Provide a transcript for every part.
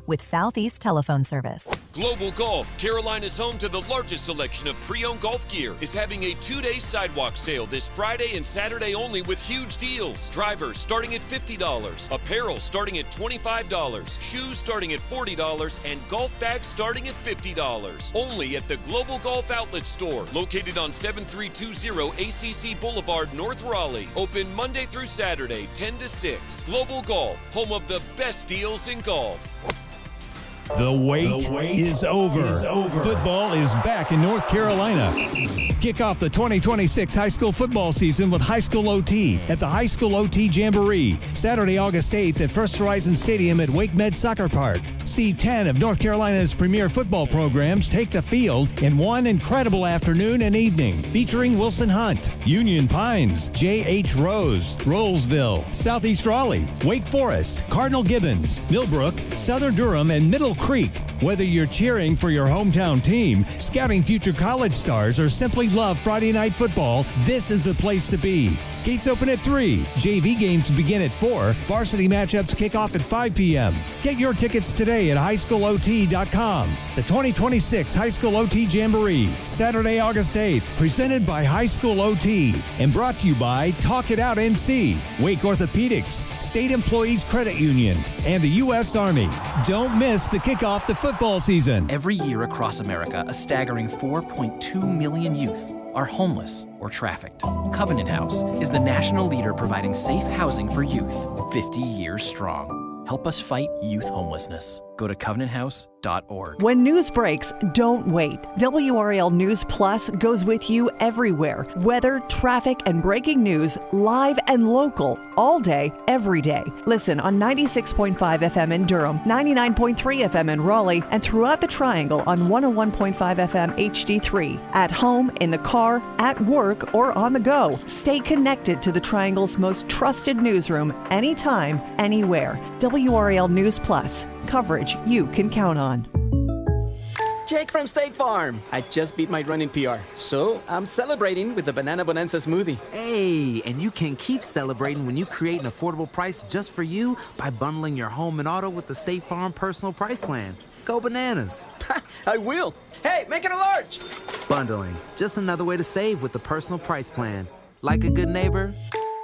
with Southeast Telephone Service. Global Golf, Carolina's home to the largest selection of pre-owned golf gear, is having a 2-day sidewalk sale this Friday and Saturday only with huge deals. Drivers starting at $50, apparel starting at $25, shoes starting at $40, and golf bags starting at $50. Only at the Global Golf Outlet Store, located on 7320 ACC Boulevard, North Raleigh. Open Monday through Saturday, 10 to 6. Global Golf, home of the best deals in golf. The wait is over. Football is back in North Carolina. Kick off the 2026 high school football season with high school OT at the High School OT Jamboree, Saturday, August 8th at First Horizon Stadium at Wake Med Soccer Park. See 10 of North Carolina's premier football programs take the field in one incredible afternoon and evening, featuring Wilson Hunt, Union Pines, J.H. Rose, Rollsville, Southeast Raleigh, Wake Forest, Cardinal Gibbons, Millbrook, Southern Durham, and Middle Creek. Whether you're cheering for your hometown team, scouting future college stars, or simply love Friday night football, this is the place to be. Gates open at 3. JV games begin at 4. Varsity matchups kick off at 5 p.m. Get your tickets today at highschoolot.com. The 2026 High School OT Jamboree, Saturday, August 8th, presented by High School OT and brought to you by Talk It Out NC, Wake Orthopedics, State Employees Credit Union, and the U.S. Army. Don't miss the kickoff to football season. Every year across America, a staggering 4.2 million youth are homeless or trafficked. Covenant House is the national leader providing safe housing for youth, 50 years strong. Help us fight youth homelessness. Go to covenanthouse.org. When news breaks, don't wait. WRAL News Plus goes with you everywhere. Weather, traffic, and breaking news, live and local, all day, every day. Listen on 96.5 FM in Durham, 99.3 FM in Raleigh, and throughout the Triangle on 101.5 FM HD3. At home, in the car, at work, or on the go. Stay connected to the Triangle's most trusted newsroom anytime, anywhere. WRAL News Plus. Coverage you can count on. Jake from State Farm. I just beat my running PR, so I'm celebrating with the Banana Bonanza smoothie. Hey, and you can keep celebrating when you create an affordable price just for you by bundling your home and auto with the State Farm Personal Price Plan. Go bananas. I will. Hey, make it a large. Bundling, just another way to save with the Personal Price Plan. Like a good neighbor,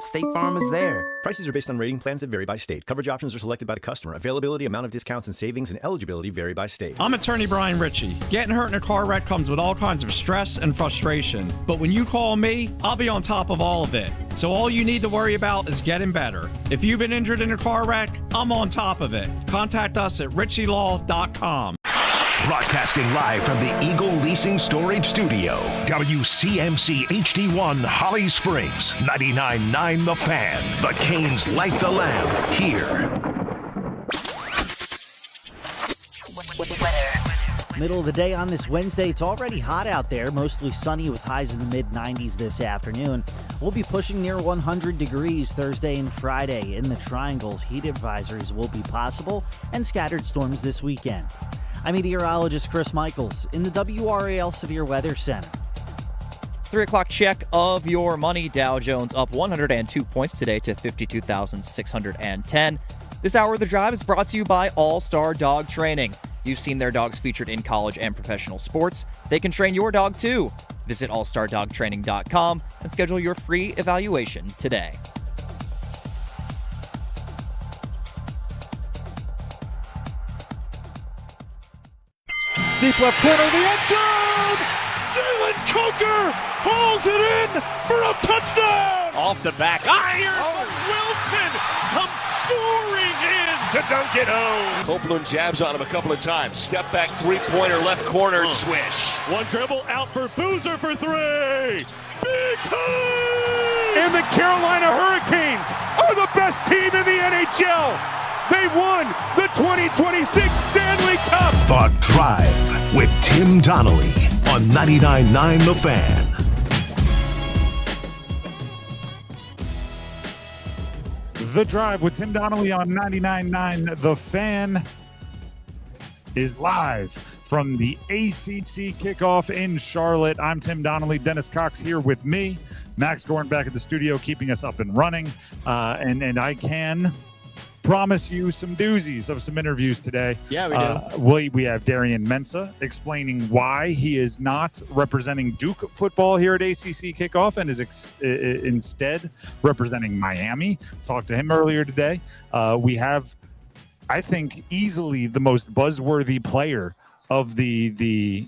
State Farm is there. Prices are based on rating plans that vary by state. Coverage options are selected by the customer. Availability, amount of discounts and savings, and eligibility vary by state. I'm attorney Brian Ritchie. Getting hurt in a car wreck comes with all kinds of stress and frustration. But when you call me, I'll be on top of all of it. So all you need to worry about is getting better. If you've been injured in a car wreck, I'm on top of it. Contact us at ritchielaw.com. Broadcasting live from the Eagle Leasing Storage Studio. WCMC HD1 Holly Springs. 99.9 The Fan. The Canes light the lamp here. Middle of the day on this Wednesday. It's already hot out there, mostly sunny with highs in the mid-90s this afternoon. We'll be pushing near 100 degrees Thursday and Friday. In the Triangles, heat advisories will be possible and scattered storms this weekend. I'm meteorologist Chris Michaels in the WRAL Severe Weather Center. 3 o'clock check of your money. Dow Jones up 102 points today to 52,610. This hour of the drive is brought to you by All-Star Dog Training. You've seen their dogs featured in college and professional sports. They can train your dog too. Visit allstardogtraining.com and schedule your free evaluation today. Deep left corner of the end zone! Jalen Coker hauls it in for a touchdown! Off the back iron! Wilson comes soaring in to dunk it home. Copeland jabs on him a couple of times. Step back three-pointer, left corner, swish. One dribble out for Boozer for three! Big time! And the Carolina Hurricanes are the best team in the NHL! They won the 2026 Stanley Cup! The Drive with Tim Donnelly on 99.9 The Fan. The Drive with Tim Donnelly on 99.9 The Fan is live from the ACC Kickoff in Charlotte. I'm Tim Donnelly. Dennis Cox here with me. Max Gorn back at the studio keeping us up and running. And I can promise you some doozies of some interviews today. Yeah, we do. We have Darian Mensah explaining why he is not representing Duke football here at ACC Kickoff and is instead representing Miami. Talked to him earlier today. We have, I think, easily the most buzzworthy player of the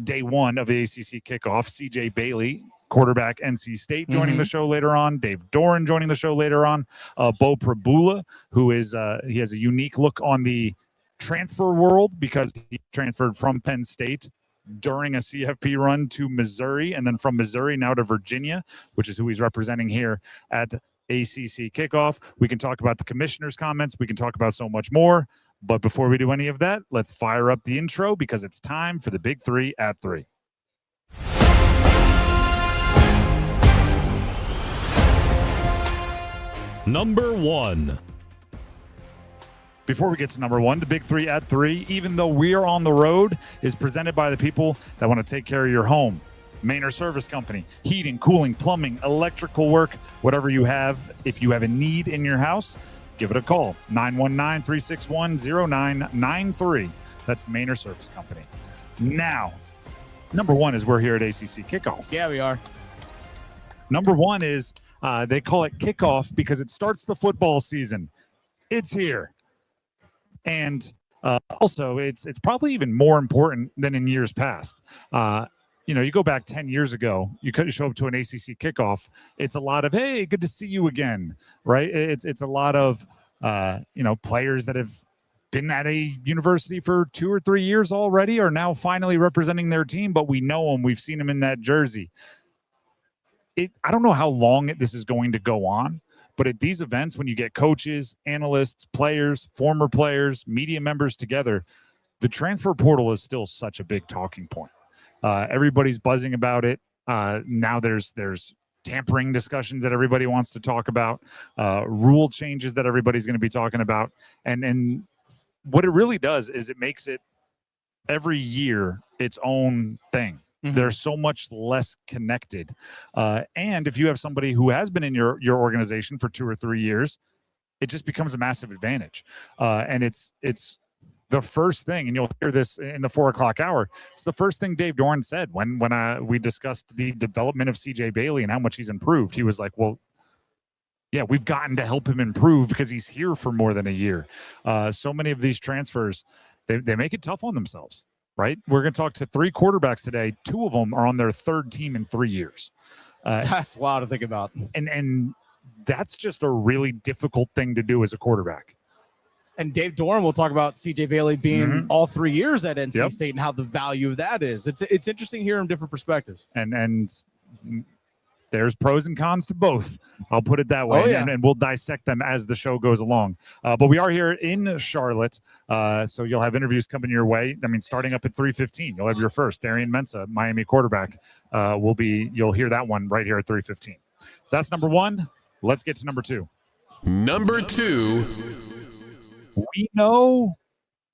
day one of the ACC Kickoff, CJ Bailey, quarterback, NC State, joining the show later on. Dave Doran joining the show later on. Beau Pribula, who is he has a unique look on the transfer world because he transferred from Penn State during a CFP run to Missouri, and then from Missouri now to Virginia, which is who he's representing here at ACC Kickoff. We can talk about the commissioner's comments. We can talk about so much more. But before we do any of that, let's fire up the intro because it's time for the Big 3 at 3. Number 1. Before we get to number 1, the Big 3 at 3, even though we are on the road, is presented by the people that want to take care of your home. Mainer Service Company, heating, cooling, plumbing, electrical work, whatever you have. If you have a need in your house, give it a call, 919-361-0993. That's Mainer Service Company. Now, number 1 is we're here at ACC Kickoff. Yeah, we are. Number 1 is they call it kickoff because it starts the football season. It's here. And also, it's probably even more important than in years past. You go back 10 years ago, you could show up to an ACC kickoff. It's a lot of, hey, good to see you again, right? It's a lot of, players that have been at a university for 2 or 3 years already are now finally representing their team, but we know them. We've seen them in that jersey. I don't know how long this is going to go on, but at these events, when you get coaches, analysts, players, former players, media members together, the transfer portal is still such a big talking point. Everybody's buzzing about it. Now there's tampering discussions that everybody wants to talk about, rule changes that everybody's going to be talking about. And what it really does is it makes it every year its own thing. They're so much less connected. And if you have somebody who has been in your organization for 2 or 3 years, it just becomes a massive advantage. And it's the first thing, and you'll hear this in the 4 o'clock hour, it's the first thing Dave Doran said when we discussed the development of CJ Bailey and how much he's improved. He was like, well, yeah, we've gotten to help him improve because he's here for more than a year. So many of these transfers, they make it tough on themselves. Right? We're going to talk to 3 quarterbacks today. 2 of them are on their 3rd team in 3 years. That's wild to think about. And that's just a really difficult thing to do as a quarterback. And Dave Doran will talk about CJ Bailey being all 3 years at NC State and how the value of that is. It's interesting hearing different perspectives. And there's pros and cons to both. I'll put it that way. Oh, yeah. And we'll dissect them as the show goes along. But we are here in Charlotte. So you'll have interviews coming your way. I mean, starting up at 3:15, you'll have your first. Darian Mensah, Miami quarterback, you'll hear that one right here at 3:15. That's number 1. Let's get to number 2. Number 2. We know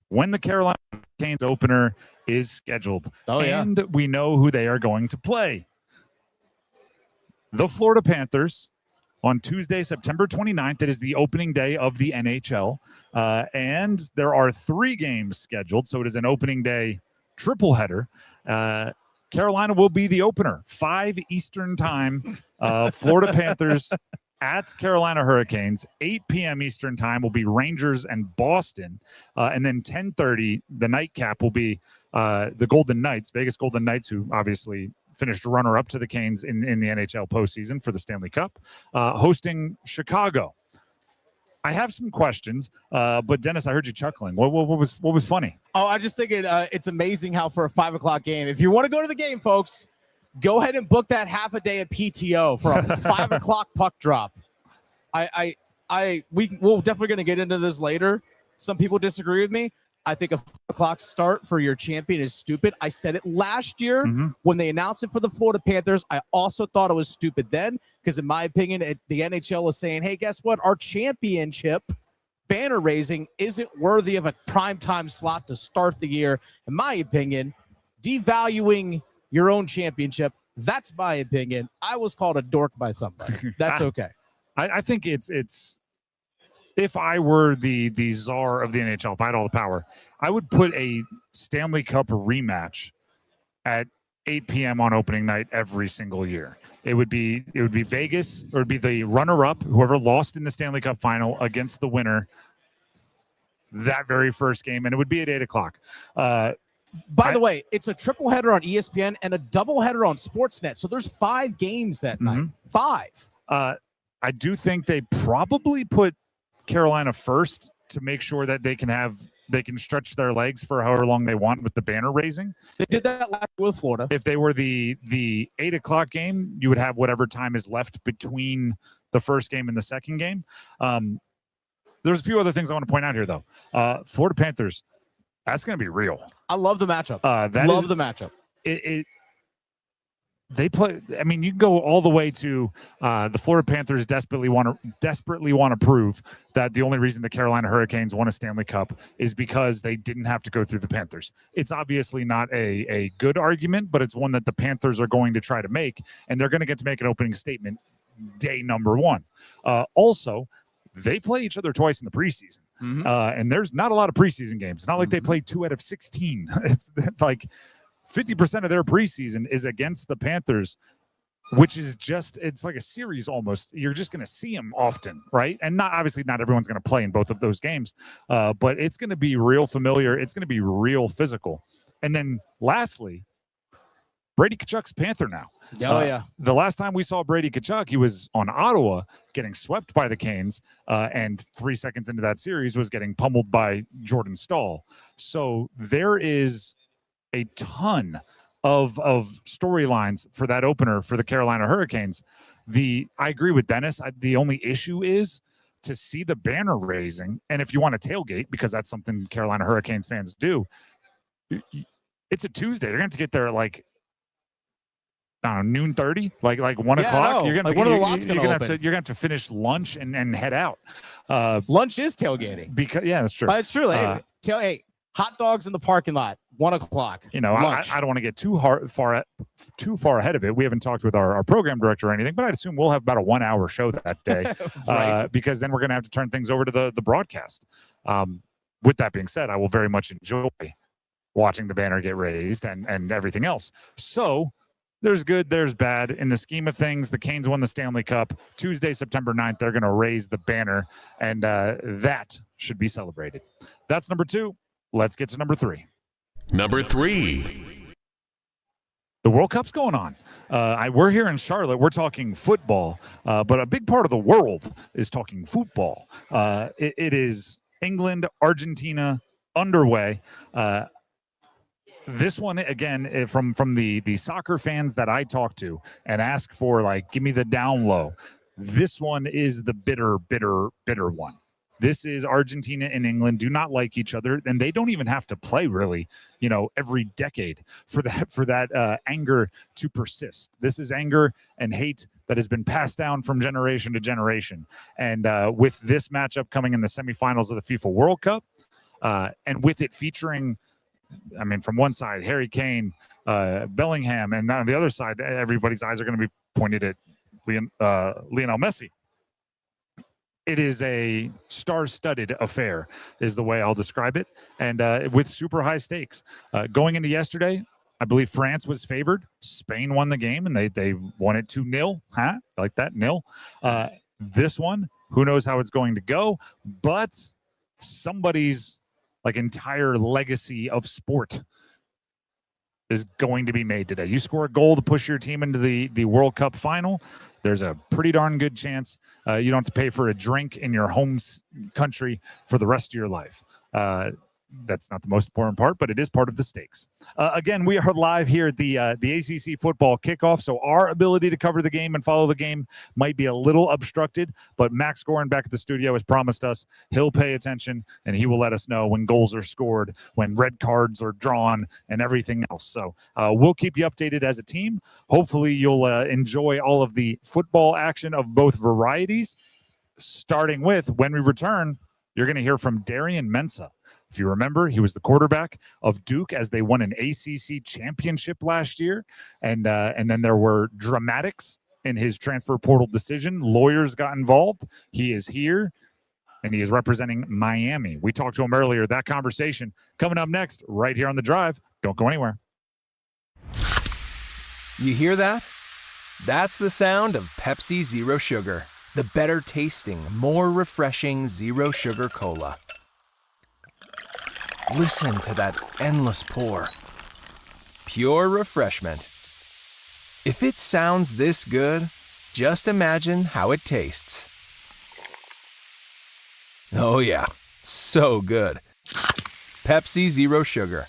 when the Carolina Hurricanes opener is scheduled. Oh, yeah. And we know who they are going to play. The Florida Panthers on Tuesday, September 29th. It is the opening day of the NHL. And there are 3 games scheduled, so it is an opening day triple header. Carolina will be the opener, 5 Eastern time. Florida Panthers at Carolina Hurricanes, 8 p.m. Eastern time will be Rangers and Boston. And then 10:30, the nightcap will be the Golden Knights, Vegas Golden Knights, who obviously finished runner-up to the Canes in the NHL postseason for the Stanley Cup, hosting Chicago. I have some questions, but Dennis, I heard you chuckling. What was funny? Oh, I just think it's amazing how for a 5 o'clock game, if you want to go to the game, folks, go ahead and book that half a day of PTO for a 5 o'clock puck drop. We're definitely going to get into this later. Some people disagree with me. I think a 5 o'clock start for your champion is stupid. I said it last year when they announced it for the Florida Panthers. I also thought it was stupid then because, in my opinion, the NHL is saying, hey, guess what? Our championship banner raising isn't worthy of a primetime slot to start the year. In my opinion, devaluing your own championship, that's my opinion. I was called a dork by somebody. That's okay. I think it's if I were the czar of the NHL, if I had all the power, I would put a Stanley Cup rematch at 8 p.m. on opening night every single year. It would be Vegas, or it would be the runner-up, whoever lost in the Stanley Cup final against the winner that very first game, and it would be at 8 o'clock. By the way, it's a triple header on ESPN and a double header on Sportsnet. So there's 5 games that night. 5. I do think they probably put Carolina first to make sure that they can stretch their legs for however long they want with the banner raising. They did that last year with Florida. If they were the 8 o'clock game, you would have whatever time is left between the first game and the second game. There's a few other things I want to point out here, though. Florida Panthers, that's going to be real. I love the matchup. The matchup. They play. I mean, you can go all the way to the Florida Panthers desperately want to prove that the only reason the Carolina Hurricanes won a Stanley Cup is because they didn't have to go through the Panthers. It's obviously not a good argument, but it's one that the Panthers are going to try to make, and they're going to get to make an opening statement day number 1. Also, they play each other twice in the preseason, and there's not a lot of preseason games. It's not like they play 2 out of 16. It's like 50% of their preseason is against the Panthers, which is it's like a series almost. You're just going to see them often, right? And not everyone's going to play in both of those games, but it's going to be real familiar. It's going to be real physical. And then lastly, Brady Tkachuk's Panther now. Yeah. The last time we saw Brady Tkachuk, he was on Ottawa getting swept by the Canes, and 3 seconds into that series was getting pummeled by Jordan Staal. So there is a ton of storylines for that opener for the Carolina Hurricanes. I agree with Dennis. The only issue is to see the banner raising, and if you want to tailgate, because that's something Carolina Hurricanes fans do, it's a Tuesday. They're going to have to get there like, I don't know, noon 30, like 1 o'clock. You're gonna have to finish lunch and head out. Lunch is tailgating. Because that's true. But it's true. Hey, hot dogs in the parking lot, 1 o'clock. I don't want to get too far ahead of it. We haven't talked with our program director or anything, but I'd assume we'll have about a 1 hour show that day, right. Because then we're going to have to turn things over to the broadcast. With that being said, I will very much enjoy watching the banner get raised and everything else. So there's good, there's bad. In the scheme of things, the Canes won the Stanley Cup. Tuesday, September 9th, they're going to raise the banner, and that should be celebrated. That's number 2. Let's get to number 3. Number 3. The World Cup's going on. We're here in Charlotte. We're talking football, but a big part of the world is talking football. It is England, Argentina underway. This one, again, from the soccer fans that I talk to and ask for, give me the down low. This one is the bitter one. This is Argentina and England do not like each other, and they don't even have to play really, every decade for that anger to persist. This is anger and hate that has been passed down from generation to generation. And with this matchup coming in the semifinals of the FIFA World Cup, and with it featuring, from one side, Harry Kane, Bellingham, and on the other side, everybody's eyes are going to be pointed at Lionel Messi. It is a star-studded affair, is the way I'll describe it, and with super high stakes. Going into yesterday, I believe France was favored. Spain won the game, and they won it 2-0. Huh? Like that, 0. This one, who knows how it's going to go, but somebody's entire legacy of sport is going to be made today. You score a goal to push your team into the World Cup final, there's a pretty darn good chance you don't have to pay for a drink in your home country for the rest of your life. That's not the most important part, but it is part of the stakes. Again, we are live here at the ACC football kickoff, so our ability to cover the game and follow the game might be a little obstructed, but Max Gorin back at the studio has promised us he'll pay attention, and he will let us know when goals are scored, when red cards are drawn, and everything else. So we'll keep you updated as a team. Hopefully you'll enjoy all of the football action of both varieties, starting with, when we return, you're going to hear from Darian Mensah. If you remember, he was the quarterback of Duke as they won an ACC championship last year. And then there were dramatics in his transfer portal decision. Lawyers got involved. He is here. and he is representing Miami. We talked to him earlier. That conversation coming up next right here on The Drive. Don't go anywhere. You hear that? That's the sound of Pepsi Zero Sugar, the better tasting, more refreshing Zero Sugar Cola. Listen to that endless pour. Pure refreshment. If it sounds this good, just imagine how it tastes. Oh yeah, so good. Pepsi Zero Sugar.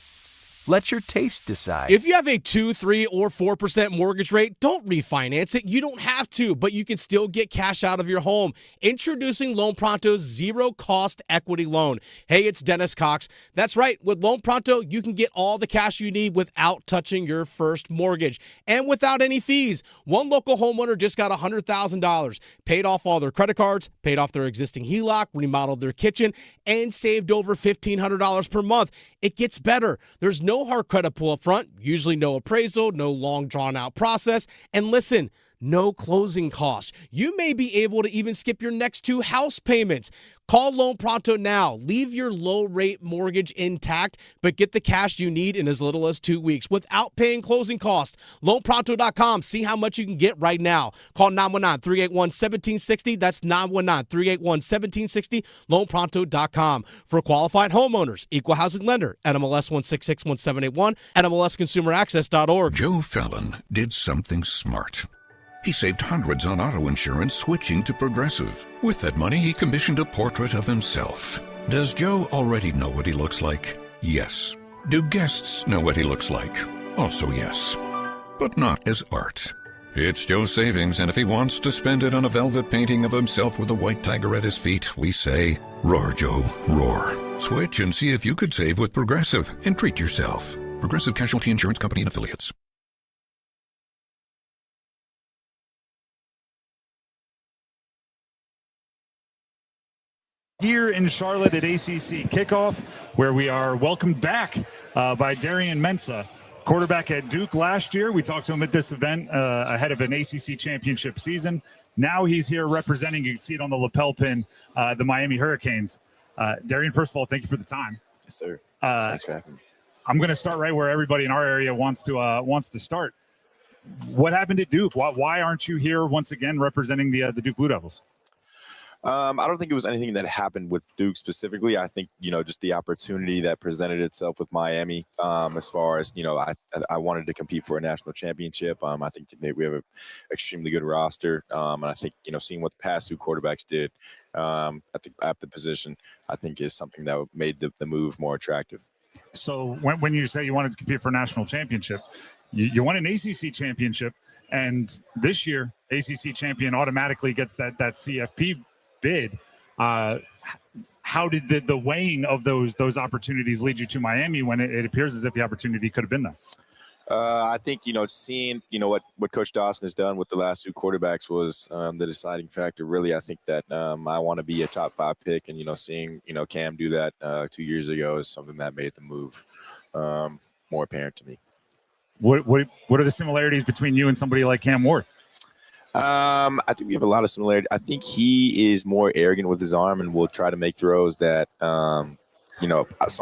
Let your taste decide. If you have a 2, 3, or 4% mortgage rate, don't refinance it. You don't have to, but you can still get cash out of your home. Introducing Loan Pronto's zero-cost equity loan. Hey, it's Dennis Cox. That's right. With Loan Pronto, you can get all the cash you need without touching your first mortgage and without any fees. One local homeowner just got $100,000, paid off all their credit cards, paid off their existing HELOC, remodeled their kitchen, and saved over $1,500 per month. It gets better. There's no hard credit pull up front, usually no appraisal, no long drawn out process, and listen, no closing costs. You may be able to even skip your next 2 house payments. Call Loan Pronto now. Leave your low-rate mortgage intact, but get the cash you need in as little as 2 weeks without paying closing costs. LoanPronto.com. See how much you can get right now. Call 919-381-1760. That's 919-381-1760. LoanPronto.com. For qualified homeowners, equal housing lender, NMLS 1661781, NMLSConsumerAccess.org. Joe Fallon did something smart. He saved hundreds on auto insurance switching to Progressive. With that money, he commissioned a portrait of himself. Does Joe already know what he looks like? Yes. Do guests know what he looks like? Also yes. But not as art. It's Joe's savings, and if he wants to spend it on a velvet painting of himself with a white tiger at his feet, we say, roar, Joe, roar. Switch and see if you could save with Progressive and treat yourself. Progressive Casualty Insurance Company and Affiliates. Here in Charlotte at ACC Kickoff, where we are welcomed back by Darian Mensah, quarterback at Duke last year. We talked to him at this event ahead of an ACC championship season. Now he's here representing, you can see it on the lapel pin, the Miami Hurricanes. Darian, first of all, thank you for the time. Yes, sir. Thanks for having me. I'm going to start right where everybody in our area wants to start. What happened at Duke? Why aren't you here once again representing the Duke Blue Devils? I don't think it was anything that happened with Duke specifically. I think, just the opportunity that presented itself with Miami, as far as, I wanted to compete for a national championship. I think we have an extremely good roster. And I think, seeing what the past 2 quarterbacks did at the position, I think is something that made the move more attractive. So when you say you wanted to compete for a national championship, you won an ACC championship, and this year ACC champion automatically gets that CFP bid. How did the weighing of those opportunities lead you to Miami when it appears as if the opportunity could have been there? I think, seeing, what Coach Dawson has done with the last 2 quarterbacks was the deciding factor. Really, I think that I want to be a top 5 pick, and, seeing, Cam do that 2 years ago is something that made the move more apparent to me. What are the similarities between you and somebody like Cam Ward? I think we have a lot of similarity. I think he is more arrogant with his arm and will try to make throws that, some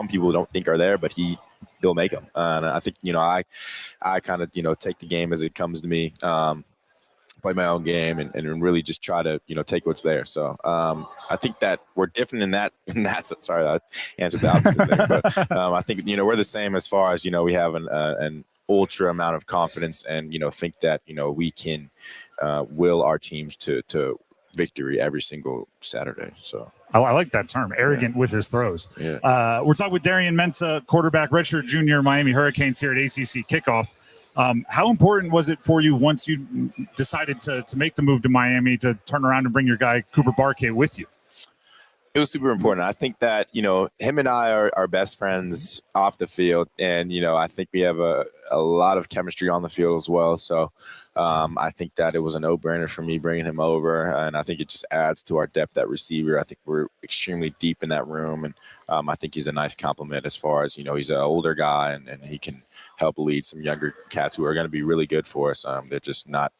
people don't think are there, but he'll make them. And I think, I kind of, take the game as it comes to me, play my own game and really just try to, take what's there. So I think that we're different in that. Sorry, I answered the opposite there, but I think, we're the same as far as, we have an ultra amount of confidence and, think that, we can will our teams to victory every single Saturday. So I like that term, arrogant with his throws. Yeah. We're talking with Darian Mensah, quarterback, redshirt junior, Miami Hurricanes here at ACC Kickoff. How important was it for you once you decided to make the move to Miami to turn around and bring your guy Cooper Barkay with you? It was super important. I think that, him and I are best friends off the field. And, I think we have a lot of chemistry on the field as well. So I think that it was a no-brainer for me bringing him over. And I think it just adds to our depth at receiver. I think we're extremely deep in that room. And I think he's a nice compliment as far as, he's an older guy and he can help lead some younger cats who are going to be really good for us. They're just not,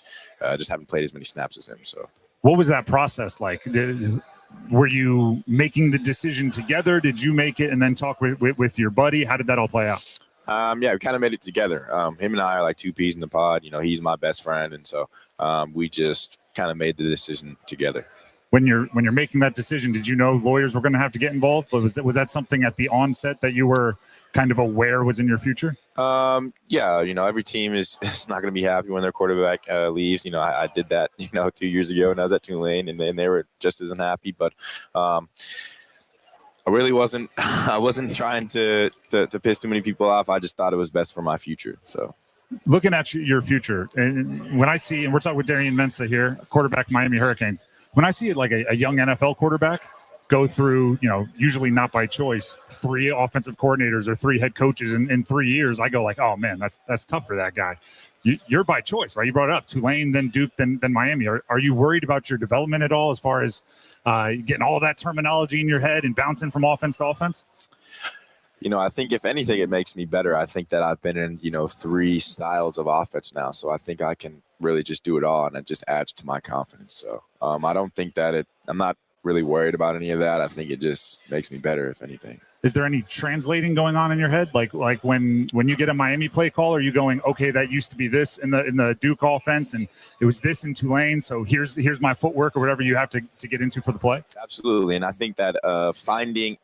just haven't played as many snaps as him. So. What was that process like? were you making the decision together? Did you make it and then talk with your buddy? How did that all play out? Yeah, we kind of made it together. Him and I are like two peas in the pod. You know, he's my best friend, and so we just kind of made the decision together. When you're making that decision, did you know lawyers were going to have to get involved? Was that something at the onset that you were kind of aware was in your future? Yeah, you know, every team is not going to be happy when their quarterback leaves. You know, I did that, 2 years ago when I was at Tulane, and then they were just as unhappy. But I really wasn't. I wasn't trying to piss too many people off. I just thought it was best for my future. So, looking at your future, and when I see, and we're talking with Darian Mensah here, quarterback Miami Hurricanes. When I see it like a young NFL quarterback go through, usually not by choice, 3 offensive coordinators or 3 head coaches in 3 years, I go like, oh man, that's tough for that guy. You're by choice, right? You brought it up, Tulane, then Duke, then Miami. Are you worried about your development at all as far as getting all that terminology in your head and bouncing from offense to offense? I think if anything, it makes me better. I think that I've been in, 3 styles of offense now. So I think I can really just do it all, and it just adds to my confidence. So I don't think that I'm not really worried about any of that. I think it just makes me better, if anything. Is there any translating going on in your head? Like when you get a Miami play call, are you going, okay, that used to be this in the Duke offense, and it was this in Tulane, so here's my footwork or whatever you have to get into for the play? Absolutely, and I think that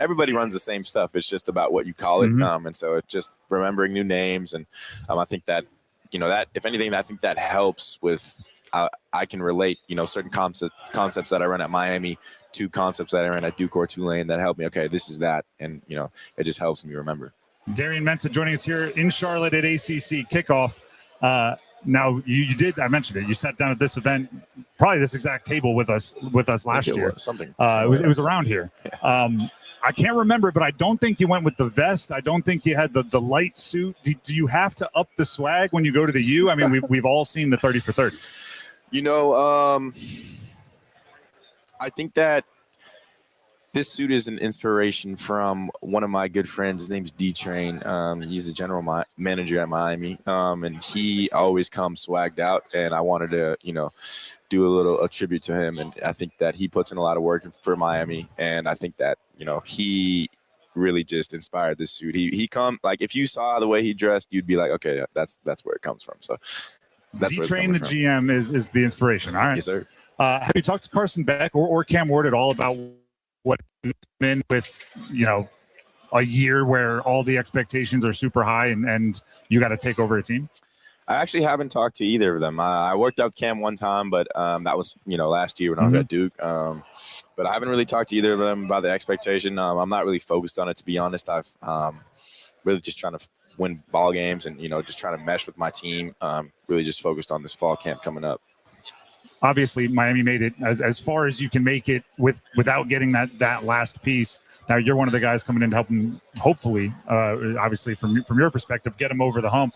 everybody runs the same stuff. It's just about what you call it, and so it's just remembering new names, and I think that that if anything, I think that helps with I can relate certain concepts that I run at Miami to concepts that I ran at Duke or Tulane that help me. Okay, this is that, and it just helps me remember. Darian Mensah joining us here in Charlotte at ACC Kickoff. Now you did, I mentioned it, you sat down at this event, probably this exact table with us last year. It was around here. I can't remember, but I don't think you went with the vest. I don't think you had the light suit. Do you have to up the swag when you go to the U? I mean, we've all seen the 30 for 30s. I think that this suit is an inspiration from one of my good friends. His name's D-Train. He's the general manager at Miami, and he always comes swagged out, and I wanted to, do a tribute to him, and I think that he puts in a lot of work for Miami, and I think that, he really just inspired this suit. He come, like, if you saw the way he dressed, you'd be like, okay, that's where it comes from. So that's D-Train, the GM, is the inspiration. All right. Yes, sir. Have you talked to Carson Beck or Cam Ward at all about what been with, a year where all the expectations are super high and you got to take over a team? I actually haven't talked to either of them. I worked out Cam one time, but that was, last year when I was at Duke. But I haven't really talked to either of them about the expectation. I'm not really focused on it, to be honest. I've really just trying to win ball games and, just trying to mesh with my team. Really just focused on this fall camp coming up. Obviously, Miami made it as far as you can make it without getting that last piece. Now, you're one of the guys coming in to help them, hopefully, obviously, from your perspective, get them over the hump.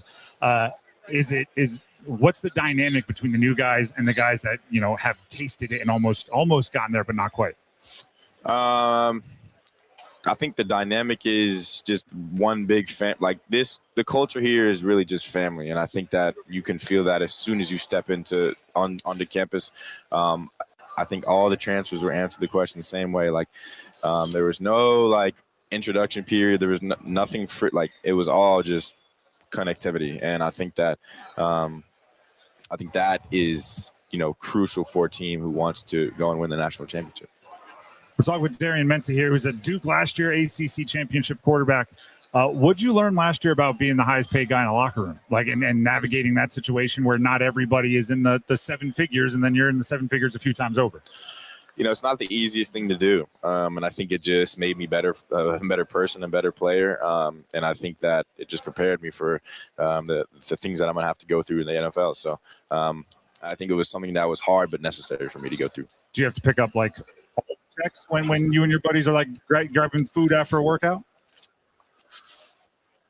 What's the dynamic between the new guys and the guys that, have tasted it and almost gotten there, but not quite? I think the dynamic is just one big like this. The culture here is really just family, and I think that you can feel that as soon as you step onto campus. I think all the transfers were answered the question the same way. Like there was no introduction period. There was nothing it was all just connectivity, and I think that is crucial for a team who wants to go and win the national championship. We're talking with Darian Mensah here, who was at Duke last year, ACC championship quarterback. What'd you learn last year about being the highest paid guy in the locker room, and navigating that situation where not everybody is in the 7 figures, and then you're in the 7 figures a few times over? It's not the easiest thing to do, and I think it just made me better, a better person, a better player, and I think that it just prepared me for the things that I'm gonna have to go through in the NFL. So I think it was something that was hard but necessary for me to go through. Do you have to pick up checks when you and your buddies are grabbing food after a workout?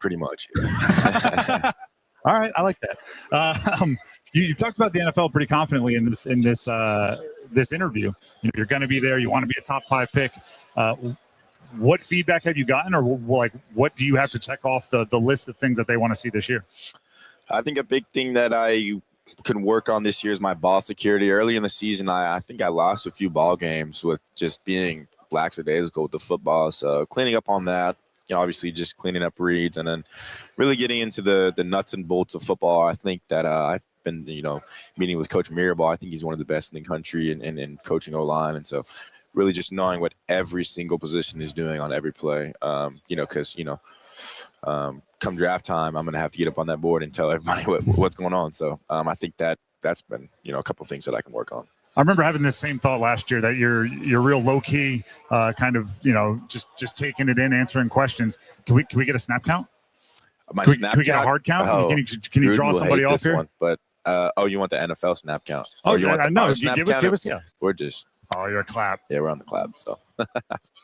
Pretty much. All right, I like that. You've talked about the NFL pretty confidently in this interview. You're going to be there. You want to be a top 5 pick. What feedback have you gotten, or what do you have to check off the list of things that they want to see this year? I think a big thing that I can work on this year is my ball security. Early in the season, I think I lost a few ball games with just being lackadaisical with the football. So cleaning up on that, obviously just cleaning up reads and then really getting into the nuts and bolts of football. I think that I've been, meeting with Coach Mirabal. I think he's one of the best in the country in coaching O-line. And so really just knowing what every single position is doing on every play, because, come draft time, I'm going to have to get up on that board and tell everybody what's going on. So I think that's been, a couple of things that I can work on. I remember having this same thought last year that you're real low key, kind of, just taking it in, answering questions. Can we get a snap count? Can we get a hard count? Oh, can you draw somebody off here? One, but you want the NFL snap count? Oh, you want no, give us. Yeah, we're just. Oh, you're a clap. Yeah, we're on the clap. So.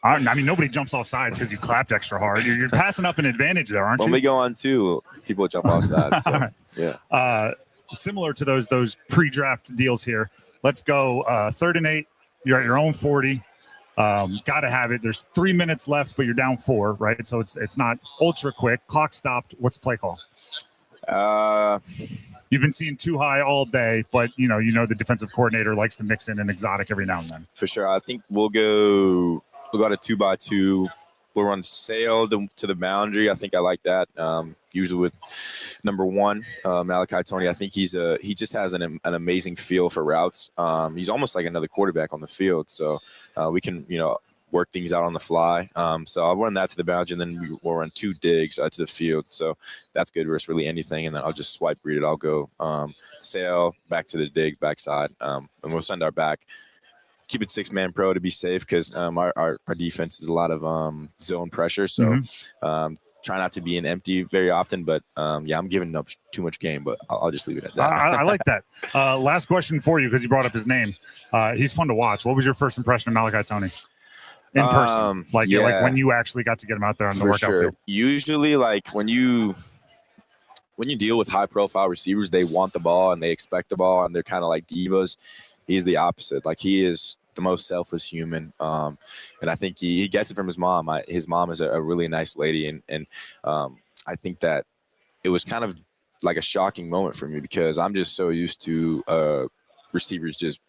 I mean, nobody jumps off sides because you clapped extra hard. You're passing up an advantage there, aren't you? When we go on two, people jump off sides. So, yeah. Similar to those pre-draft deals here. Let's go 3rd and 8. You're at your own 40. Got to have it. There's 3 minutes left, but you're down 4, right? So it's not ultra quick. Clock stopped. What's the play call? You've been seeing too high all day, but the defensive coordinator likes to mix in an exotic every now and then. For sure. I think we'll go a 2x2. We'll run sail to the boundary. I think I like that. Usually with number 1, Malachi Tony. I think he just has an amazing feel for routes. He's almost like another quarterback on the field. So we can, work things out on the fly. So I'll run that to the boundary, and then we'll run 2 digs to the field. So that's good versus really anything. And then I'll just swipe read it. I'll go sail back to the dig, backside, and we'll send our back. Keep it 6-man pro to be safe because our defense is a lot of zone pressure. So try not to be in empty very often. But, I'm giving up too much game, but I'll just leave it at that. I like that. Last question for you because you brought up his name. He's fun to watch. What was your first impression of Malachi Tony? In person, like when you actually got to get him out there on the workout field. Usually, like when you deal with high-profile receivers, they want the ball and they expect the ball, and they're kind of like divas. He's the opposite. Like he is the most selfless human, and I think he gets it from his mom. His mom is a really nice lady, and I think that it was kind of like a shocking moment for me because I'm just so used to receivers just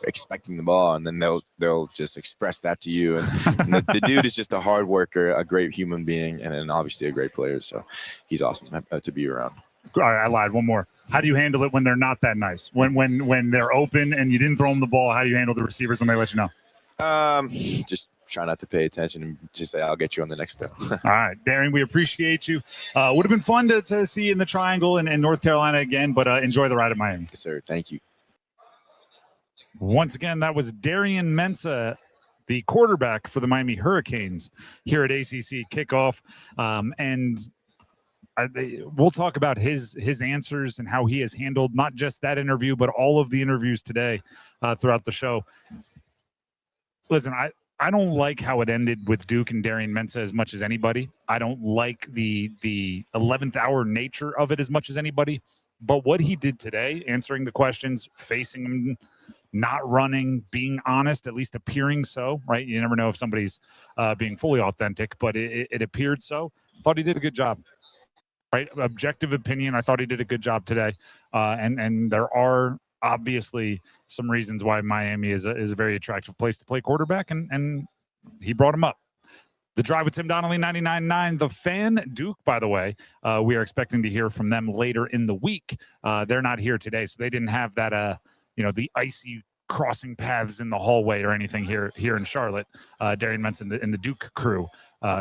expecting the ball, and then they'll just express that to you. And the dude is just a hard worker, a great human being, and obviously a great player. So he's awesome to be around. All right, I lied. One more. How do you handle it when they're not that nice? When they're open and you didn't throw them the ball, how do you handle the receivers when they let you know? Just try not to pay attention and just say, I'll get you on the next throw. All right, Darian, we appreciate you. Would have been fun to see you in the Triangle in North Carolina again, but enjoy the ride at Miami. Yes, sir. Thank you. Once again, that was Darian Mensah, the quarterback for the Miami Hurricanes here at ACC Kickoff. We'll talk about his answers and how he has handled not just that interview, but all of the interviews today throughout the show. Listen, I don't like how it ended with Duke and Darian Mensah as much as anybody. I don't like the 11th hour nature of it as much as anybody. But what he did today, answering the questions, facing them, not running, being honest, at least appearing so, right? You never know if somebody's being fully authentic, but it appeared so. Thought he did a good job, right? Objective opinion, I thought he did a good job today. And there are obviously some reasons why Miami is a very attractive place to play quarterback, and he brought him up. The Drive with Tim Donnelly, 99.9 The Fan. Duke, by the way, we are expecting to hear from them later in the week. They're not here today, so they didn't have that the icy crossing paths in the hallway or anything here in Charlotte. Darian Mensah and the Duke crew.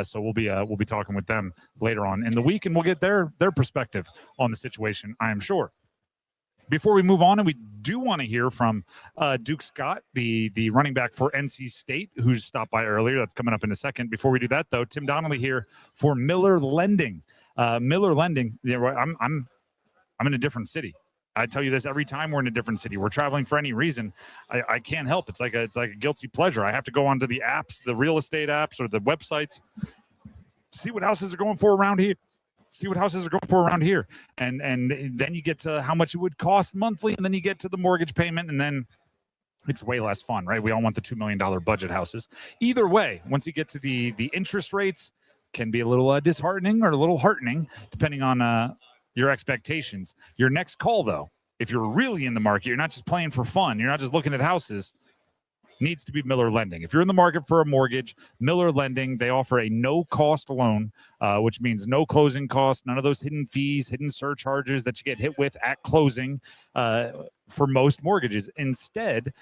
So we'll be talking with them later on in the week, and we'll get their perspective on the situation, I am sure. Before we move on, and we do want to hear from Duke Scott, the running back for NC State, who's stopped by earlier. That's coming up in a second. Before we do that, though, Tim Donnelly here for Miller Lending. Miller Lending. I'm in a different city. I tell you this every time we're in a different city. We're traveling for any reason. I can't help. It's like a guilty pleasure. I have to go onto the apps, the real estate apps or the websites, see what houses are going for around here. And then you get to how much it would cost monthly, and then you get to the mortgage payment, and then it's way less fun, right? We all want the $2 million budget houses. Either way, once you get to the interest rates, can be a little disheartening or a little heartening, depending on your expectations. Your next call, though, if you're really in the market, you're not just playing for fun, you're not just looking at houses, needs to be Miller Lending. If you're in the market for a mortgage, Miller Lending, they offer a no-cost loan, which means no closing costs, none of those hidden fees, hidden surcharges that you get hit with at closing for most mortgages. Instead,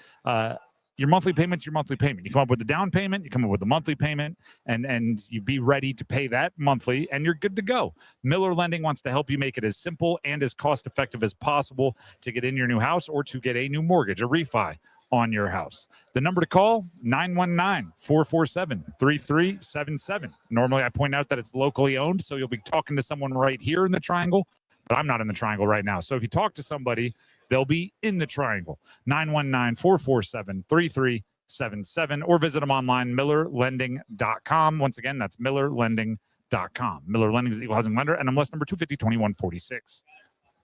your monthly payment's your monthly payment. You come up with the down payment, you come up with the monthly payment, and you be ready to pay that monthly, and you're good to go. Miller Lending wants to help you make it as simple and as cost-effective as possible to get in your new house or to get a new mortgage, a refi on your house. The number to call, 919-447-3377. Normally, I point out that it's locally owned, so you'll be talking to someone right here in the Triangle, but I'm not in the Triangle right now. So if you talk to somebody, they'll be in the Triangle. 919-447-3377, or visit them online, millerlending.com. Once again, that's millerlending.com. Miller Lending is the equal housing lender, and MLS number 250-2146.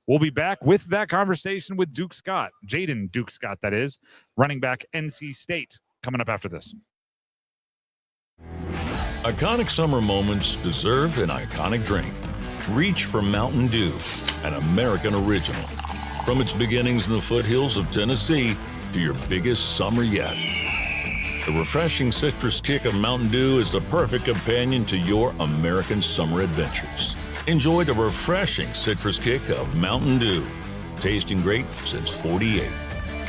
We'll be back with that conversation with Duke Scott, Jaden Duke Scott, that is, running back NC State, coming up after this. Iconic summer moments deserve an iconic drink. Reach for Mountain Dew, an American original. From its beginnings in the foothills of Tennessee to your biggest summer yet. The refreshing citrus kick of Mountain Dew is the perfect companion to your American summer adventures. Enjoy the refreshing citrus kick of Mountain Dew. Tasting great since '48.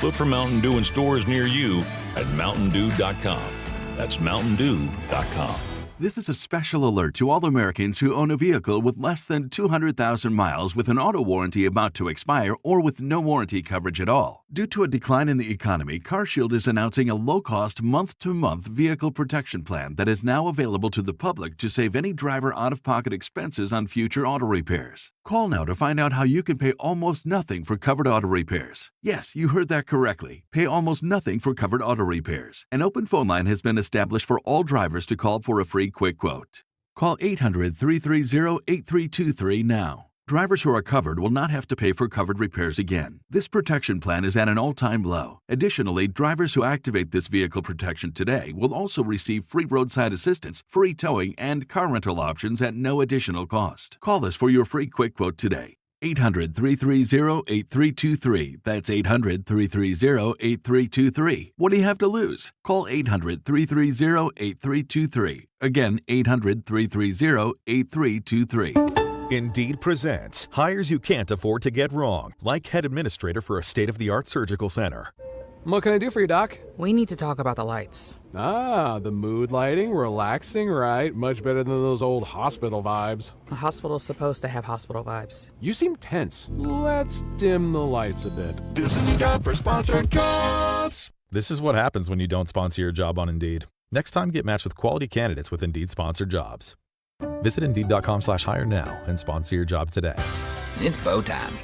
Look for Mountain Dew in stores near you at mountaindew.com. That's mountaindew.com. This is a special alert to all Americans who own a vehicle with less than 200,000 miles with an auto warranty about to expire or with no warranty coverage at all. Due to a decline in the economy, CarShield is announcing a low-cost month-to-month vehicle protection plan that is now available to the public to save any driver out-of-pocket expenses on future auto repairs. Call now to find out how you can pay almost nothing for covered auto repairs. Yes, you heard that correctly. Pay almost nothing for covered auto repairs. An open phone line has been established for all drivers to call for a free quick quote. Call 800-330-8323 now. Drivers who are covered will not have to pay for covered repairs again. This protection plan is at an all-time low. Additionally, drivers who activate this vehicle protection today will also receive free roadside assistance, free towing, and car rental options at no additional cost. Call us for your free quick quote today. 800-330-8323. That's 800-330-8323. What do you have to lose? Call 800-330-8323. Again, 800-330-8323. Indeed presents hires you can't afford to get wrong, like head administrator for a state-of-the-art surgical center. What can I do for you, Doc? We need to talk about the lights. Ah, the mood lighting, relaxing, right? Much better than those old hospital vibes. A hospital's supposed to have hospital vibes. You seem tense. Let's dim the lights a bit. This is a job for sponsored jobs. This is what happens when you don't sponsor your job on Indeed. Next time, get matched with quality candidates with Indeed sponsored jobs. Visit Indeed.com/hire now and sponsor your job today. It's Beau time.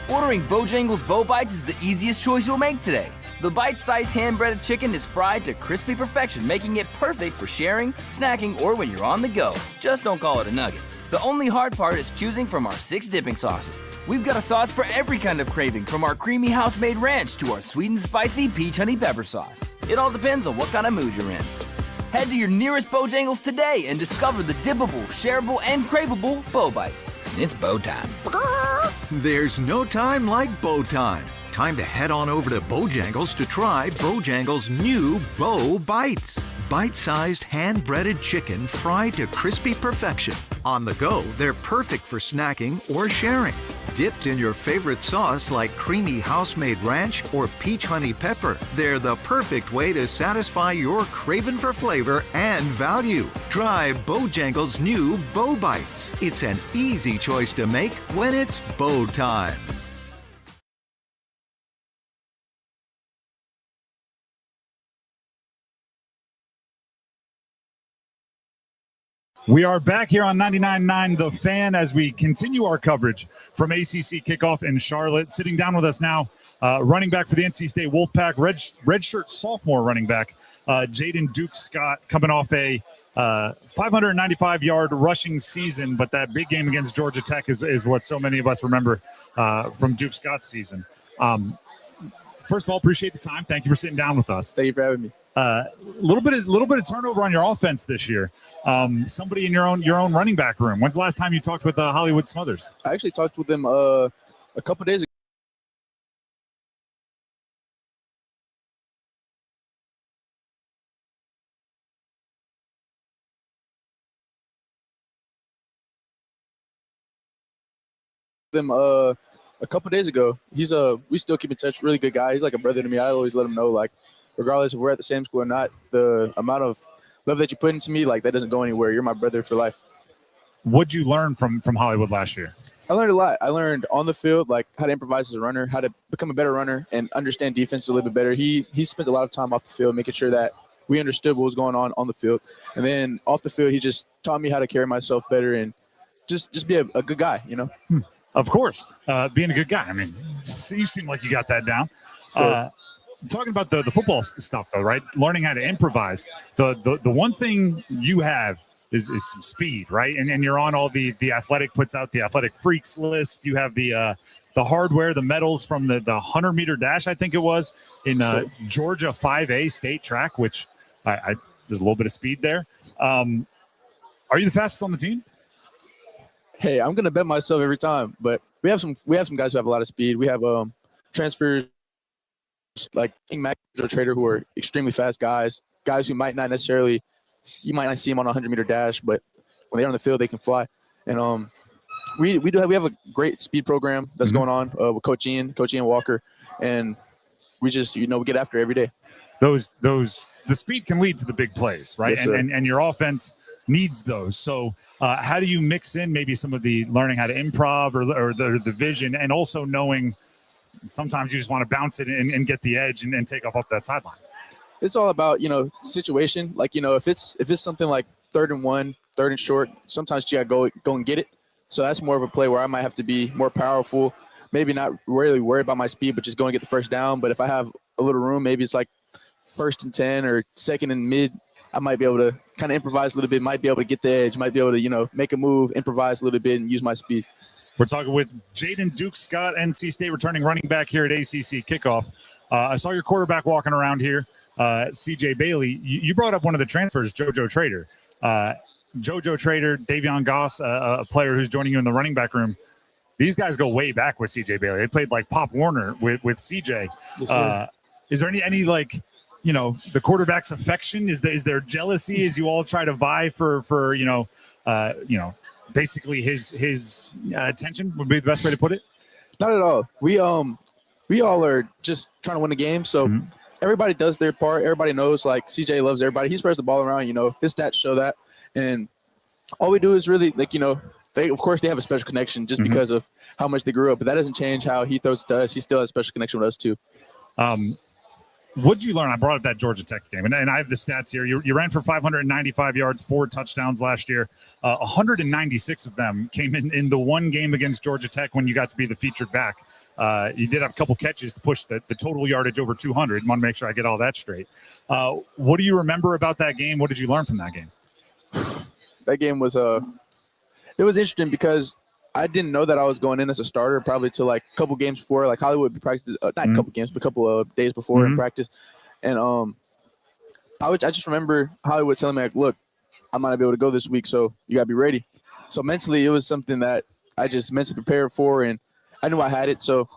Ordering Bojangles Beau Bites is the easiest choice you'll make today. The bite-sized hand-breaded chicken is fried to crispy perfection, making it perfect for sharing, snacking, or when you're on the go. Just don't call it a nugget. The only hard part is choosing from our 6 dipping sauces. We've got a sauce for every kind of craving, from our creamy house-made ranch to our sweet and spicy peach honey pepper sauce. It all depends on what kind of mood you're in. Head to your nearest Bojangles today and discover the dippable, shareable, and craveable Beau Bites. It's Beau time. There's no time like Beau time. Time to head on over to Bojangles to try Bojangles' new Beau Bites. Bite-sized, hand-breaded chicken fried to crispy perfection. On the go, they're perfect for snacking or sharing. Dipped in your favorite sauce like creamy house-made ranch or peach honey pepper, they're the perfect way to satisfy your craving for flavor and value. Try Bojangles' new Beau Bites. It's an easy choice to make when it's Beau time. We are back here on 99.9 The Fan as we continue our coverage from ACC Kickoff in Charlotte. Sitting down with us now, running back for the NC State Wolfpack, redshirt sophomore running back, Jaden Duke Scott, coming off a 595-yard rushing season, but that big game against Georgia Tech is what so many of us remember from Duke Scott's season. First of all, appreciate the time. Thank you for sitting down with us. Thank you for having me. A little bit of turnover on your offense this year. Somebody in your own running back room. When's the last time you talked with Hollywood Smothers? I actually talked with him a couple days ago. him a couple days ago. He's we still keep in touch. Really good guy. He's like a brother to me. I always let him know, like, regardless if we're at the same school or not, the amount of love that you put into me, like, that doesn't go anywhere. You're my brother for life. What'd you learn from Hollywood last year? I learned a lot. I learned on the field, like, how to improvise as a runner, how to become a better runner, and understand defense a little bit better. He spent a lot of time off the field making sure that we understood what was going on the field. And then off the field, he just taught me how to carry myself better and just be a good guy, you know? Of course. Being a good guy. I mean, you seem like you got that down. So, talking about the football stuff, though, right? Learning how to improvise. The one thing you have is some speed, right? And you're on all the Athletic puts out the Athletic Freaks list. You have the hardware, the medals from the 100-meter dash, I think it was, in Georgia 5A state track, which there's a little bit of speed there. Are you the fastest on the team? Hey, I'm gonna bet myself every time, but we have some guys who have a lot of speed. We have transfers like King Mac, Joe Trader, who are extremely fast guys who might not necessarily, you might not see them on a 100-meter dash, but when they're on the field, they can fly. And we have a great speed program that's going on with Coach Ian Walker, and we just, we get after it every day. The speed can lead to the big plays, right? Yes, and your offense needs those. So how do you mix in maybe some of the learning how to improv or the vision, and also knowing sometimes you just want to bounce it and get the edge and take off that sideline? It's all about, situation. Like, if it's something like 3rd and 1, 3rd and short, sometimes you got to go and get it. So that's more of a play where I might have to be more powerful, maybe not really worried about my speed, but just go and get the first down. But if I have a little room, maybe it's like 1st and 10 or 2nd and mid, I might be able to kind of improvise a little bit, might be able to get the edge, might be able to, make a move, improvise a little bit, and use my speed. We're talking with Jaden Duke Scott, NC State returning running back here at ACC Kickoff. I saw your quarterback walking around here, CJ Bailey. You brought up one of the transfers, JoJo Trader. JoJo Trader, Davion Goss, a player who's joining you in the running back room. These guys go way back with CJ Bailey. They played like Pop Warner with CJ. Yes, is there any like, the quarterback's affection? Is there jealousy as you all try to vie for basically his attention would be the best way to put it? Not at all. We all are just trying to win the game. So everybody does their part. Everybody knows, like, CJ loves everybody. He spreads the ball around, his stats show that. And all we do is really, like, they, of course, they have a special connection just because of how much they grew up, but that doesn't change how he throws to us. He still has a special connection with us too. What did you learn? I brought up that Georgia Tech game, and I have the stats here. You ran for 595 yards, 4 touchdowns last year. 196 of them came in the one game against Georgia Tech when you got to be the featured back. You did have a couple catches to push the total yardage over 200. Want to make sure I get all that straight. What do you remember about that game? What did you learn from that game? That game was it was interesting because I didn't know that I was going in as a starter probably till like a couple games before. Like Hollywood practiced, not a couple games, but a couple of days before in practice. And I just remember Hollywood telling me, like, look, I might not be able to go this week, so you got to be ready. So mentally, it was something that I just mentally prepared for, and I knew I had it. So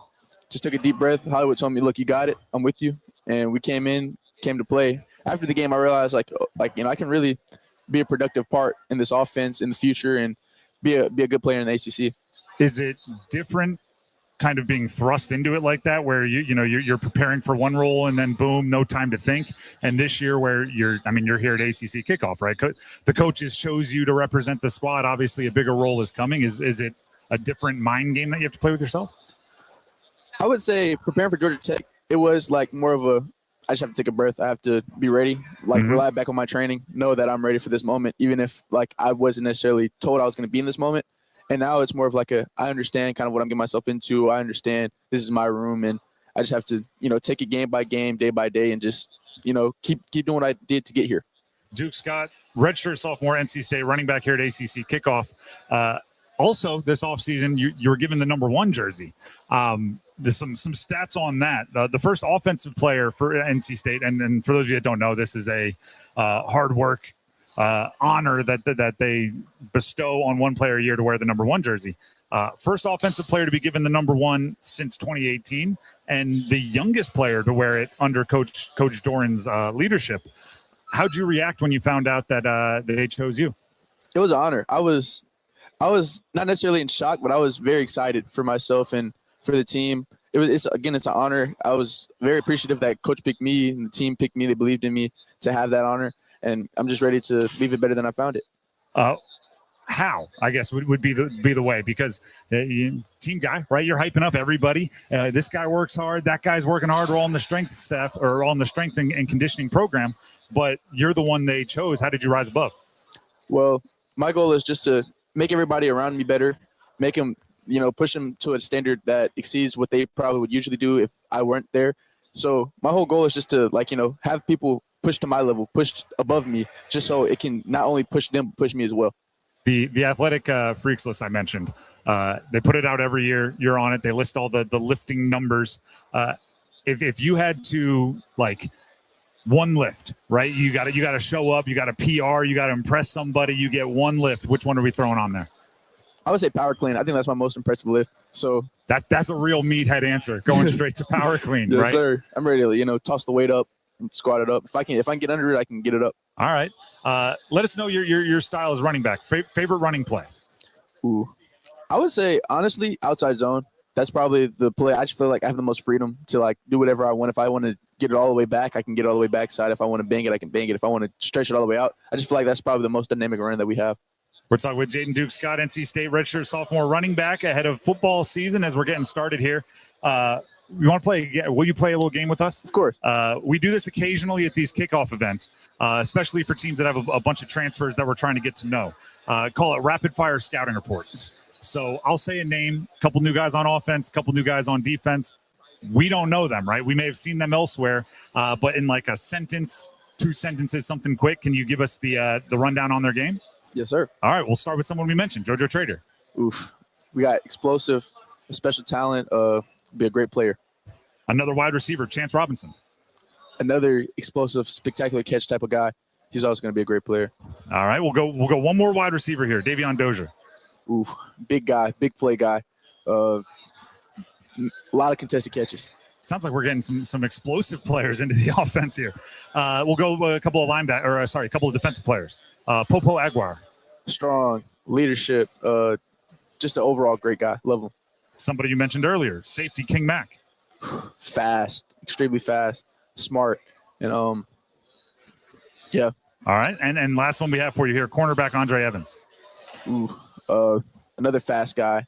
just took a deep breath. Hollywood told me, look, you got it. I'm with you. And we came to play. After the game, I realized, I can really be a productive part in this offense in the future and be a good player in the ACC. Is it different kind of being thrust into it like that, where you're preparing for one role and then boom, no time to think? And this year where you're here at ACC Kickoff, right? The coaches chose you to represent the squad. Obviously a bigger role is coming. Is it a different mind game that you have to play with yourself? I would say preparing for Georgia Tech, it was like more of I just have to take a breath. I have to be ready, rely back on my training, know that I'm ready for this moment, even if I wasn't necessarily told I was going to be in this moment. And now it's more of I understand kind of what I'm getting myself into. I understand this is my room, and I just have to, take it game by game, day by day, and just, keep doing what I did to get here. Duke Scott, redshirt sophomore, NC State, running back here at ACC Kickoff. Also, this offseason, you were given the number 1 jersey. There's some stats on that. The first offensive player for NC State, and for those of you that don't know, this is a hard work honor that they bestow on one player a year to wear the number 1 jersey. First offensive player to be given the number 1 since 2018, and the youngest player to wear it under Coach Doran's leadership. How'd you react when you found out that they chose you? It was an honor. I was I was not necessarily in shock, but I was very excited for myself and for the team. It's an honor. I was very appreciative that coach picked me and the team picked me. They believed in me to have that honor, and I'm just ready to leave it better than I found it. How, I guess, would be the way, because team guy, right? You're hyping up everybody. This guy works hard. That guy's working hard. We're all on the strength staff or on the strength and conditioning program, but you're the one they chose. How did you rise above? Well, my goal is just to make everybody around me better, make them, push them to a standard that exceeds what they probably would usually do if I weren't there. So my whole goal is just to, have people push to my level, push above me, just so it can not only push them, but push me as well. The athletic freaks list I mentioned, they put it out every year. You're on it. They list all the lifting numbers. If you had to, one lift, right? You got to show up. You got to PR. You got to impress somebody. You get one lift. Which one are we throwing on there? I would say power clean. I think that's my most impressive lift. So that's a real meathead answer. Going straight to power clean, yes, right? Sir. I'm ready to toss the weight up and squat it up. If I can get under it, I can get it up. All right. Let us know your style as running back. Favorite running play? Ooh, I would say honestly outside zone. That's probably the play. I just feel like I have the most freedom to do whatever I want. If I want to get it all the way back, I can get it all the way backside. If I want to bang it, I can bang it. If I want to stretch it all the way out, I just feel like that's probably the most dynamic run that we have. We're talking with Jaden Duke Scott, NC State redshirt sophomore running back ahead of football season as we're getting started here. You want to play? Will you play a little game with us? Of course. We do this occasionally at these kickoff events, especially for teams that have a bunch of transfers that we're trying to get to know. Call it rapid fire scouting reports. So I'll say a name, a couple new guys on offense, a couple new guys on defense. We don't know them, right? We may have seen them elsewhere, but in a sentence, 2 sentences, something quick. Can you give us the rundown on their game? Yes, sir. All right, we'll start with someone we mentioned, JoJo Trader. Oof. We got explosive, special talent, be a great player. Another wide receiver, Chance Robinson. Another explosive, spectacular catch type of guy. He's also going to be a great player. All right, we'll go one more wide receiver here, Davion Dozier. Oof, big guy, big play guy. A lot of contested catches. Sounds like we're getting some explosive players into the offense here. We'll go a couple of a couple of defensive players. Popo Aguiar. Strong leadership. Just an overall great guy. Love him. Somebody you mentioned earlier, safety King Mack. Fast, extremely fast, smart, and yeah. All right, and last one we have for you here, cornerback Andre Evans. Ooh, another fast guy,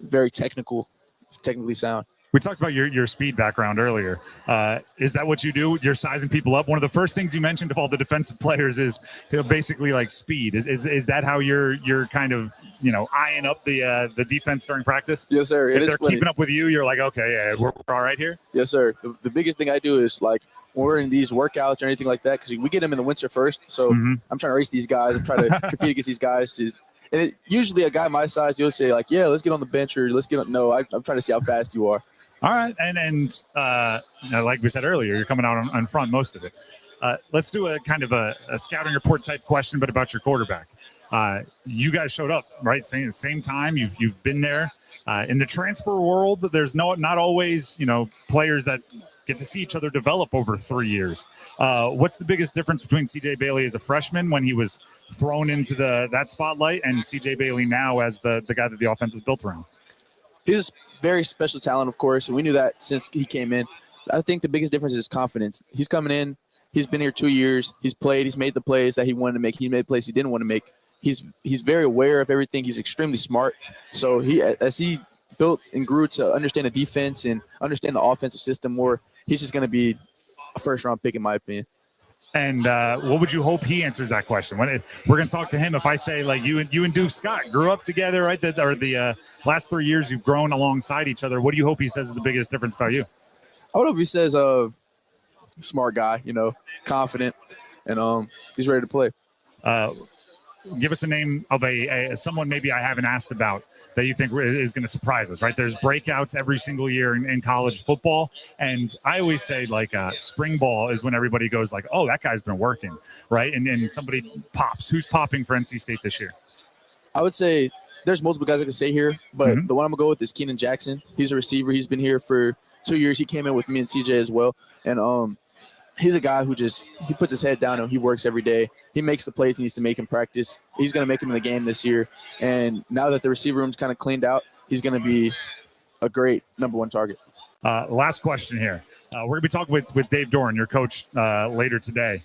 very technically sound. We talked about your speed background earlier. Is that what you do? You're sizing people up. One of the first things you mentioned of all the defensive players is basically speed. Is that how you're kind of eyeing up the defense during practice? Yes, sir. If they're keeping up with you, you're like, okay, yeah, we're all right here. Yes, sir. The biggest thing I do is when we're in these workouts or anything like that, because we get them in the winter first. So I'm trying to race these guys. I'm trying to compete against these guys. And usually a guy my size, you'll say yeah, let's get on the bench or let's get on. No, I'm trying to see how fast you are. All right, and like we said earlier, you're coming out on front most of it. Let's do a kind of a scouting report type question, but about your quarterback. You guys showed up, right? Same time. You've been there. In the transfer world, there's not always players that get to see each other develop over 3 years. What's the biggest difference between C.J. Bailey as a freshman when he was thrown into that spotlight and C.J. Bailey now as the guy that the offense is built around? He's very special talent, of course, and we knew that since he came in. I think the biggest difference is confidence. He's coming in. He's been here 2 years. He's played. He's made the plays that he wanted to make. He made plays he didn't want to make. He's very aware of everything. He's extremely smart. So as he built and grew to understand the defense and understand the offensive system more, he's just going to be a first-round pick, in my opinion. And what would you hope he answers that question? We're going to talk to him. If I say you and Duke Scott grew up together, right? The last 3 years you've grown alongside each other. What do you hope he says is the biggest difference about you? I would hope he says smart guy, confident, and he's ready to play. Give us a name of a someone maybe I haven't asked about that you think is going to surprise us, right? There's breakouts every single year in college football. And I always say spring ball is when everybody goes oh, that guy's been working, right? And somebody pops. Who's popping for NC State this year? I would say there's multiple guys I could say here, but the one I'm going to go with is Keenan Jackson. He's a receiver. He's been here for 2 years. He came in with me and CJ as well. And he's a guy who he puts his head down and he works every day. He makes the plays he needs to make in practice. He's going to make them in the game this year. And now that the receiver room's kind of cleaned out, he's going to be a great number one target. Last question here. We're going to be talking with Dave Doran, your coach, later today.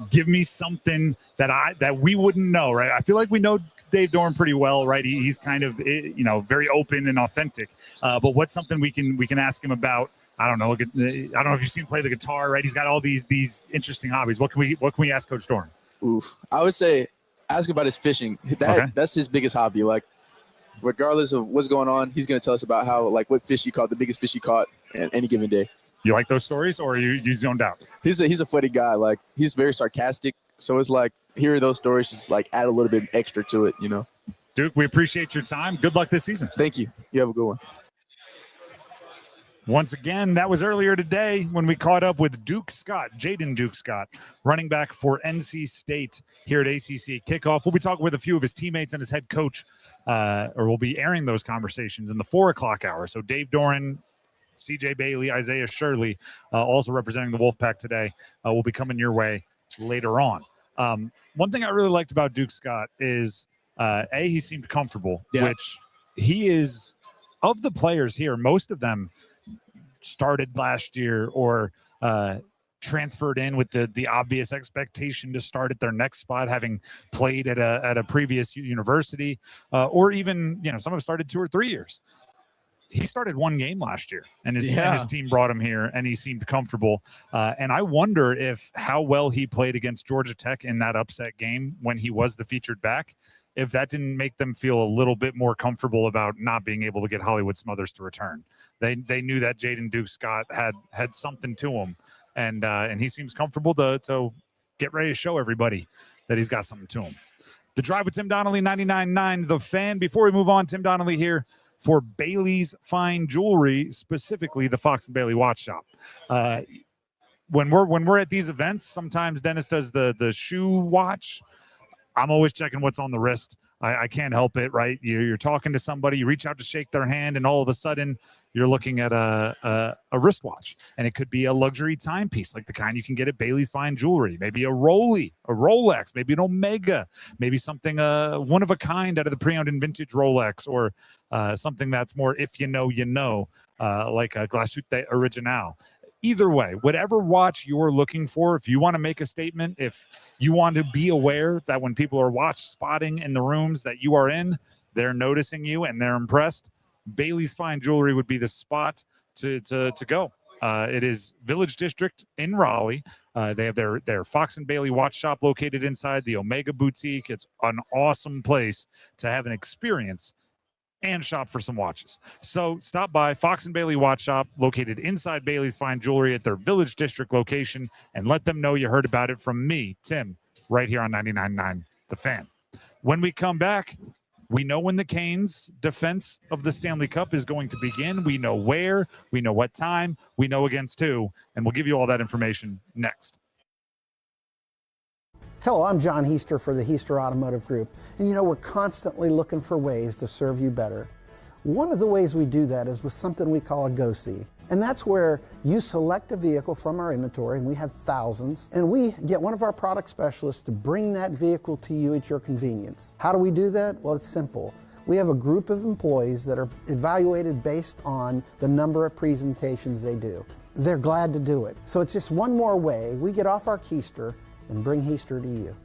Give me something that we wouldn't know, right? I feel like we know Dave Doran pretty well, right? He's kind of, very open and authentic. But what's something we can ask him about? I don't know. I don't know if you've seen him play the guitar, right? He's got all these interesting hobbies. What can we ask Coach Doran? Oof. I would say ask about his fishing. That's his biggest hobby. Like, regardless of what's going on, he's going to tell us about how, like, what fish he caught, the biggest fish he caught at any given day. You like those stories, or you zoned out? He's a funny guy. Like, he's very sarcastic. So it's like, hearing those stories just like add a little bit extra to it, Duke, we appreciate your time. Good luck this season. Thank you. You have a good one. Once again, that was earlier today when we caught up with Jaden Duke Scott, running back for NC State here at ACC Kickoff. We'll be talking with a few of his teammates and his head coach, or we'll be airing those conversations in the 4 o'clock hour. So Dave Doran, CJ Bailey, Isaiah Shirley, also representing the Wolfpack today, will be coming your way later on. One thing I really liked about Duke Scott is, he seemed comfortable, which he is, of the players here, most of them started last year or transferred in with the obvious expectation to start at their next spot, having played at a previous university, or even, some have started 2 or 3 years. He started 1 game last year, and his team brought him here, and he seemed comfortable. And I wonder how well he played against Georgia Tech in that upset game when he was the featured back, if that didn't make them feel a little bit more comfortable about not being able to get Hollywood Smothers to return. They knew that Jaden Duke Scott had something to him, and he seems comfortable to get ready to show everybody that he's got something to him. The Drive with Tim Donnelly, 99.9 The Fan. Before we move on, Tim Donnelly here for Bailey's Fine Jewelry, specifically the Fox and Bailey Watch Shop. When we're at these events, sometimes Dennis does the shoe watch. I'm always checking what's on the wrist. I can't help it, right? You're talking to somebody, you reach out to shake their hand, and all of a sudden you're looking at a wristwatch, and it could be a luxury timepiece like the kind you can get at Bailey's Fine Jewelry, maybe a Rolex, maybe an Omega, maybe something one of a kind out of the pre-owned and vintage Rolex, or something that's more if you know, like a Glashütte Original. Either way, whatever watch you're looking for, if you want to make a statement, if you want to be aware that when people are watch spotting in the rooms that you are in, they're noticing you and they're impressed, Bailey's Fine Jewelry would be the spot to go. It is Village District in Raleigh. They have their Fox and Bailey watch shop located inside the Omega Boutique. It's an awesome place to have an experience and shop for some watches. So stop by Fox and Bailey Watch Shop, located inside Bailey's Fine Jewelry at their Village District location, and let them know you heard about it from me, Tim, right here on 99.9 The Fan. When we come back, we know when the Canes' defense of the Stanley Cup is going to begin. We know where, we know what time, we know against who, and we'll give you all that information next. Hello, I'm John Heister for the Heister Automotive Group. And we're constantly looking for ways to serve you better. One of the ways we do that is with something we call a Go-See. And that's where you select a vehicle from our inventory, and we have thousands, and we get one of our product specialists to bring that vehicle to you at your convenience. How do we do that? Well, it's simple. We have a group of employees that are evaluated based on the number of presentations they do. They're glad to do it. So it's just one more way we get off our keister and bring Heister to you.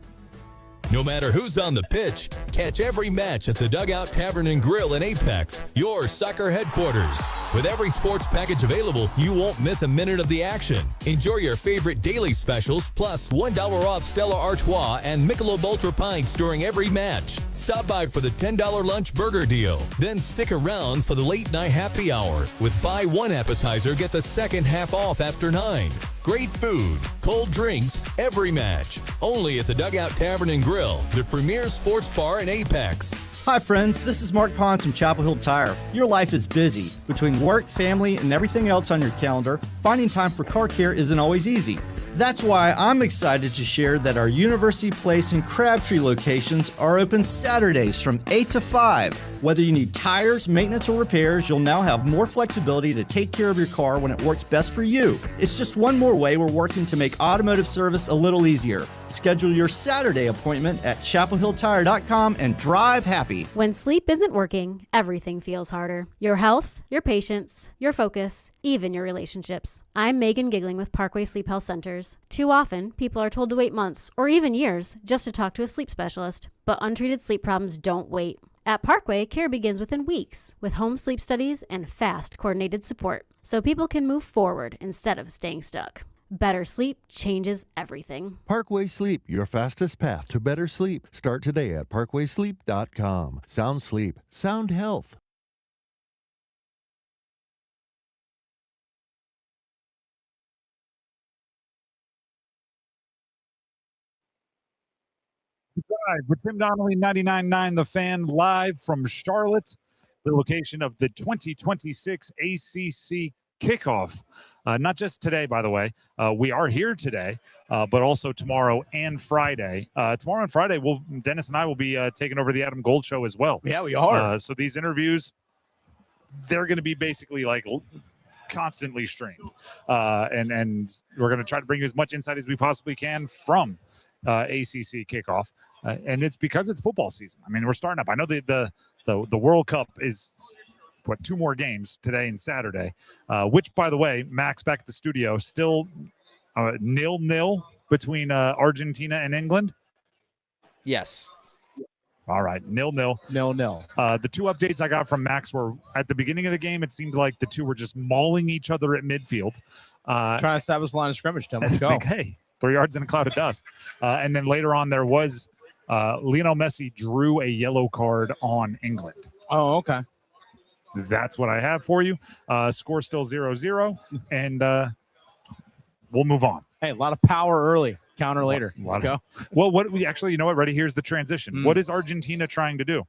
No matter who's on the pitch, catch every match at the Dugout Tavern and Grill in Apex, your soccer headquarters. With every sports package available, you won't miss a minute of the action. Enjoy your favorite daily specials, plus $1 off Stella Artois and Michelob Ultra pints during every match. Stop by for the $10 lunch burger deal. Then stick around for the late night happy hour with buy one appetizer, get the second half off after 9. Great food, cold drinks, every match. Only at the Dugout Tavern and Grill, the premier sports bar in Apex. Hi friends, this is Mark Pons from Chapel Hill Tire. Your life is busy. Between work, family, and everything else on your calendar, finding time for car care isn't always easy. That's why I'm excited to share that our University Place and Crabtree locations are open Saturdays from 8 to 5. Whether you need tires, maintenance, or repairs, you'll now have more flexibility to take care of your car when it works best for you. It's just one more way we're working to make automotive service a little easier. Schedule your Saturday appointment at chapelhilltire.com and drive happy. When sleep isn't working, everything feels harder. Your health, your patience, your focus, even your relationships. I'm Megan Giggling with Parkway Sleep Health Centers. Too often, people are told to wait months or even years just to talk to a sleep specialist, but untreated sleep problems don't wait. At Parkway, care begins within weeks with home sleep studies and fast, coordinated support so people can move forward instead of staying stuck. Better sleep changes everything. Parkway Sleep, your fastest path to better sleep. Start today at parkwaysleep.com. Sound sleep, sound health. Drive with Tim Donnelly, 99.9 The Fan, live from Charlotte, the location of the 2026 ACC Kickoff. Not just today, by the way. We are here today, but also tomorrow and Friday. Tomorrow and Friday, Dennis and I will be taking over the Adam Gold Show as well. Yeah, we are. So these interviews, they're going to be basically like constantly streamed. And we're going to try to bring you as much insight as we possibly can from ACC Kickoff. And it's because it's football season. I mean, we're starting up. I know the World Cup is, 2 more games today and Saturday, which, by the way, Max back at the studio, still 0-0 between Argentina and England. Yes. All right, 0-0. 0-0. The 2 updates I got from Max were at the beginning of the game, it seemed like the 2 were just mauling each other at midfield. Trying to establish the line of scrimmage, Tim. Let's go. Hey, 3 yards in a cloud of dust. And then later on, there was Lionel Messi drew a yellow card on England. Oh, okay. That's what I have for you. Score still 0-0, and we'll move on. Hey, a lot of power early. Counter later. Let's go. Well, you know what? Ready? Here's the transition. What is Argentina trying to do?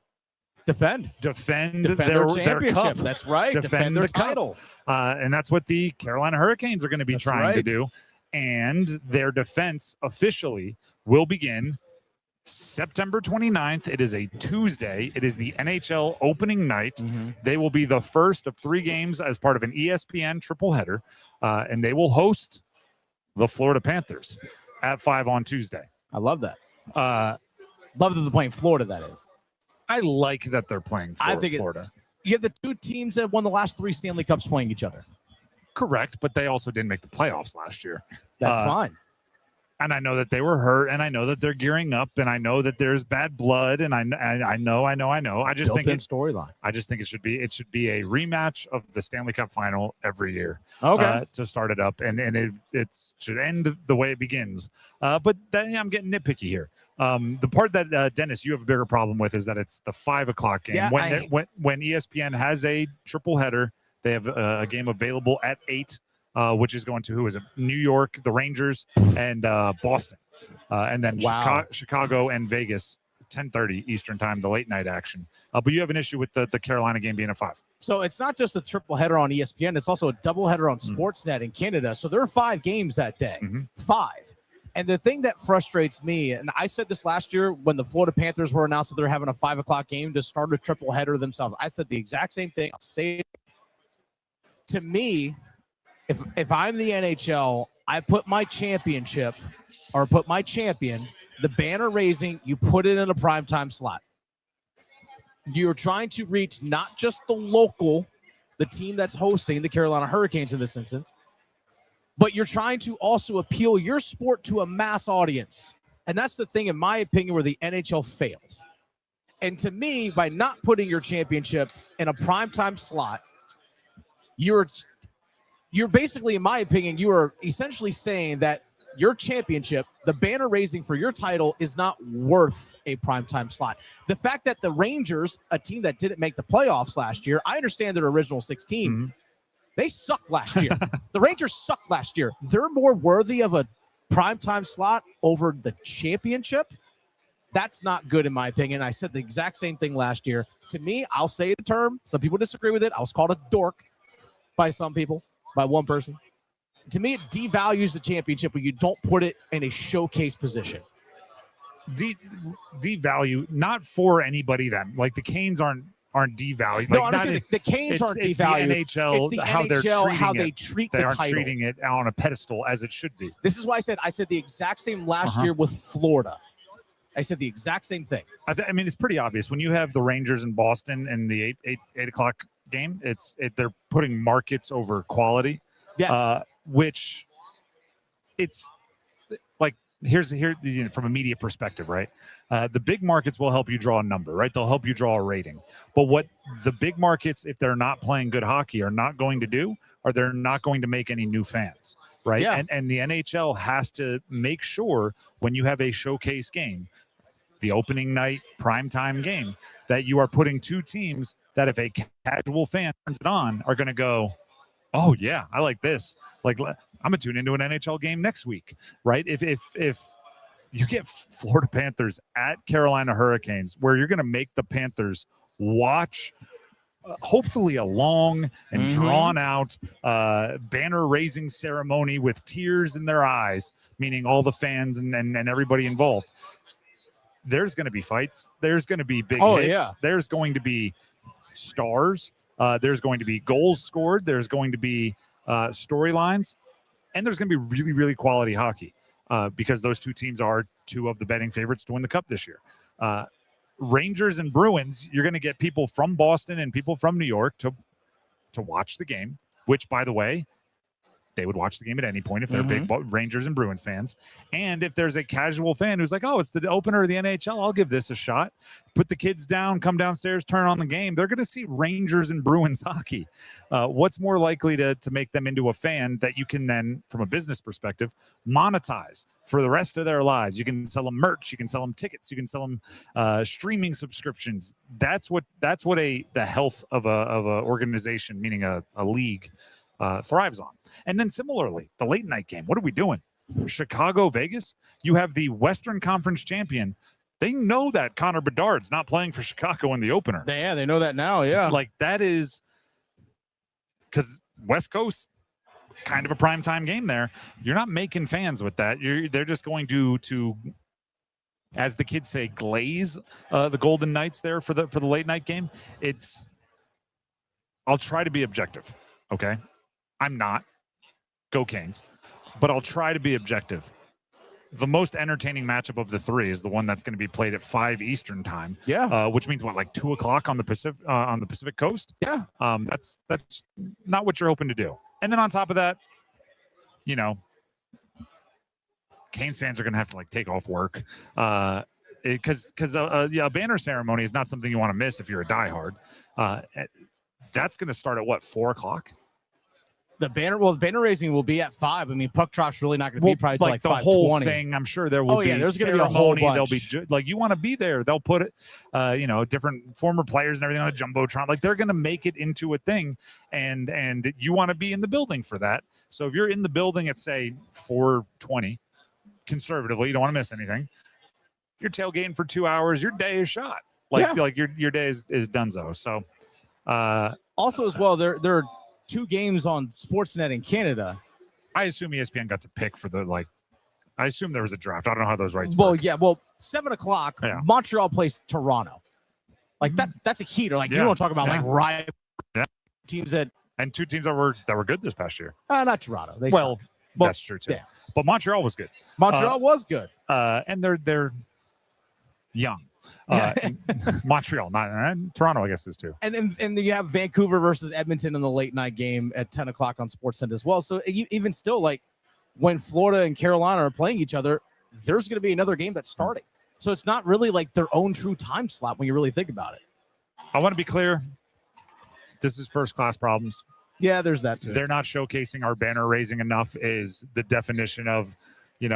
Defend their championship. cup. That's right. Defend their title. And that's what the Carolina Hurricanes are going to be trying to do. And their defense officially will begin September 29th. It is a Tuesday. It is the NHL opening night. They will be the first of 3 games as part of an ESPN triple header, and they will host the Florida Panthers at 5 on Tuesday. I love that. Love that they're playing Florida, that is. I like that they're playing Florida. You have the 2 teams that won the last 3 Stanley Cups playing each other. Correct, but they also didn't make the playoffs last year. That's fine. And I know that they were hurt, and I know that they're gearing up, and I know that there's bad blood, and I know. I just think it's storyline. I just think it should be a rematch of the Stanley Cup final every year. Okay. To start it up, and it should end the way it begins. But then I'm getting nitpicky here. The part that Dennis, you have a bigger problem with is that it's the 5 o'clock game. Yeah, when ESPN has a triple header, they have a game available at 8. Which is going to, who is it? New York, the Rangers, and Boston. And then Chicago and Vegas, 10:30 Eastern time, the late night action. But you have an issue with the Carolina game being a 5. So it's not just a triple header on ESPN. It's also a double header on Sportsnet in Canada. So there are 5 games that day. 5. And the thing that frustrates me, and I said this last year when the Florida Panthers were announced that they're having a 5 o'clock game to start a triple header themselves. I said the exact same thing. I'll say it. To me, if I'm the NHL, I put my championship or put my champion, the banner raising, you put it in a primetime slot. You're trying to reach not just the team that's hosting the Carolina Hurricanes in this instance, but you're trying to also appeal your sport to a mass audience. And that's the thing, in my opinion, where the NHL fails. And to me, by not putting your championship in a primetime slot, you're basically, in my opinion, you are essentially saying that your championship, the banner raising for your title, is not worth a primetime slot. The fact that the Rangers, a team that didn't make the playoffs last year, I understand their original 16, they sucked last year. The Rangers sucked last year. They're more worthy of a primetime slot over the championship. That's not good, in my opinion. I said the exact same thing last year. To me, I'll say the term. Some people disagree with it. I was called a dork by some people. By one person. to me, it devalues the championship when you don't put it in a showcase position. Devalue, not for anybody then. Like the Canes aren't devalued. No, like, honestly, the Canes aren't devalued. It's the NHL, it's the how NHL, they're treating they it. treat They the aren't title. treating it on a pedestal as it should be. This is why I said the exact same last year with Florida. I said the exact same thing. I mean, it's pretty obvious when you have the Rangers in Boston in the 8 o'clock game. They're putting markets over quality. Yes. Which it's like here from a media perspective, right? The big markets will help you draw a number, right? They'll help you draw a rating. But what the big markets, if they're not playing good hockey, are not going to do, are they're not going to make any new fans, right? Yeah. And the NHL has to make sure when you have a showcase game, the opening night primetime game, that you are putting two teams that if a casual fan turns it on are going to go, oh yeah, I like this. Like I'm gonna tune into an NHL game next week, right? If you get Florida Panthers at Carolina Hurricanes, where you're gonna make the Panthers watch hopefully a long and drawn out banner raising ceremony with tears in their eyes, meaning all the fans and everybody involved. There's going to be fights. There's going to be big hits. Yeah. There's going to be stars. There's going to be goals scored. There's going to be storylines. And there's going to be really, really quality hockey because those two teams are two of the betting favorites to win the Cup this year. Rangers and Bruins, you're going to get people from Boston and people from New York to watch the game, which, by the way, they would watch the game at any point if they're big Rangers and Bruins fans. And if there's a casual fan who's like, oh, it's the opener of the NHL, I'll give this a shot. Put the kids down, come downstairs, turn on the game. They're going to see Rangers and Bruins hockey. What's more likely to make them into a fan that you can then, from a business perspective, monetize for the rest of their lives? You can sell them merch. You can sell them tickets. You can sell them streaming subscriptions. That's what the health of a organization, meaning a league, thrives on. And then similarly, the late night game. What are we doing? Chicago, Vegas? You have the Western Conference champion. They know that Connor Bedard's not playing for Chicago in the opener. They know that now, yeah. Like that is because West Coast, kind of a primetime game there. You're not making fans with that. They're just going to as the kids say, glaze the Golden Knights there for the late night game. I'll try to be objective, okay? I'm not. Go Canes. But I'll try to be objective. The most entertaining matchup of the three is the one that's going to be played at 5 Eastern time. Yeah. Which means what, like 2 o'clock on the Pacific Coast? Yeah. That's not what you're hoping to do. And then on top of that, Canes fans are going to have to like take off work because a banner ceremony is not something you want to miss if you're a diehard. That's going to start at what, 4 o'clock? The banner raising will be at 5. I mean, puck drop's really not going to be probably like till the 5:20. whole thing. I'm sure there will be. There's going to be a whole bunch. There'll be like you want to be there. They'll put it, different former players and everything on the jumbotron. Like they're going to make it into a thing, and you want to be in the building for that. So if you're in the building at say 4:20, conservatively, you don't want to miss anything. You're tailgating for 2 hours. Your day is shot. Like your day is donezo. So also as well, there are 2 games on Sportsnet in Canada. I assume ESPN got to pick for I assume there was a draft. I don't know how those rights work. work. Yeah, 7 o'clock, Montreal plays Toronto. Like that's a heater. Like you don't talk about like rival teams and 2 teams that were good this past year. Not Toronto. That's true too. Yeah. But Montreal was good. Montreal was good. And they're young. Montreal, not Toronto, I guess is too. And then you have Vancouver versus Edmonton in the late night game at 10 o'clock on Sportsnet as well. So even still, like when Florida and Carolina are playing each other, there's going to be another game that's starting. So it's not really like their own true time slot when you really think about it. I want to be clear. This is first class problems. Yeah, there's that too. They're not showcasing our banner raising enough is the definition of,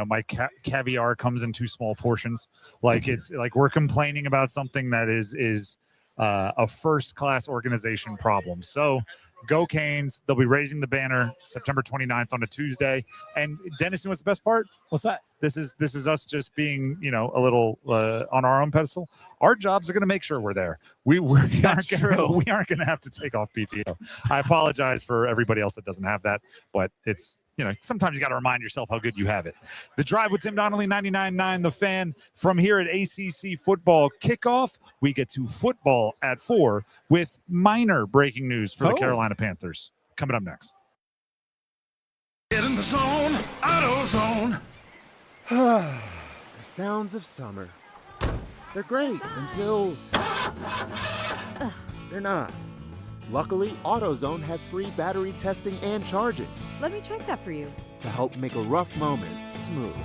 my caviar comes in too small portions. Like it's like we're complaining about something that is a first class organization problem. So Go Canes. They'll be raising the banner September 29th on a Tuesday. And Dennis, you know what's the best part? What's that? This is us just being, a little on our own pedestal. Our jobs are going to make sure we're there. We aren't going to have to take off PTO. I apologize for everybody else that doesn't have that, but it's, sometimes you got to remind yourself how good you have it. The Drive with Tim Donnelly, 99.9 The Fan. From here at ACC Football Kickoff, we get to football at 4 with minor breaking news for the Carolina Panthers. Coming up next. Get in the zone, AutoZone. The sounds of summer. They're great until they're not. Luckily, AutoZone has free battery testing and charging Let me check that for you. to help make a rough moment smooth.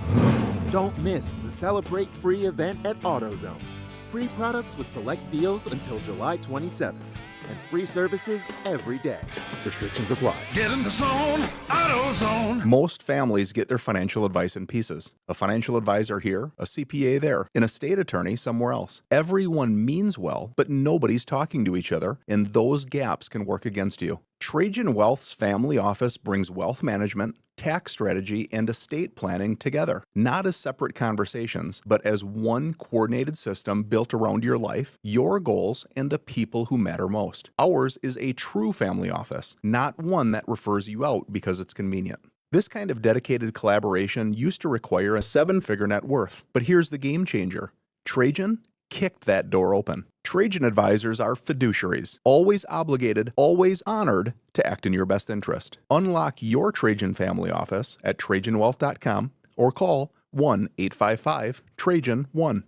Don't miss the Celebrate Free event at AutoZone. Free products with select deals until July 27th. And free services every day. Restrictions apply. Get in the zone, AutoZone. Most families get their financial advice in pieces. A financial advisor here, a CPA there, and a state attorney somewhere else. Everyone means well, but nobody's talking to each other, and those gaps can work against you. Trajan Wealth's family office brings wealth management, tax strategy, and estate planning together, not as separate conversations, but as one coordinated system built around your life, your goals, and the people who matter most. Ours is a true family office, not one that refers you out because it's convenient. This kind of dedicated collaboration used to require a 7-figure net worth, but here's the game changer. Trajan kicked that door open. Trajan advisors are fiduciaries, always obligated, always honored to act in your best interest. Unlock your Trajan family office at TrajanWealth.com or call 1-855-TRAJAN-1.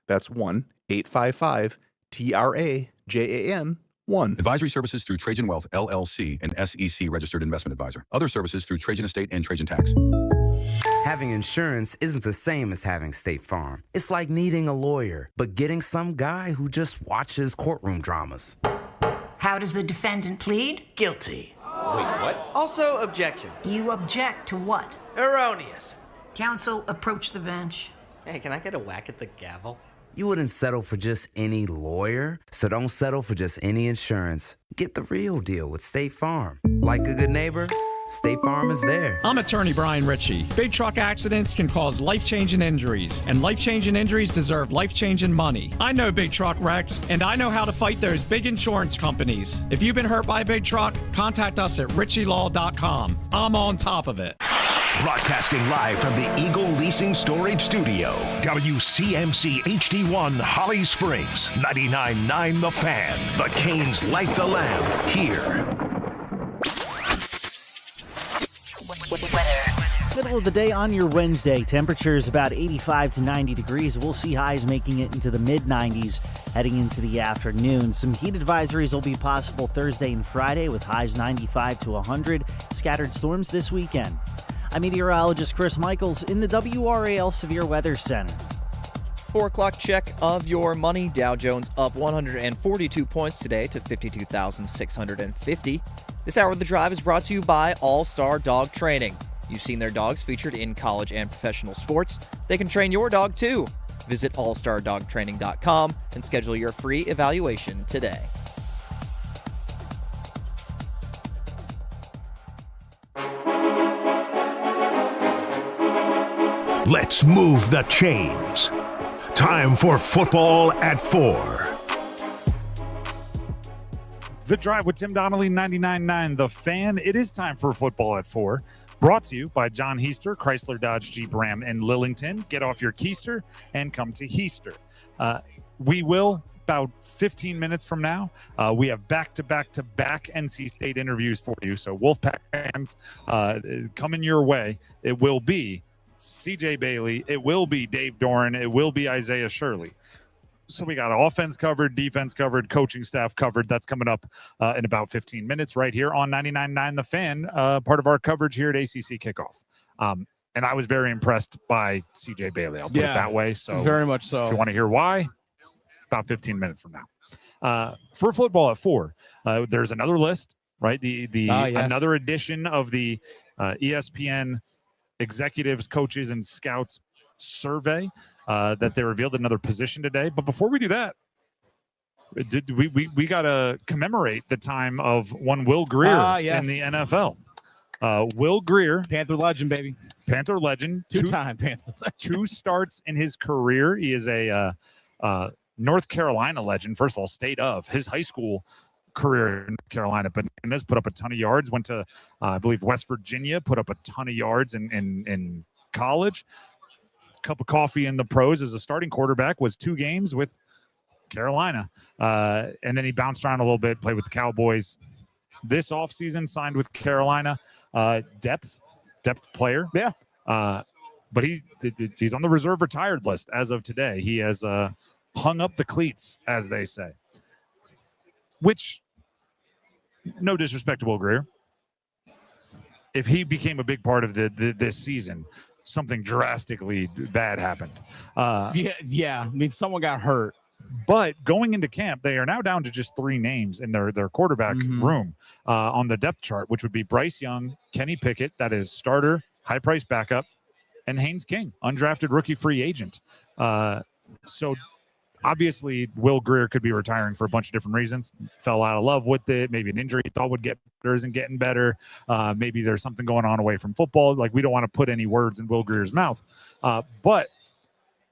That's 1-855-TRAJAN-1. Advisory services through Trajan Wealth, LLC, an SEC registered investment advisor. Other services through Trajan Estate and Trajan Tax. Having insurance isn't the same as having State Farm. It's like needing a lawyer, but getting some guy who just watches courtroom dramas. How does the defendant plead? Guilty. Wait, what? Also, objection. You object to what? Erroneous. Counsel, approach the bench. Hey, can I get a whack at the gavel? You wouldn't settle for just any lawyer, so don't settle for just any insurance. Get the real deal with State Farm. Like a good neighbor, State Farm is there. I'm attorney Brian Ritchie. Big truck accidents can cause life-changing injuries, and life-changing injuries deserve life-changing money. I know big truck wrecks, and I know how to fight those big insurance companies. If you've been hurt by a big truck, contact us at ritchielaw.com. I'm on top of it. Broadcasting live from the Eagle Leasing Storage Studio. WCMC HD1 Holly Springs. 99.9 The Fan. The Canes light the lamp here. Middle of the day on your Wednesday. Temperatures about 85 to 90 degrees. We'll see highs making it into the mid-90s heading into the afternoon. Some heat advisories will be possible Thursday and Friday with highs 95 to 100. Scattered storms this weekend. I'm meteorologist Chris Michaels in the WRAL Severe Weather Center. 4 o'clock check of your money. Dow Jones up 142 points today to 52,650. This hour of the drive is brought to you by All-Star Dog Training. You've seen their dogs featured in college and professional sports. They can train your dog too. Visit allstardogtraining.com and schedule your free evaluation today. Let's move the chains. Time for football at 4. The Drive with Tim Donnelly, 99.9 The Fan. It is time for football at 4. Brought to you by John Heister, Chrysler, Dodge, Jeep, Ram, and Lillington. Get off your keister and come to Heister. We will, about 15 minutes from now, we have back-to-back-to-back NC State interviews for you. So Wolfpack fans, coming your way. It will be CJ Bailey. It will be Dave Doran. It will be Isaiah Shirley. So we got offense covered, defense covered, coaching staff covered. That's coming up in about 15 minutes right here on 99.9 The Fan, part of our coverage here at ACC Kickoff. And I was very impressed by CJ Bailey. I'll put it that way. So very much so. If you want to hear why, about 15 minutes from now. For football at 4, there's another list, right? Another edition of the ESPN executives, coaches, and scouts survey that they revealed another position today. But before we do that, We got to commemorate the time of one Will Greer in the NFL. Will Greer, Panther legend, baby. Panther legend, Two-time Panther legend. 2 starts in his career. He is a North Carolina legend. First of all, state of his high school career in North Carolina, but has put up a ton of yards. Went to, I believe, West Virginia. Put up a ton of yards in college. Cup of coffee in the pros as a starting quarterback. Was 2 games with Carolina, and then he bounced around a little bit. Played with the Cowboys. This offseason signed with Carolina. Depth player. Yeah. But he's on the reserve retired list as of today. He has hung up the cleats, as they say. Which, no disrespect to Will Greer, if he became a big part of this season, something drastically bad happened. Yeah. I mean, someone got hurt. But going into camp, they are now down to just 3 names in their quarterback room on the depth chart, which would be Bryce Young, Kenny Pickett, that is starter, high-price backup, and Haynes King, undrafted rookie free agent. So obviously, Will Greer could be retiring for a bunch of different reasons. Fell out of love with it. Maybe an injury he thought would get better isn't getting better. Maybe there's something going on away from football. Like, we don't want to put any words in Will Greer's mouth. But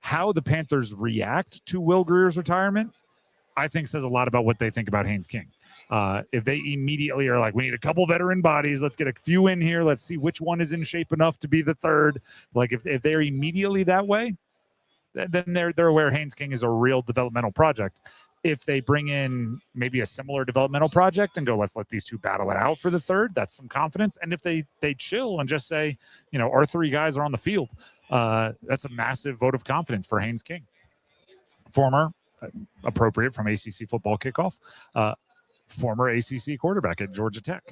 how the Panthers react to Will Greer's retirement, I think says a lot about what they think about Haynes King. If they immediately are like, we need a couple veteran bodies, let's get a few in here, let's see which one is in shape enough to be the third. Like, if they're immediately that way, then they're aware Haynes King is a real developmental project. If they bring in maybe a similar developmental project and go, let's let these 2 battle it out for the third, that's some confidence. And if they chill and just say, our 3 guys are on the field, that's a massive vote of confidence for Haynes King. Former, appropriate from ACC football kickoff, former ACC quarterback at Georgia Tech.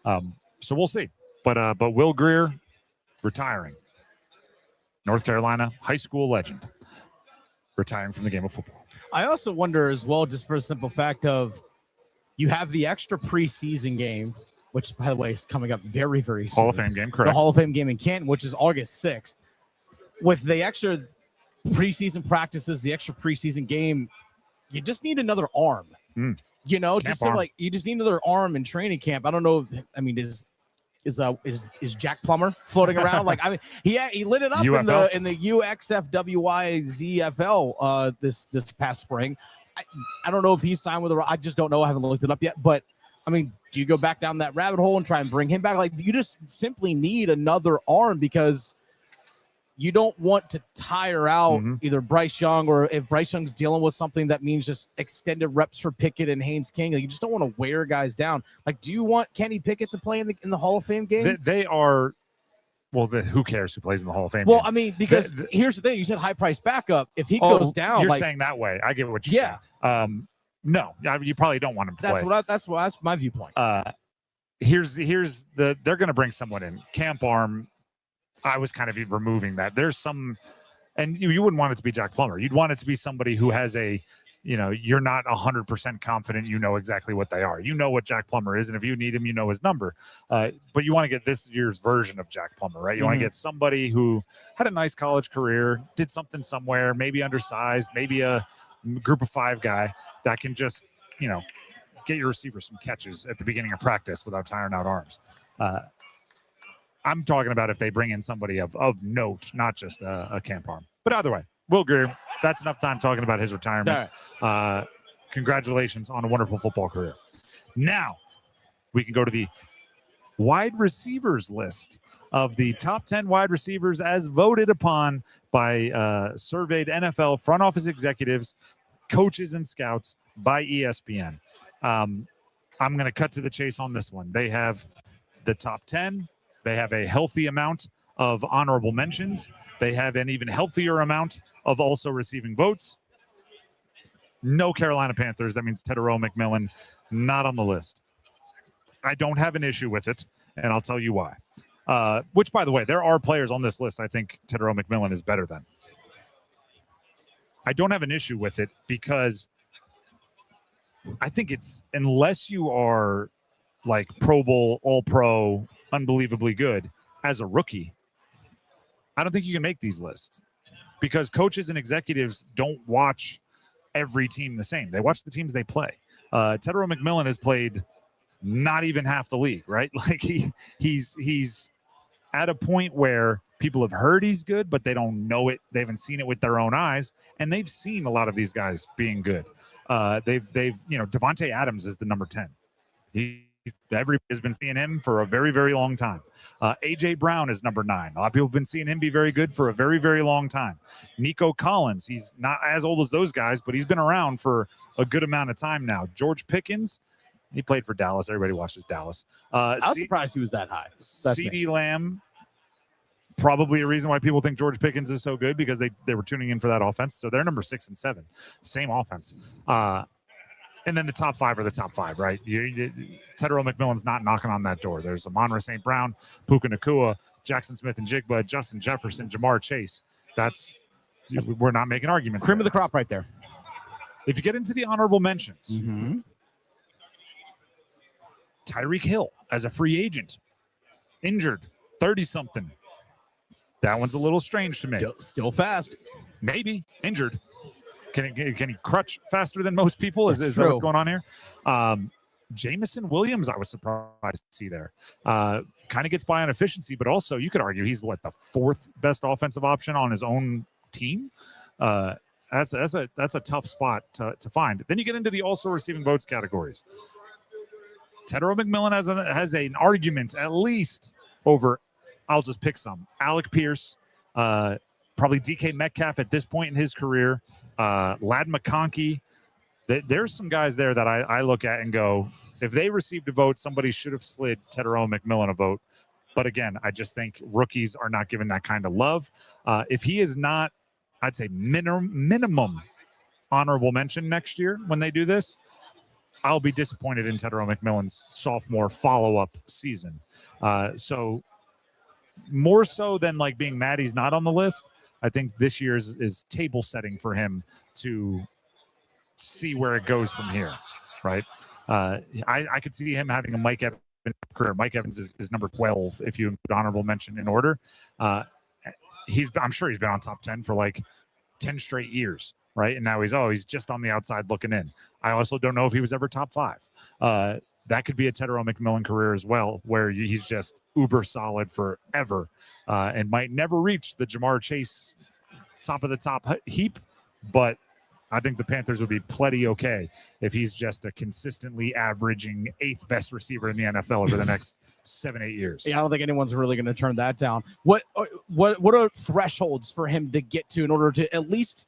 So we'll see. But Will Greer retiring. North Carolina high school legend retiring from the game of football. I also wonder as well, just for a simple fact of, you have the extra preseason game, which, by the way, is coming up very, very soon. Hall of Fame game, correct. The Hall of Fame game in Canton, which is August 6th. With the extra preseason practices, the extra preseason game, you just need another arm. You just need another arm in training camp. I don't know. I mean, is Jack Plummer floating around? Like, I mean, he lit it up UFL. in the UXFWYZFL this past spring. I don't know if he's signed with I just don't know. I haven't looked it up yet. But I mean, do you go back down that rabbit hole and try and bring him back? Like, you just simply need another arm, because you don't want to tire out either Bryce Young, or if Bryce Young's dealing with something that means just extended reps for Pickett and Haynes King. Like, you just don't want to wear guys down. Like, do you want Kenny Pickett to play in the Hall of Fame game? They are. Well, who cares who plays in the Hall of Fame? Well, game? I mean, because here's the thing: you said high price backup. If he goes down, you're saying that way. I get what you're saying. No, you probably don't want him to play. That's my viewpoint. Here's they're going to bring someone in. Camp arm. I was kind of removing that. There's some, and you wouldn't want it to be Jack Plummer. You'd want it to be somebody who has you're not 100% confident you know exactly what they are. You know what Jack Plummer is, and if you need him, you know his number. But you want to get this year's version of Jack Plummer, right? You want to get somebody who had a nice college career, did something somewhere, maybe undersized, maybe a group of 5 guy that can just, get your receiver some catches at the beginning of practice without tiring out arms. I'm talking about if they bring in somebody of note, not just a camp arm. But either way, Will Greer, that's enough time talking about his retirement. Right. Congratulations on a wonderful football career. Now, we can go to the wide receivers list of the top 10 wide receivers as voted upon by surveyed NFL front office executives, coaches, and scouts by ESPN. I'm going to cut to the chase on this one. They have the top 10. They have a healthy amount of honorable mentions. They have an even healthier amount of also receiving votes. No Carolina Panthers. That means Tedero McMillan not on the list. I don't have an issue with it, and I'll tell you why. Which, by the way, there are players on this list I think Tedero McMillan is better than. I don't have an issue with it because I think it's, unless you are like Pro Bowl, All-Pro, unbelievably good as a rookie, I don't think you can make these lists, because coaches and executives don't watch every team the same. They watch the teams they play. Tedero McMillan has played not even half the league, right? Like he's at a point where people have heard he's good, but they don't know it. They haven't seen it with their own eyes, and they've seen a lot of these guys being good. They've Devontae Adams is the number 10. Everybody has been seeing him for a very, very long time. A.J. Brown is number 9. A lot of people have been seeing him be very good for a very, very long time. Nico Collins, he's not as old as those guys, but he's been around for a good amount of time now. George Pickens, he played for Dallas. Everybody watches Dallas. I was surprised he was that high. CeeDee Lamb, probably a reason why people think George Pickens is so good, because they were tuning in for that offense. So they're number 6 and 7. Same offense. And then the top 5 are the top 5, right? Tedero McMillan's not knocking on that door. There's Amon-Ra St. Brown, Puka Nacua, Jackson Smith and Jigba, Justin Jefferson, Jamar Chase. We're not making arguments. Cream of the crop right there. If you get into the honorable mentions, Tyreek Hill as a free agent, injured, 30-something. That one's a little strange to me. Still fast. Maybe injured. Can he crutch faster than most people? Is that what's going on here? Jamison Williams, I was surprised to see there. Kind of gets by on efficiency, but also you could argue he's the 4th best offensive option on his own team. That's a tough spot to find. Then you get into the also receiving votes categories. Tedero McMillan has an argument at least over, I'll just pick some, Alec Pierce, probably DK Metcalf at this point in his career, Ladd McConkey. There's some guys there that I look at and go, if they received a vote, somebody should have slid Tedero McMillan a vote. But again, I just think rookies are not given that kind of love. If he is not, I'd say minimum honorable mention next year when they do this, I'll be disappointed in Tedero McMillan's sophomore follow-up season. So more so than being mad he's not on the list, I think this year is table setting for him to see where it goes from here, right? I could see him having a Mike Evans career. Mike Evans is number 12 if you include honorable mention in order. I'm sure he's been on top 10 for 10 straight years, right? And now he's just on the outside looking in. I also don't know if he was ever top 5. That could be a Tedero McMillan career as well, where he's just uber solid forever and might never reach the Jamar Chase top of the top heap. But I think the Panthers would be plenty okay if he's just a consistently averaging 8th best receiver in the NFL over the next 7-8 years. Yeah, I don't think anyone's really going to turn that down. What are thresholds for him to get to in order to at least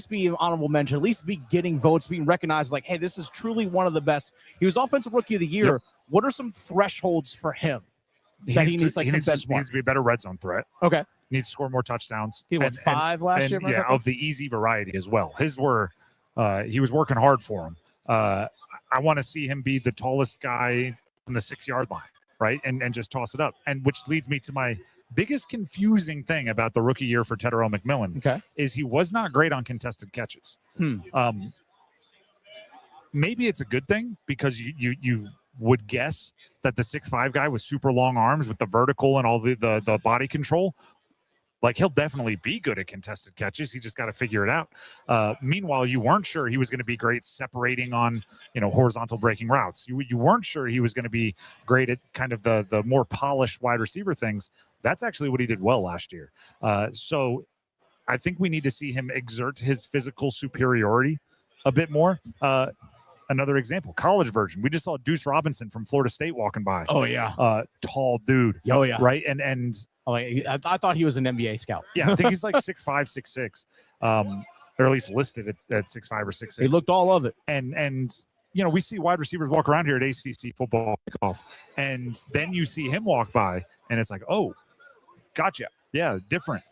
be an honorable mention, at least be getting votes, being recognized hey, this is truly one of the best. He was Offensive Rookie of the Year. Yep. What are some thresholds for him that he needs he needs to be a better red zone threat. Okay. Needs to score more touchdowns. He went 5 last year. Yeah, of the easy variety as well. His were, he was working hard for him. I want to see him be the tallest guy on the 6-yard line, right? And just toss it up. And which leads me to my biggest confusing thing about the rookie year for Tedero McMillan is he was not great on contested catches. Maybe it's a good thing because you would guess that the 6'5" guy with super long arms with the vertical and all the body control, he'll definitely be good at contested catches. He just got to figure it out. Meanwhile, you weren't sure he was going to be great separating on, horizontal breaking routes. You weren't sure he was going to be great at kind of the more polished wide receiver things. That's actually what he did well last year. So I think we need to see him exert his physical superiority a bit more. Another example, college version. We just saw Deuce Robinson from Florida State walking by. Oh, yeah. Tall dude. Oh, yeah. Right? And I thought he was an NBA scout. Yeah, I think he's 6'5", 6'6", or at least listed at 6'5" or 6'6". He looked all of it. And we see wide receivers walk around here at ACC football kickoff, and then you see him walk by, and it's oh, gotcha. Yeah, different.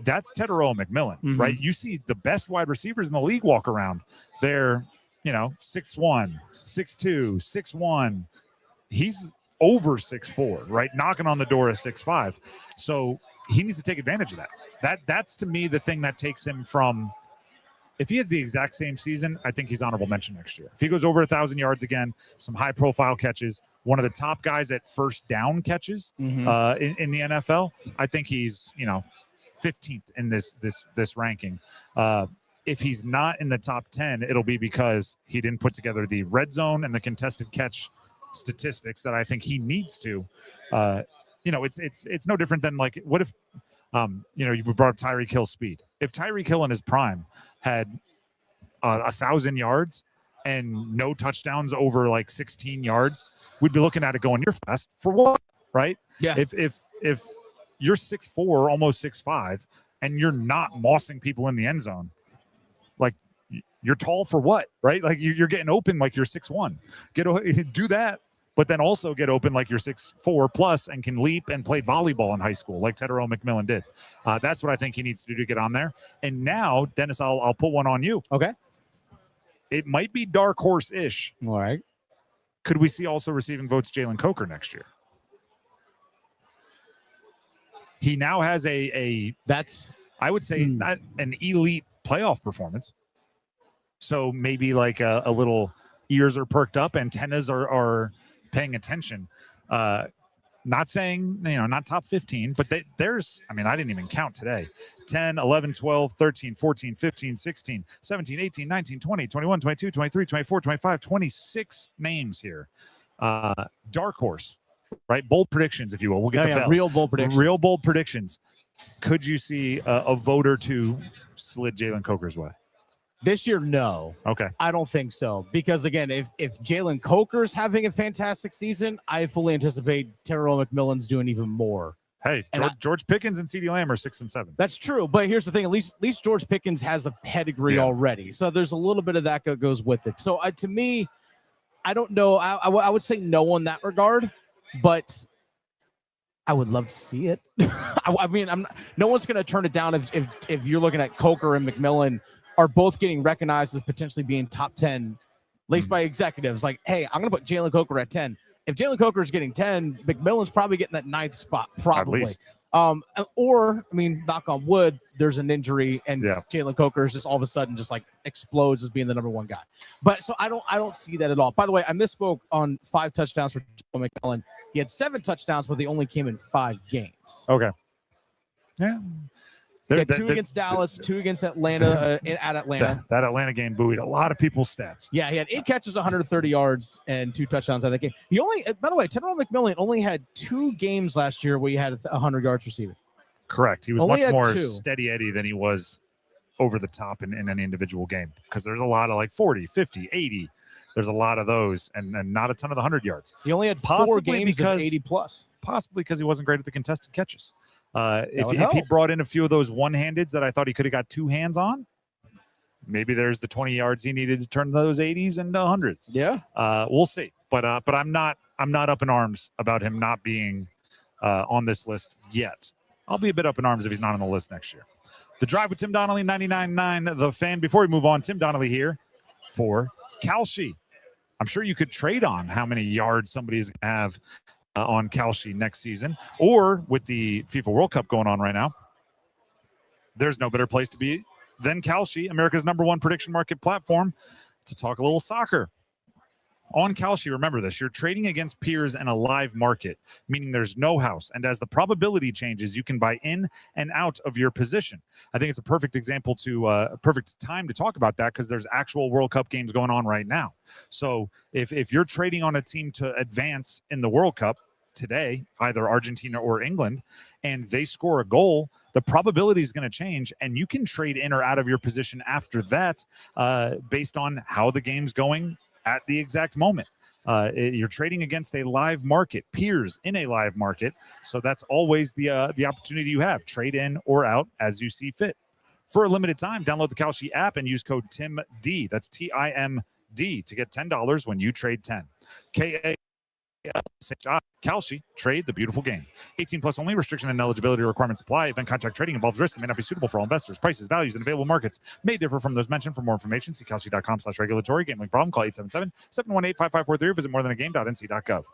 That's Tedero McMillan, right? You see the best wide receivers in the league walk around. They're 6'1", 6'2", 6'1". He's over 6'4", right? Knocking on the door of 6'5". So he needs to take advantage of that. That's to me the thing that takes him from, if he has the exact same season, I think he's honorable mention next year. If he goes over 1,000 yards again, some high profile catches, one of the top guys at first down catches in the NFL, I think he's 15th in this ranking. if he's not in the top 10, it'll be because he didn't put together the red zone and the contested catch statistics that I think he needs to. It's no different than like, what if, you brought up Tyreek Hill's speed. If Tyreek Hill in his prime had 1,000 yards and no touchdowns over like 16 yards, we'd be looking at it going, you're fast for what, right? Yeah. If you're 6'4", almost 6'5", and you're not mossing people in the end zone, like you're tall for what, right? Like you're getting open like you're 6'1". Do that, but then also get open like you're 6'4" plus and can leap and play volleyball in high school like Tedero McMillan did. That's what I think he needs to do to get on there. And now, Dennis, I'll put one on you. Okay. It might be dark horse-ish. All right. Could we see also receiving votes Jalen Coker next year? He now has I would say not an elite playoff performance. So maybe like a little ears are perked up, antennas are paying attention. Not saying, not top 15, but I didn't even count today. 10, 11, 12, 13, 14, 15, 16, 17, 18, 19, 20, 21, 22, 23, 24, 25, 26 names here. Dark horse, right? Bold predictions, if you will. We'll get the bell. Real bold predictions. Real bold predictions. Could you see a vote or two slid Jalen Coker's way? This year, no. Okay. I don't think so. Because, again, if Jalen Coker's having a fantastic season, I fully anticipate Tedero McMillan's doing even more. Hey, George Pickens and CeeDee Lamb are 6 and 7. That's true. But here's the thing. At least George Pickens has a pedigree already. So there's a little bit of that goes with it. So to me, I don't know. I would say no in that regard. But I would love to see it. No one's going to turn it down if you're looking at Coker and McMillan are both getting recognized as potentially being top 10, at least by executives. Like, hey, I'm going to put Jalen Coker at 10. If Jalen Coker is getting 10, McMillan's probably getting that 9th spot, probably. At least. Knock on wood, there's an injury, and Jalen Coker is just all of a sudden just like explodes as being the number one guy. But so I don't see that at all. By the way, I misspoke on 5 touchdowns for McMillan. He had 7 touchdowns, but they only came in 5 games. Okay. Yeah. He had 2 against Dallas, 2 against Atlanta, at Atlanta. That Atlanta game buoyed a lot of people's stats. Yeah, he had 8 catches, 130 yards, and 2 touchdowns in that game. He only, by the way, Tedero McMillan only had 2 games last year where he had 100 yards receiving. Correct. He was Only much more 2. steady Eddie than he was over the top in any individual game, because there's a lot of like 40, 50, 80. There's a lot of those, and not a ton of the 100 yards. He only had 4 games of 80 plus. Possibly because he wasn't great at the contested catches. If he brought in a few of those one-handeds that I thought he could have got 2 hands on, maybe there's the 20 yards he needed to turn those 80s into 100s. Yeah. We'll see. But I'm not up in arms about him not being on this list yet. I'll be a bit up in arms if he's not on the list next year. The Drive with Tim Donnelly, 99.9 The Fan. Before we move on, Tim Donnelly here for Kalshi. I'm sure you could trade on how many yards somebody's going to have on Kalshi next season, or with the FIFA World Cup going on right now. There's no better place to be than Kalshi, America's #1 prediction market platform, to talk a little soccer. On Kalshi, remember this, you're trading against peers in a live market, meaning there's no house. And as the probability changes, you can buy in and out of your position. I think it's a perfect example a perfect time to talk about that, because there's actual World Cup games going on right now. So if you're trading on a team to advance in the World Cup today, either Argentina or England, and they score a goal, the probability is going to change, and you can trade in or out of your position after that based on how the game's going at the exact moment. You're trading against a live market, peers in a live market. So that's always the opportunity you have. Trade in or out as you see fit. For a limited time, download the Kalshi app and use code TIMD. That's TIMD to get $10 when you trade 10. Kalshi, trade the beautiful game. 18 plus only. Restriction and eligibility requirements apply. Event contract trading involves risk and may not be suitable for all investors. Prices, values, and available markets may differ from those mentioned. For more information, see kalshi.com/regulatory. Gambling problem, call 877-718-5543 or visit morethanagame.nc.gov.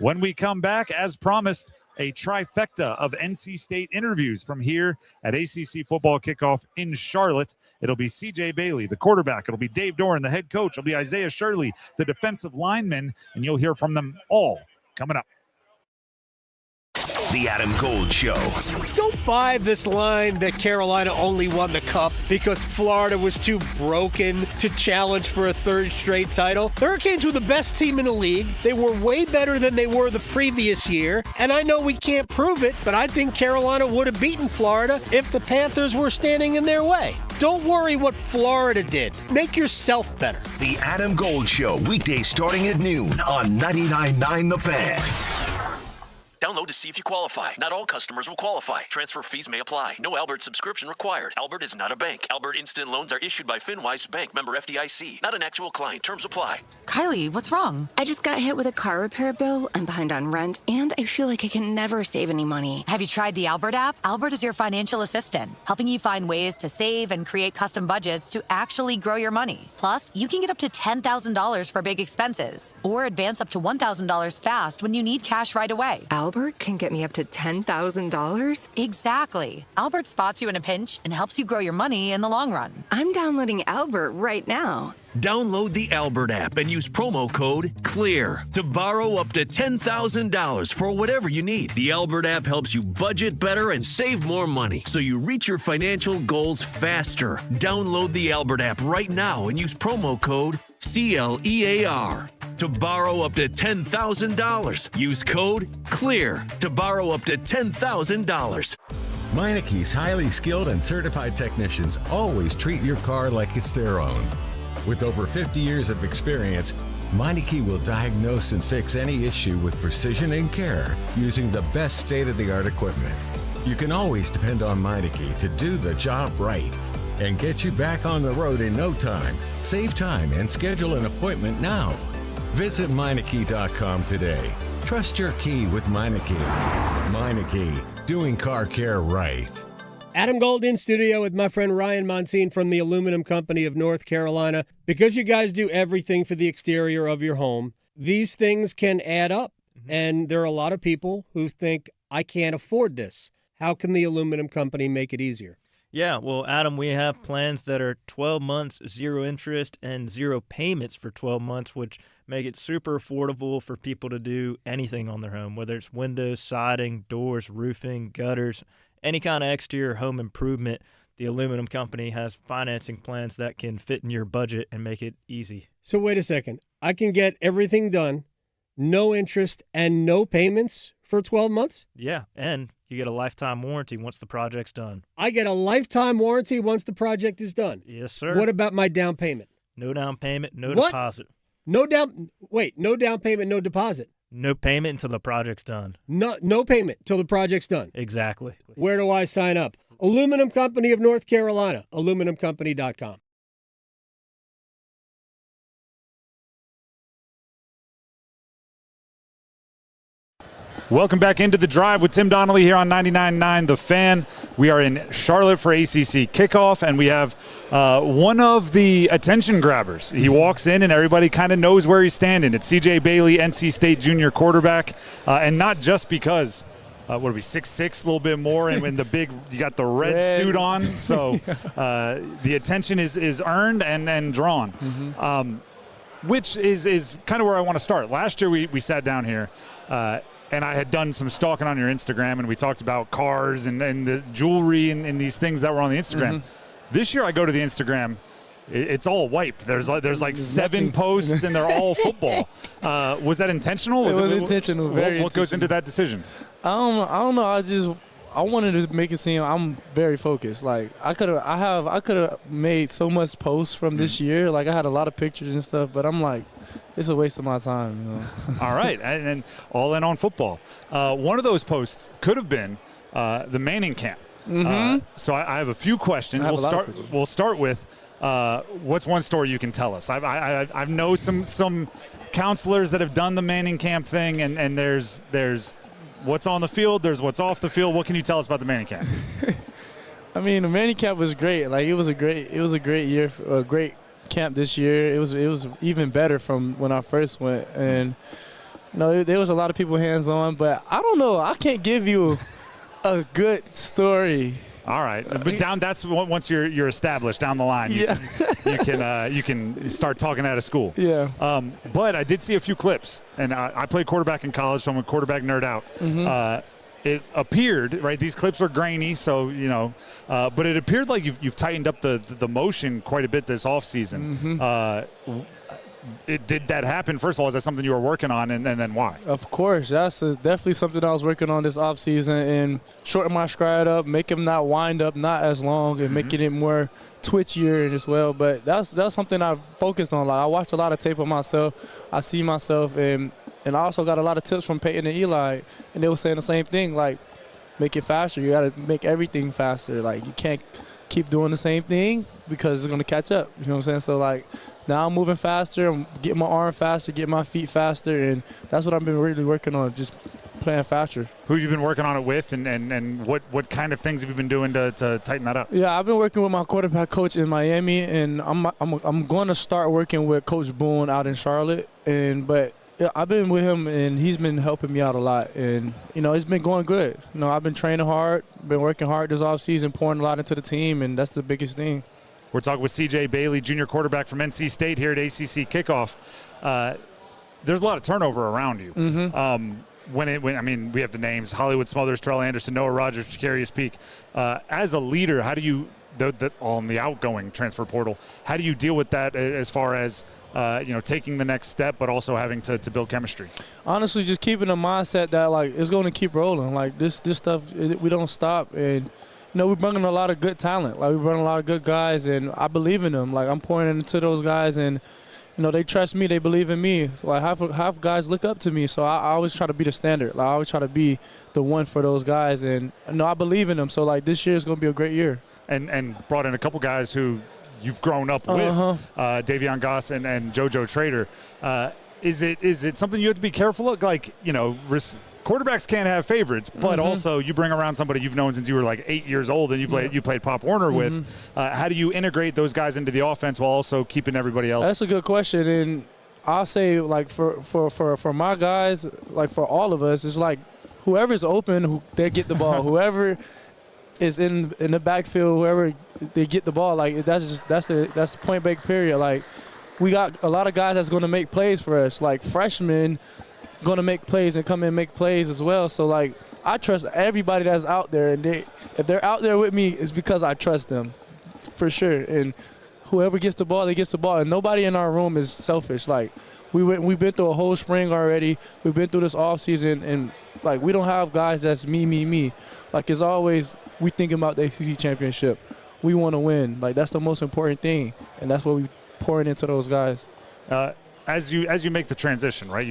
When we come back, as promised, a trifecta of NC State interviews from here at ACC Football Kickoff in Charlotte. It'll be CJ Bailey, the quarterback. It'll be Dave Doran, the head coach. It'll be Isaiah Shirley, the defensive lineman, and you'll hear from them all coming up. The Adam Gold Show. Don't buy this line that Carolina only won the Cup because Florida was too broken to challenge for a third straight title. The Hurricanes were the best team in the league. They were way better than they were the previous year. And I know we can't prove it, but I think Carolina would have beaten Florida if the Panthers were standing in their way. Don't worry what Florida did. Make yourself better. The Adam Gold Show, weekdays starting at noon on 99.9 The Fan. Download to see if you qualify. Not all customers will qualify. Transfer fees may apply. No Albert subscription required. Albert is not a bank. Albert Instant Loans are issued by FinWise Bank, member FDIC. Not an actual client. Terms apply. Kylie, what's wrong? I just got hit with a car repair bill. I'm behind on rent, and I feel like I can never save any money. Have you tried the Albert app? Albert is your financial assistant, helping you find ways to save and create custom budgets to actually grow your money. Plus, you can get up to $10,000 for big expenses, or advance up to $1,000 fast when you need cash right away. Albert can get me up to $10,000? Exactly. Albert spots you in a pinch and helps you grow your money in the long run. I'm downloading Albert right now. Download the Albert app and use promo code CLEAR to borrow up to $10,000 for whatever you need. The Albert app helps you budget better and save more money so you reach your financial goals faster. Download the Albert app right now and use promo code CLEAR to borrow up to $10,000. Use code CLEAR to borrow up to $10,000. Meineke's highly skilled and certified technicians always treat your car like it's their own. With over 50 years of experience, Meineke will diagnose and fix any issue with precision and care using the best state-of-the-art equipment. You can always depend on Meineke to do the job right and get you back on the road in no time. Save time and schedule an appointment now. Visit Meineke.com today. Trust your key with Meineke. Meineke, doing car care right. Adam Gold in studio with my friend Ryan Monsine from the Aluminum Company of North Carolina. Because you guys do everything for the exterior of your home, these things can add up. And there are a lot of people who think, I can't afford this. How can the Aluminum Company make it easier? Yeah, well, Adam, we have plans that are 12 months, 0 interest, and 0 payments for 12 months, which make it super affordable for people to do anything on their home, whether it's windows, siding, doors, roofing, gutters, any kind of exterior home improvement. The Aluminum Company has financing plans that can fit in your budget and make it easy. So wait a second. I can get everything done, no interest, and no payments for 12 months? Yeah, and you get a lifetime warranty once the project's done. I get a lifetime warranty once the project is done? Yes, sir. What about my down payment? No down payment, no What? deposit. No down payment, no deposit. No payment until the project's done. No payment till the project's done. Exactly. Where do I sign up? Aluminum Company of North Carolina, aluminumcompany.com. Welcome back into The Drive with Tim Donnelly here on 99.9 The Fan. We are in Charlotte for ACC Kickoff, and we have one of the attention grabbers. He walks in, and everybody kind of knows where he's standing. It's C.J. Bailey, NC State junior quarterback, and not just because – what are we, 6'6", a little bit more, and when the big, you got the red suit on, so the attention is earned and drawn, which is kind of where I want to start. Last year we sat down here, and I had done some stalking on your Instagram, and we talked about cars and the jewelry and these things that were on the Instagram. This year I go to the Instagram, it's all wiped. There's like 7 posts, and they're all football. Was that intentional? It was intentional. Very what goes into that decision? I don't know. I wanted to make it seem I'm very focused. Like I could have made so much posts from this year. Like I had a lot of pictures and stuff, but I'm like, it's a waste of my time. You know? All right, and all in on football. One of those posts could have been the Manning camp. So I have a few questions. We'll start with what's one story you can tell us. I know some counselors that have done the Manning camp thing, and there's what's on the field, there's what's off the field. What can you tell us about the Manning camp? I mean, the Manning camp was great. Like it was a great year, a great camp this year. It was even better from when I first went, and there was a lot of people hands on. But I don't know. I can't give you a good story. All right, but that's once you're established down the line. You can start talking out of school. Yeah. But I did see a few clips, and I played quarterback in college, so I'm a quarterback nerd out. it appeared, right, these clips are grainy, so, but it appeared like you've tightened up the motion quite a bit this offseason. Did that happen? First of all, is that something you were working on, and then why? Of course. That's definitely something I was working on this offseason, and shorten my stride up, make him not wind up not as long, and making it more twitchier as well. But that's something I focused on. Like, I watched a lot of tape of myself. I see myself, and I also got a lot of tips from Peyton and Eli, and they were saying the same thing, like, make it faster. You got to make everything faster. Like, you can't keep doing the same thing because it's going to catch up. You know what I'm saying? So, like, now I'm moving faster. I'm getting my arm faster, getting my feet faster, and that's what I've been really working on, just playing faster. Who have you been working on it with, and what kind of things have you been doing to tighten that up? Yeah, I've been working with my quarterback coach in Miami, and I'm going to start working with Coach Boone out in Charlotte. But I've been with him, and he's been helping me out a lot, and it's been going good. I've been training hard, been working hard this offseason, pouring a lot into the team, and that's the biggest thing. We're talking with C.J. Bailey, junior quarterback from NC State here at ACC Kickoff. There's a lot of turnover around you. We have the names: Hollywood Smothers, Terrell Anderson, Noah Rogers, Jacarius Peak. As a leader, how do you, on the outgoing transfer portal, how do you deal with that as far as taking the next step, but also having to build chemistry? Honestly, just keeping a mindset that it's going to keep rolling. Like this stuff, we don't stop, and we're bringing a lot of good talent. Like, we bring a lot of good guys, and I believe in them. Like, I'm pouring into those guys, and they trust me. They believe in me. Like, half guys look up to me, so I always try to be the standard. Like, I always try to be the one for those guys, and I believe in them. So, like, this year is going to be a great year. And brought in a couple guys who you've grown up with, Davion Goss and JoJo Trader. Is it something you have to be careful of? Like, quarterbacks can't have favorites, but also you bring around somebody you've known since you were like 8 years old, and you played Pop Warner with. How do you integrate those guys into the offense while also keeping everybody else? That's a good question, and I'll say, like, for my guys, like, for all of us, it's like whoever's open, they get the ball. Whoever is in the backfield, whoever they get the ball, like, that's the point blank period. Like, we got a lot of guys that's going to make plays for us, like freshmen going to make plays and come in and make plays as well. So, like, I trust everybody that's out there, and if they're out there with me, it's because I trust them for sure. And whoever gets the ball, they gets the ball, and nobody in our room is selfish. Like, we've been through a whole spring already. We've been through this off season, and like, we don't have guys that's me. Like, it's always, we thinking about the ACC championship. We want to win. Like, that's the most important thing, and that's what we pouring into those guys. As you make the transition, right?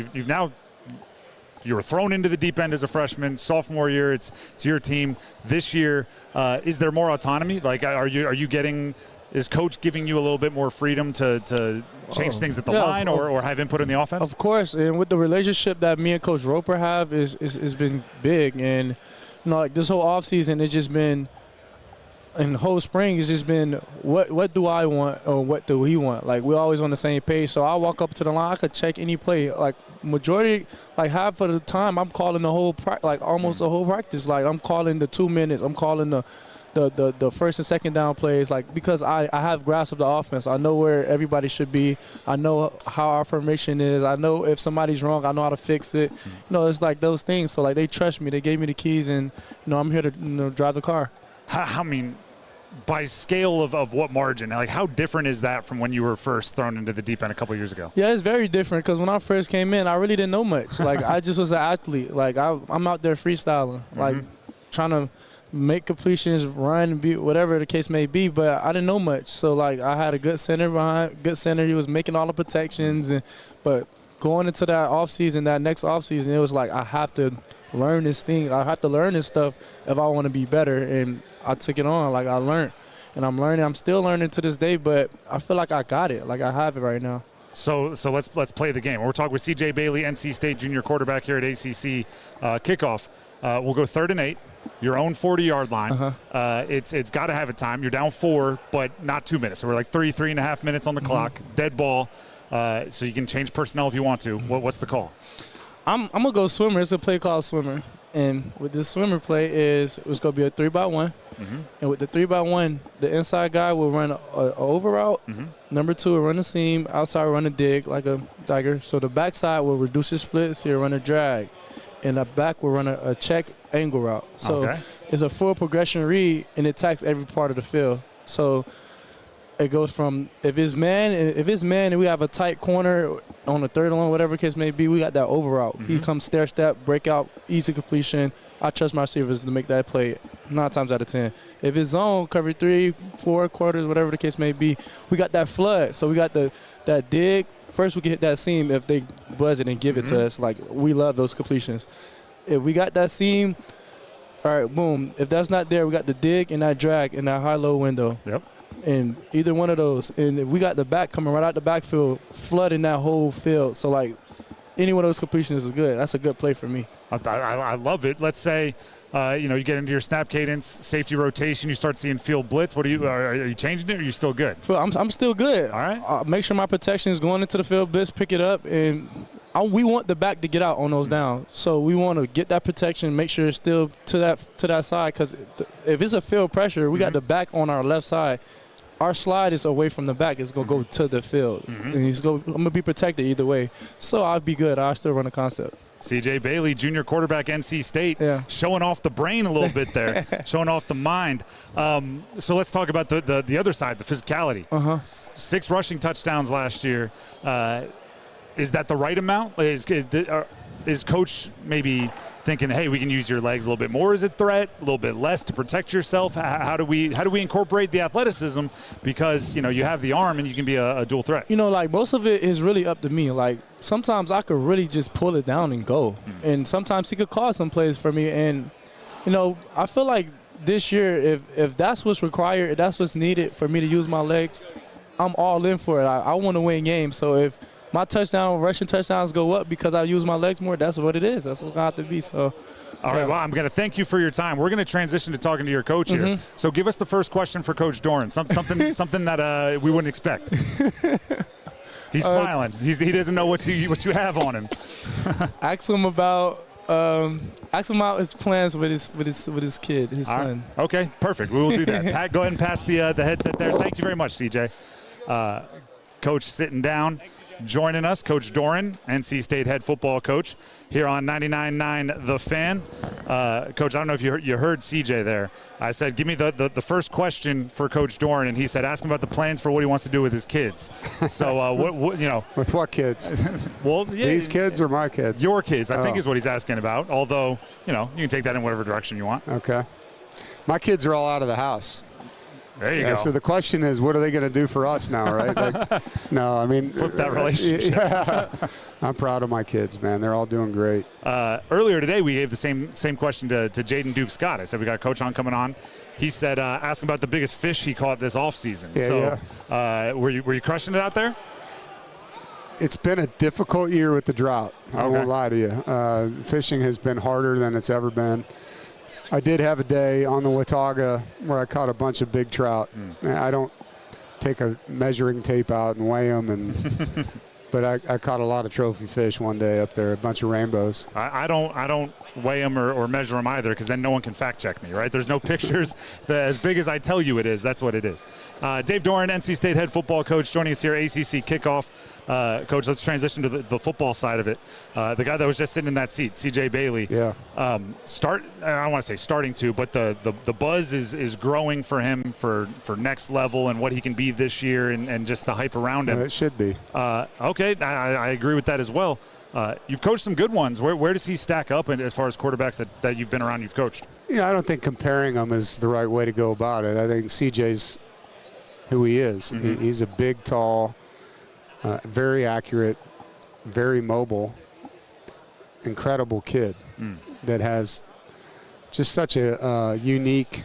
You were thrown into the deep end as a freshman. Sophomore year, it's your team. This year, is there more autonomy? Like, is coach giving you a little bit more freedom to change things at the line or have input in the offense? Of course, and with the relationship that me and Coach Roper have is been big. And like, this whole offseason, it's just been, and the whole spring has just been, what do I want or what do we want? Like, we're always on the same page. So I walk up to the line, I could check any play. Like, majority, like half of the time, I'm calling the whole almost the whole practice. Like, I'm calling the 2 minutes. I'm calling the first and second down plays. Like, because I have grasp of the offense. I know where everybody should be. I know how our formation is. I know if somebody's wrong, I know how to fix it. It's like those things. So, like, they trust me. They gave me the keys, and I'm here to drive the car. By scale of what margin? Like, how different is that from when you were first thrown into the deep end a couple years ago? Yeah, it's very different, because when I first came in, I really didn't know much. Like, I just was an athlete. Like, I'm out there freestyling, like, trying to make completions, run, be whatever the case may be, but I didn't know much. So, like, I had a good center he was making all the protections, but going into that next offseason, it was like, I have to learn this thing. I have to learn this stuff if I want to be better, and I took it on. Like, I learned, and I'm learning. I'm still learning to this day, but I feel like I got it. Like, I have it right now. So let's play the game. We're talking with C.J. Bailey, NC State junior quarterback here at ACC Kickoff. We'll go 3rd and 8, your own 40-yard line. It's got to have a time. You're down 4, but not 2 minutes. So we're like 3.5 minutes on the clock. Dead ball. So you can change personnel if you want to. What's the call? I'm going to go swimmer. It's a play called swimmer. And with this swimmer play it's going to be a 3x1. And with the 3x1, the inside guy will run an over route. Number 2 will run a seam. Outside will run a dig like a dagger. So the backside will reduce his splits. He'll run a drag. and the back will run a check angle route. So it's a full progression read, and it attacks every part of the field. So it goes from if it's man and we have a tight corner on the third and long, whatever the case may be, we got that over route. He comes stair step, breakout, easy completion. I trust my receivers to make that play 9 times out of 10. If it's zone, cover 3, 4 quarters, whatever the case may be, we got that flood. So we got that dig. First, we can hit that seam if they buzz it and give it to us. Like, we love those completions. If we got that seam, all right, boom. If that's not there, we got the dig and that drag in that high-low window. Yep. And either one of those. And if we got the back coming right out the backfield, flooding that whole field. So, like, any one of those completions is good. That's a good play for me. I love it. Let's say, you get into your snap cadence, safety rotation, you start seeing field blitz. What are you changing it, or are you still good? I'm still good. All right. Make sure my protection is going into the field blitz, pick it up, and we want the back to get out on those downs. So we want to get that protection, make sure it's still to that side, because if it's a field pressure, we got the back on our left side. Our slide is away from the back. It's going to go to the field. And I'm going to be protected either way. So I'll be good. I'll still run the concept. C.J. Bailey, junior quarterback, NC State, showing off the brain a little bit there, showing off the mind. So let's talk about the other side, the physicality. 6 rushing touchdowns last year. Is that the right amount? Is Coach maybe thinking, hey, we can use your legs a little bit more as a threat, a little bit less to protect yourself? How do we incorporate the athleticism? Because, you have the arm and you can be a dual threat. Like, most of it is really up to me. Like, sometimes I could really just pull it down and go. And sometimes he could call some plays for me. And, I feel like this year, if that's what's required, if that's what's needed for me to use my legs, I'm all in for it. I want to win games. So if my rushing touchdowns go up because I use my legs more, that's what it is. That's what's going to have to be. So, all right, well, I'm going to thank you for your time. We're going to transition to talking to your coach here. So give us the first question for Coach Doran, something that we wouldn't expect. He's smiling. He doesn't know what you have on him. Ask him about his plans with his kid, his son. Right. Okay, perfect. We will do that. Pat, go ahead and pass the headset there. Thank you very much, CJ. Coach sitting down. Joining us, Coach Doran, NC State head football coach, here on 99.9 The Fan. Coach, I don't know if you heard CJ there. I said, give me the first question for Coach Doran, and he said, ask him about the plans for what he wants to do with his kids. So, With what kids? Well, yeah, these kids or my kids? Your kids, I think is what he's asking about, although, you can take that in whatever direction you want. Okay. My kids are all out of the house. There you go. So the question is, what are they going to do for us now, right? Flip that relationship. Yeah. I'm proud of my kids, man. They're all doing great. Earlier today, we gave the same question to Jaden Duke Scott. I said we got Coach on coming on. He said, ask him about the biggest fish he caught this offseason. Were you crushing it out there? It's been a difficult year with the drought. I won't lie to you. Fishing has been harder than it's ever been. I did have a day on the Watauga where I caught a bunch of big trout. I don't take a measuring tape out and weigh them, but I caught a lot of trophy fish one day up there, a bunch of rainbows. I don't weigh them or measure them either, because then no one can fact check me, right? There's no pictures as big as I tell you it is. That's what it is. Dave Doran, NC State head football coach, joining us here, ACC Kickoff. Coach, let's transition to the football side of it. The guy that was just sitting in that seat, C.J. Bailey. Yeah. I don't want to say starting to, but the buzz is growing for him for next level and what he can be this year and just the hype around him. It should be. Okay, I agree with that as well. You've coached some good ones. Where does he stack up as far as quarterbacks that you've been around, you've coached? Yeah, I don't think comparing them is the right way to go about it. I think C.J.'s who he is. He's a big, tall, very accurate, very mobile, incredible kid that has just such a unique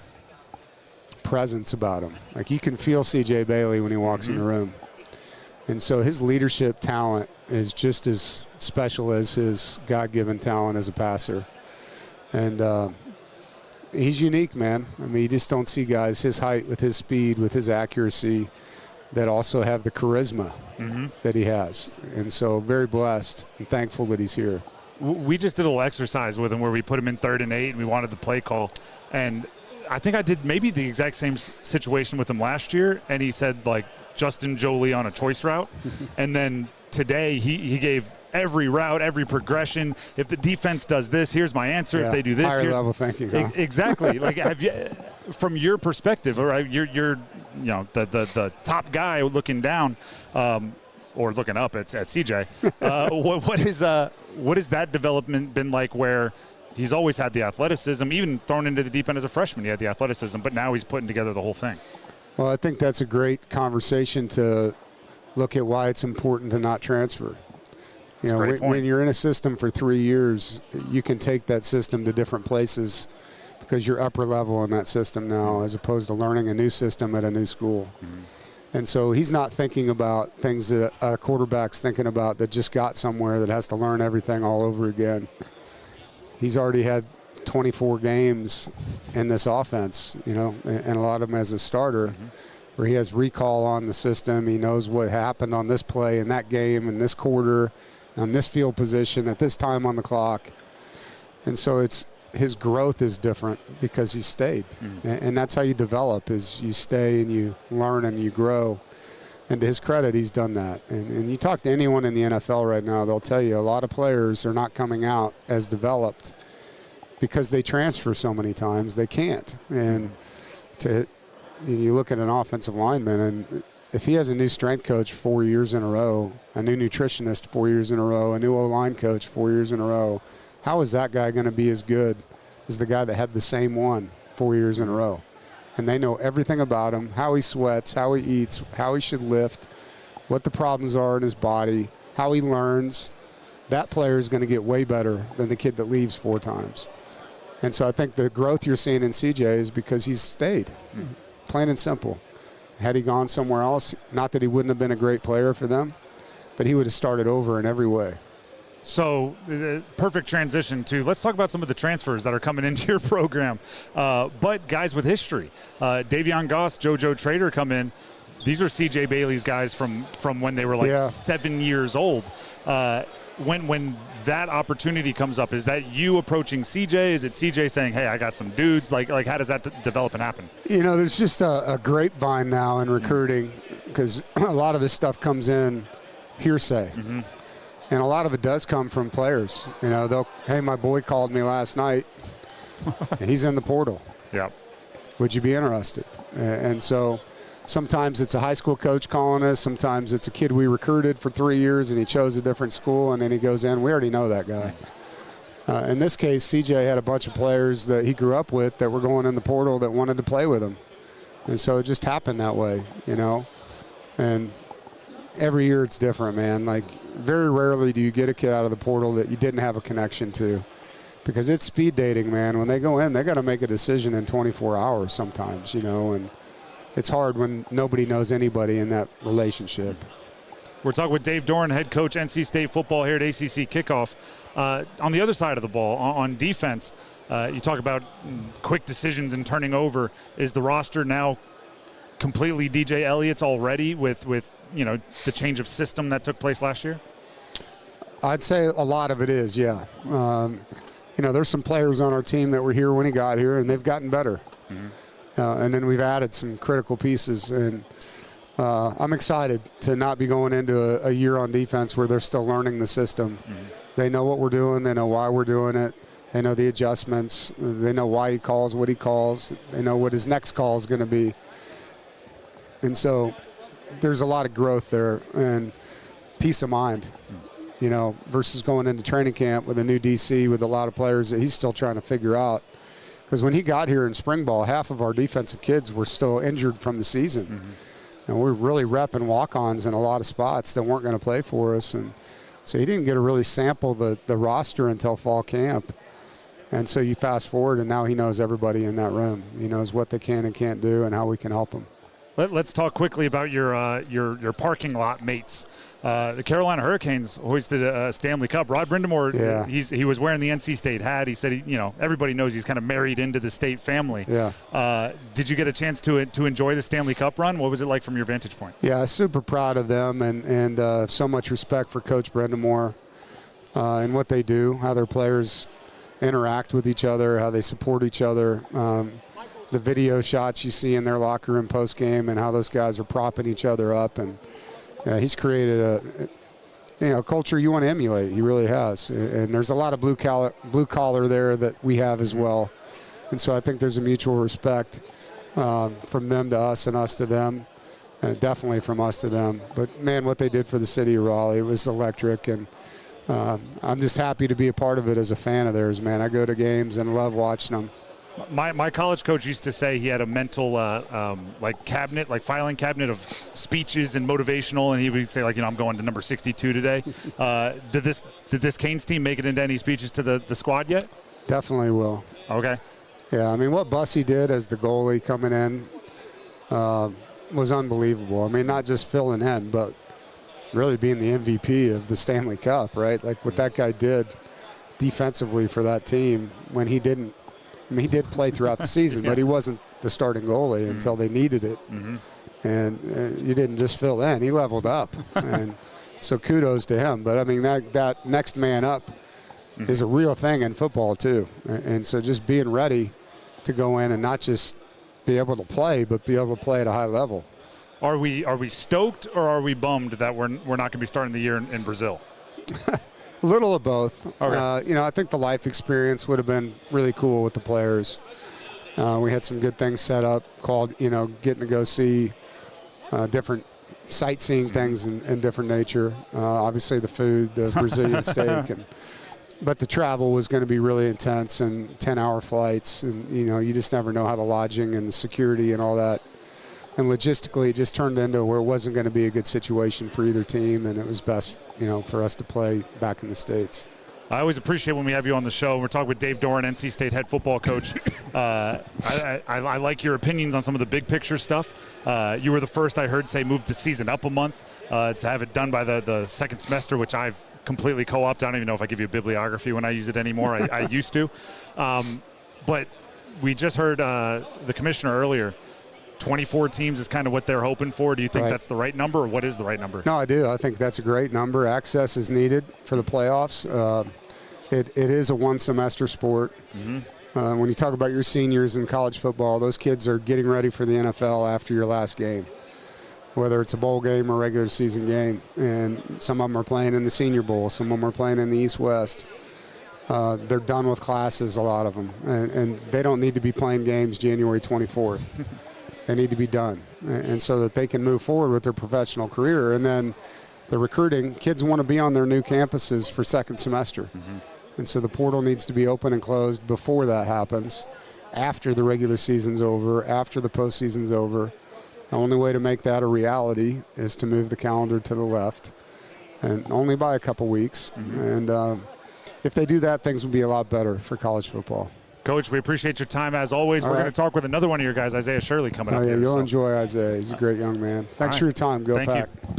presence about him. Like, you can feel C.J. Bailey when he walks in the room. And so his leadership talent is just as special as his God-given talent as a passer. And he's unique, man. I mean, you just don't see guys his height, with his speed, with his accuracy, that also have the charisma that he has. And so very blessed and thankful that he's here. We just did a little exercise with him where we put him in 3rd and 8 and we wanted the play call. And I think I did maybe the exact same situation with him last year. And he said, like, Justin Jolie on a choice route. And then today he gave every route, every progression. If the defense does this, here's my answer. If they do this, higher level thinking. Huh? Exactly. Like, have you, from your perspective, all right, you're the top guy looking down, or looking up at CJ. What has that development been like, where he's always had the athleticism, even thrown into the deep end as a freshman, he had the athleticism, but now he's putting together the whole thing? Well, I think that's a great conversation to look at why it's important to not transfer. You know, when you're in a system for 3 years, you can take that system to different places because you're upper level in that system now, as opposed to learning a new system at a new school. Mm-hmm. And so he's not thinking about things that a quarterback's thinking about that just got somewhere that has to learn everything all over again. He's already had 24 games in this offense, you know, and a lot of them as a starter, where he has recall on the system. He knows what happened on this play in that game in this quarter, on this field position at this time on the clock. And so his growth is different because he stayed. And that's how you develop, is you stay and you learn and you grow. And to his credit, he's done that. And you talk to anyone in the NFL right now, they'll tell you a lot of players are not coming out as developed because they transfer so many times they can't. And you look at an offensive lineman, and if he has a new strength coach 4 years in a row, a new nutritionist 4 years in a row, a new O-line coach 4 years in a row, how is that guy going to be as good as the guy that had the same one 4 years in a row? And they know everything about him, how he sweats, how he eats, how he should lift, what the problems are in his body, how he learns. That player is going to get way better than the kid that leaves 4 times. And so I think the growth you're seeing in CJ is because he's stayed, plain and simple. Had he gone somewhere else, not that he wouldn't have been a great player for them, but he would have started over in every way. So, perfect transition to, let's talk about some of the transfers that are coming into your program. But guys with history. Davion Goss, JoJo Trader come in. These are CJ Bailey's guys from when they were like 7 years old. When that opportunity comes up, is that you approaching CJ? Is it CJ saying, hey, I got some dudes? Like how does that develop and happen? You know, there's just a grapevine now in recruiting, because a lot of this stuff comes in hearsay. And a lot of it does come from players. You know, hey, my boy called me last night, and he's in the portal. Yep. Would you be interested? And so sometimes it's a high school coach calling us. Sometimes it's a kid we recruited for 3 years, and he chose a different school, and then he goes in. We already know that guy. In this case, CJ had a bunch of players that he grew up with that were going in the portal that wanted to play with him. And so it just happened that way, you know. And every year it's different, man. Like, very rarely do you get a kid out of the portal that you didn't have a connection to, because it's speed dating, man. When they go in, they got to make a decision in 24 hours sometimes, you know, and it's hard when nobody knows anybody in that relationship. We're talking with Dave Doran, head coach, NC State football here at ACC Kickoff. On the other side of the ball, on defense, you talk about quick decisions and turning over. Is the roster now completely DJ Elliott's already with you know, the change of system that took place last year? I'd say a lot of it is, yeah. You know, there's some players on our team that were here when he got here, and they've gotten better. And then we've added some critical pieces, and I'm excited to not be going into a year on defense where they're still learning the system. They know what we're doing. They know why we're doing it. They know the adjustments. They know why he calls what he calls. They know what his next call is going to be. And so there's a lot of growth there and peace of mind, you know, versus going into training camp with a new DC with a lot of players that he's still trying to figure out. Because when he got here in spring ball, half of our defensive kids were still injured from the season. And we were really repping walk-ons in a lot of spots that weren't going to play for us. And so he didn't get to really sample the roster until fall camp. And so you fast forward, and now he knows everybody in that room. He knows what they can and can't do and how we can help them. Let's talk quickly about your parking lot mates. The Carolina Hurricanes hoisted a Stanley Cup. Rod Brindamore, he was wearing the NC State hat. He said, everybody knows he's kind of married into the State family. Did you get a chance to enjoy the Stanley Cup run? What was it like from your vantage point? Yeah, super proud of them, and so much respect for Coach Brindamore and what they do, how their players interact with each other, how they support each other. The video shots you see in their locker room post game and how those guys are propping each other up, and he's created culture you want to emulate. He really has. And there's a lot of blue collar there that we have as well. And so I think there's a mutual respect from them to us and us to them. And definitely from us to them. But, man, what they did for the city of Raleigh, it was electric. And I'm just happy to be a part of it as a fan of theirs, man. I go to games and love watching them. My college coach used to say he had a mental cabinet, like filing cabinet of speeches and motivational, and he would say, I'm going to number 62 today. Did this Canes team make it into any speeches to the squad yet? Definitely will. Okay. Yeah, I mean, what Bussy did as the goalie coming in was unbelievable. I mean, not just filling in, but really being the MVP of the Stanley Cup, right? Like what that guy did defensively for that team when he didn't. I mean, he did play throughout the season, but he wasn't the starting goalie until they needed it. And you didn't just fill in. He leveled up. And so kudos to him. But, I mean, that next man up is a real thing in football, too. And so just being ready to go in and not just be able to play, but be able to play at a high level. Are we stoked or are we bummed that we're not going to be starting the year in Brazil? A little of both. Okay. I think the life experience would have been really cool with the players. We had some good things set up called, getting to go see different sightseeing things in different nature. Obviously the food, the Brazilian steak, but the travel was going to be really intense and 10-hour flights. And, you just never know how the lodging and the security and all that. And logistically, it just turned into where it wasn't going to be a good situation for either team, and it was best, for us to play back in the States. I always appreciate when we have you on the show. We're talking with Dave Doran, NC State head football coach. I like your opinions on some of the big picture stuff. You were the first I heard say move the season up a month to have it done by the second semester, which I've completely co-opted. I don't even know if I give you a bibliography when I use it anymore. I used to. But we just heard the commissioner earlier. 24 teams is kind of what they're hoping for. Do you think that's the right number, or what is the right number? No, I do. I think that's a great number. Access is needed for the playoffs. It is a one-semester sport. When you talk about your seniors in college football, those kids are getting ready for the NFL after your last game, whether it's a bowl game or regular season game. And some of them are playing in the Senior Bowl. Some of them are playing in the East-West. They're done with classes, a lot of them. And they don't need to be playing games January 24th. They need to be done, and so that they can move forward with their professional career. And then the recruiting, kids want to be on their new campuses for second semester. And so the portal needs to be open and closed before that happens, after the regular season's over, after the postseason's over. The only way to make that a reality is to move the calendar to the left, and only by a couple weeks. And if they do that, things will be a lot better for college football. Coach, we appreciate your time as always. We're going to talk with another one of your guys, Isaiah Shirley, coming up. Yeah, here, you'll enjoy Isaiah. He's a great young man. Thanks for your time. Go Pack. You.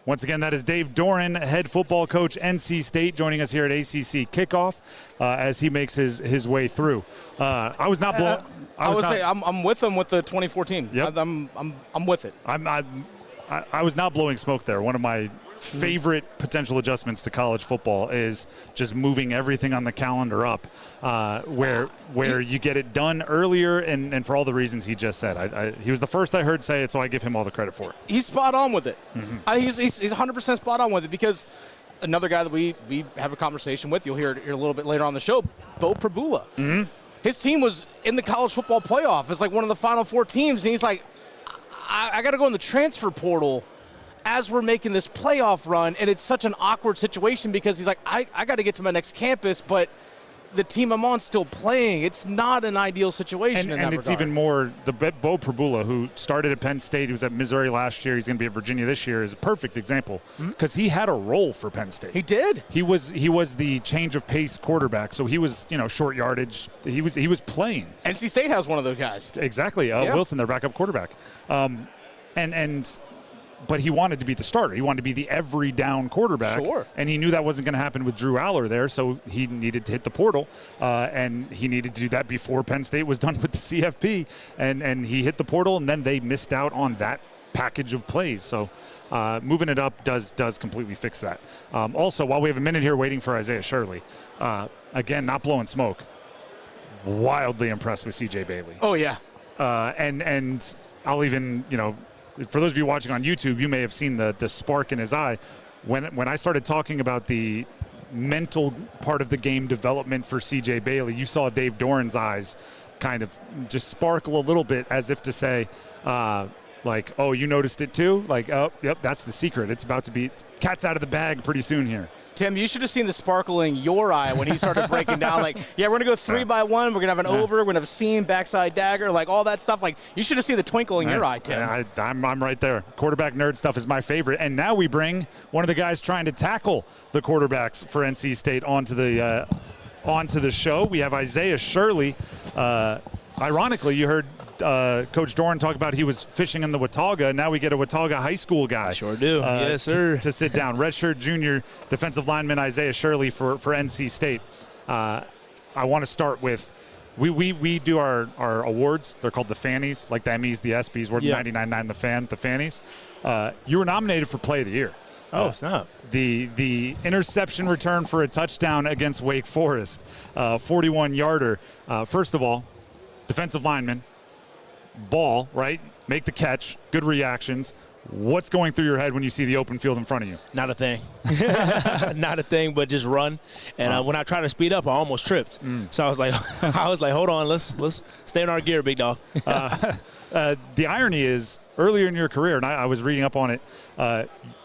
Once again, that is Dave Doran, head football coach, NC State, joining us here at ACC Kickoff as he makes his way through. I was not blown. I'm with him with the 2014. Yep. I'm with it. I was not blowing smoke there. One of my favorite potential adjustments to college football is just moving everything on the calendar up, where you get it done earlier, and for all the reasons he just said. He was the first I heard say it, so I give him all the credit for it. He's spot on with it. He's 100% spot on with it, because another guy that we have a conversation with, you'll hear it a little bit later on the show, Beau Pribula. His team was in the college football playoff. It's like one of the Final Four teams, and he's like, I got to go in the transfer portal as we're making this playoff run, and it's such an awkward situation because he's like, I got to get to my next campus, but the team I'm on still playing. It's not an ideal situation in that and it's regard. even more, the Beau Pribula, who started at Penn State, he was at Missouri last year, he's going to be at Virginia this year, is a perfect example because he had a role for Penn State. He did. He was the change of pace quarterback, so he was, short yardage. He was playing. NC State has one of those guys. Exactly. Wilson, their backup quarterback. But he wanted to be the starter. He wanted to be the every down quarterback. Sure. And he knew that wasn't going to happen with Drew Aller there, so he needed to hit the portal. And he needed to do that before Penn State was done with the CFP. And he hit the portal, and then they missed out on that package of plays. So moving it up does completely fix that. Also, while we have a minute here waiting for Isaiah Shirley, again, not blowing smoke, wildly impressed with C.J. Bailey. Oh, yeah. And I'll even, for those of you watching on YouTube, you may have seen the spark in his eye. when I started talking about the mental part of the game development for CJ Bailey, you saw Dave Doran's eyes kind of just sparkle a little bit, as if to say, like, oh, you noticed it too? Like, oh, yep, that's the secret. It's about to be cat's out of the bag pretty soon here. Tim, you should have seen the sparkle in your eye when he started breaking down. Like, yeah, we're going to go 3 by 1. We're going to have an over. We're going to have a seam, backside dagger, like all that stuff. Like, you should have seen the twinkle in your eye, Tim. I'm right there. Quarterback nerd stuff is my favorite. And now we bring one of the guys trying to tackle the quarterbacks for NC State onto the show. We have Isaiah Shirley. Ironically, you heard Coach Doran talk about he was fishing in the Watauga. Now we get a Watauga high school guy. I sure do. Yes, sir. To sit down. Redshirt junior defensive lineman Isaiah Shirley for NC State. I want to start with, we do our awards. They're called the Fannies, like the Emmys, the ESPYs. We're 99.9 the Fan, the Fannies. You were nominated for Play of the Year. Oh, snap. The interception return for a touchdown against Wake Forest, 41-yarder. First of all, defensive lineman, ball, right? Make the catch, good reactions. What's going through your head when you see the open field in front of you? Not a thing. Not a thing, but just run. And when I tried to speed up, I almost tripped. So I was like, hold on, let's stay in our gear, big dog. The irony is, earlier in your career, and I was reading up on it,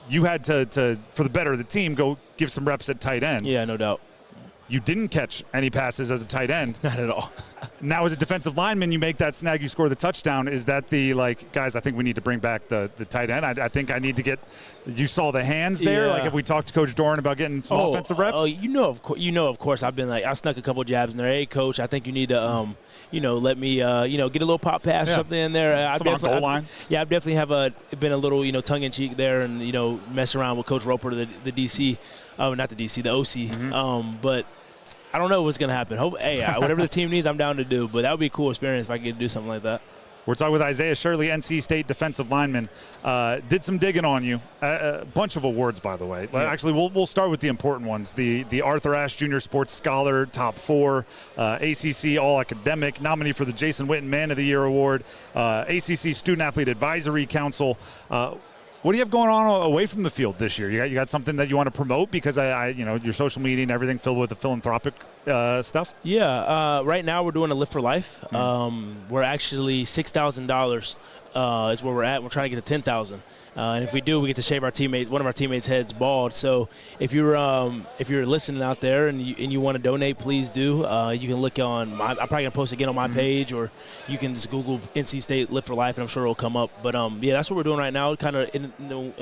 you had to, for the better of the team, go give some reps at tight end. Yeah, no doubt. You didn't catch any passes as a tight end. Not at all. Now, as a defensive lineman, you make that snag, you score the touchdown. Is that the, like, guys, I think we need to bring back the tight end? I think I need to get – you saw the hands there? Yeah. Like, if we talked to Coach Doran about getting some offensive reps? Oh, of course, I've been like – I snuck a couple jabs in there. Hey, Coach, I think you need to, let me, get a little pop pass or something in there. Some on-goal line? I've definitely been a little, tongue-in-cheek there and, mess around with Coach Roper, the DC – not the DC, the OC. Mm-hmm. But – I don't know what's going to happen. Whatever the team needs, I'm down to do. But that would be a cool experience if I could do something like that. We're talking with Isaiah Shirley, NC State defensive lineman. Did some digging on you. A bunch of awards, by the way. Yeah. Actually, we'll start with the important ones. The Arthur Ashe Junior Sports Scholar, top 4, ACC All-Academic, nominee for the Jason Witten Man of the Year Award, ACC Student Athlete Advisory Council. What do you have going on away from the field this year? You got something that you want to promote, because your social media and everything filled with the philanthropic stuff? Yeah, right now we're doing a Lift for Life. We're actually $6,000 is where we're at. We're trying to get to $10,000. And if we do, we get to shave one of our teammates' heads bald. So if you're listening out there and you want to donate, please do. You can look on I'm probably gonna post again on my page, or you can just Google NC State Lift for Life, and I'm sure it'll come up. But that's what we're doing right now. Kind of, and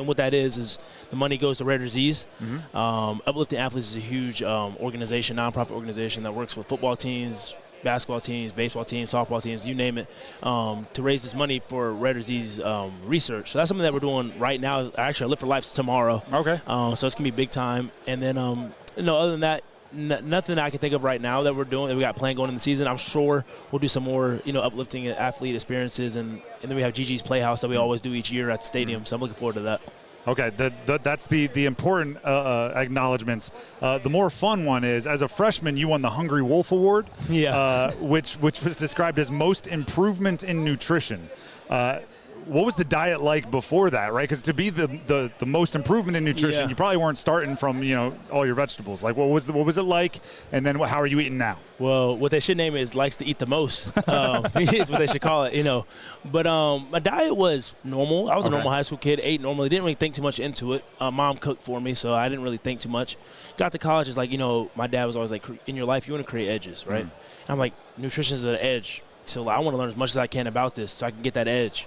what that is the money goes to Rare Disease. Uplifting Athletes is a huge organization, nonprofit organization that works with football teams, basketball teams, baseball teams, softball teams, you name it, to raise this money for rare disease research. So that's something that we're doing right now. Actually, Lift for Life's tomorrow. Okay. So it's going to be big time. And then, other than that, nothing I can think of right now that we're doing that we got planned going in the season. I'm sure we'll do some more, uplifting athlete experiences. And then we have Gigi's Playhouse that we always do each year at the stadium. So I'm looking forward to that. Okay, that's the important acknowledgments. The more fun one is, as a freshman, you won the Hungry Wolf Award, which was described as most improvement in nutrition. What was the diet like before that, right? Because to be the most improvement in nutrition, you probably weren't starting from all your vegetables. Like, what was it like, and then how are you eating now? Well, what they should name it is likes to eat the most. Is what they should call it, But my diet was normal. I was a normal high school kid, ate normally, didn't really think too much into it. Mom cooked for me, so I didn't really think too much. Got to college, it's like, my dad was always like, in your life, you want to create edges, right? And I'm like, nutrition is an edge. So I want to learn as much as I can about this so I can get that edge.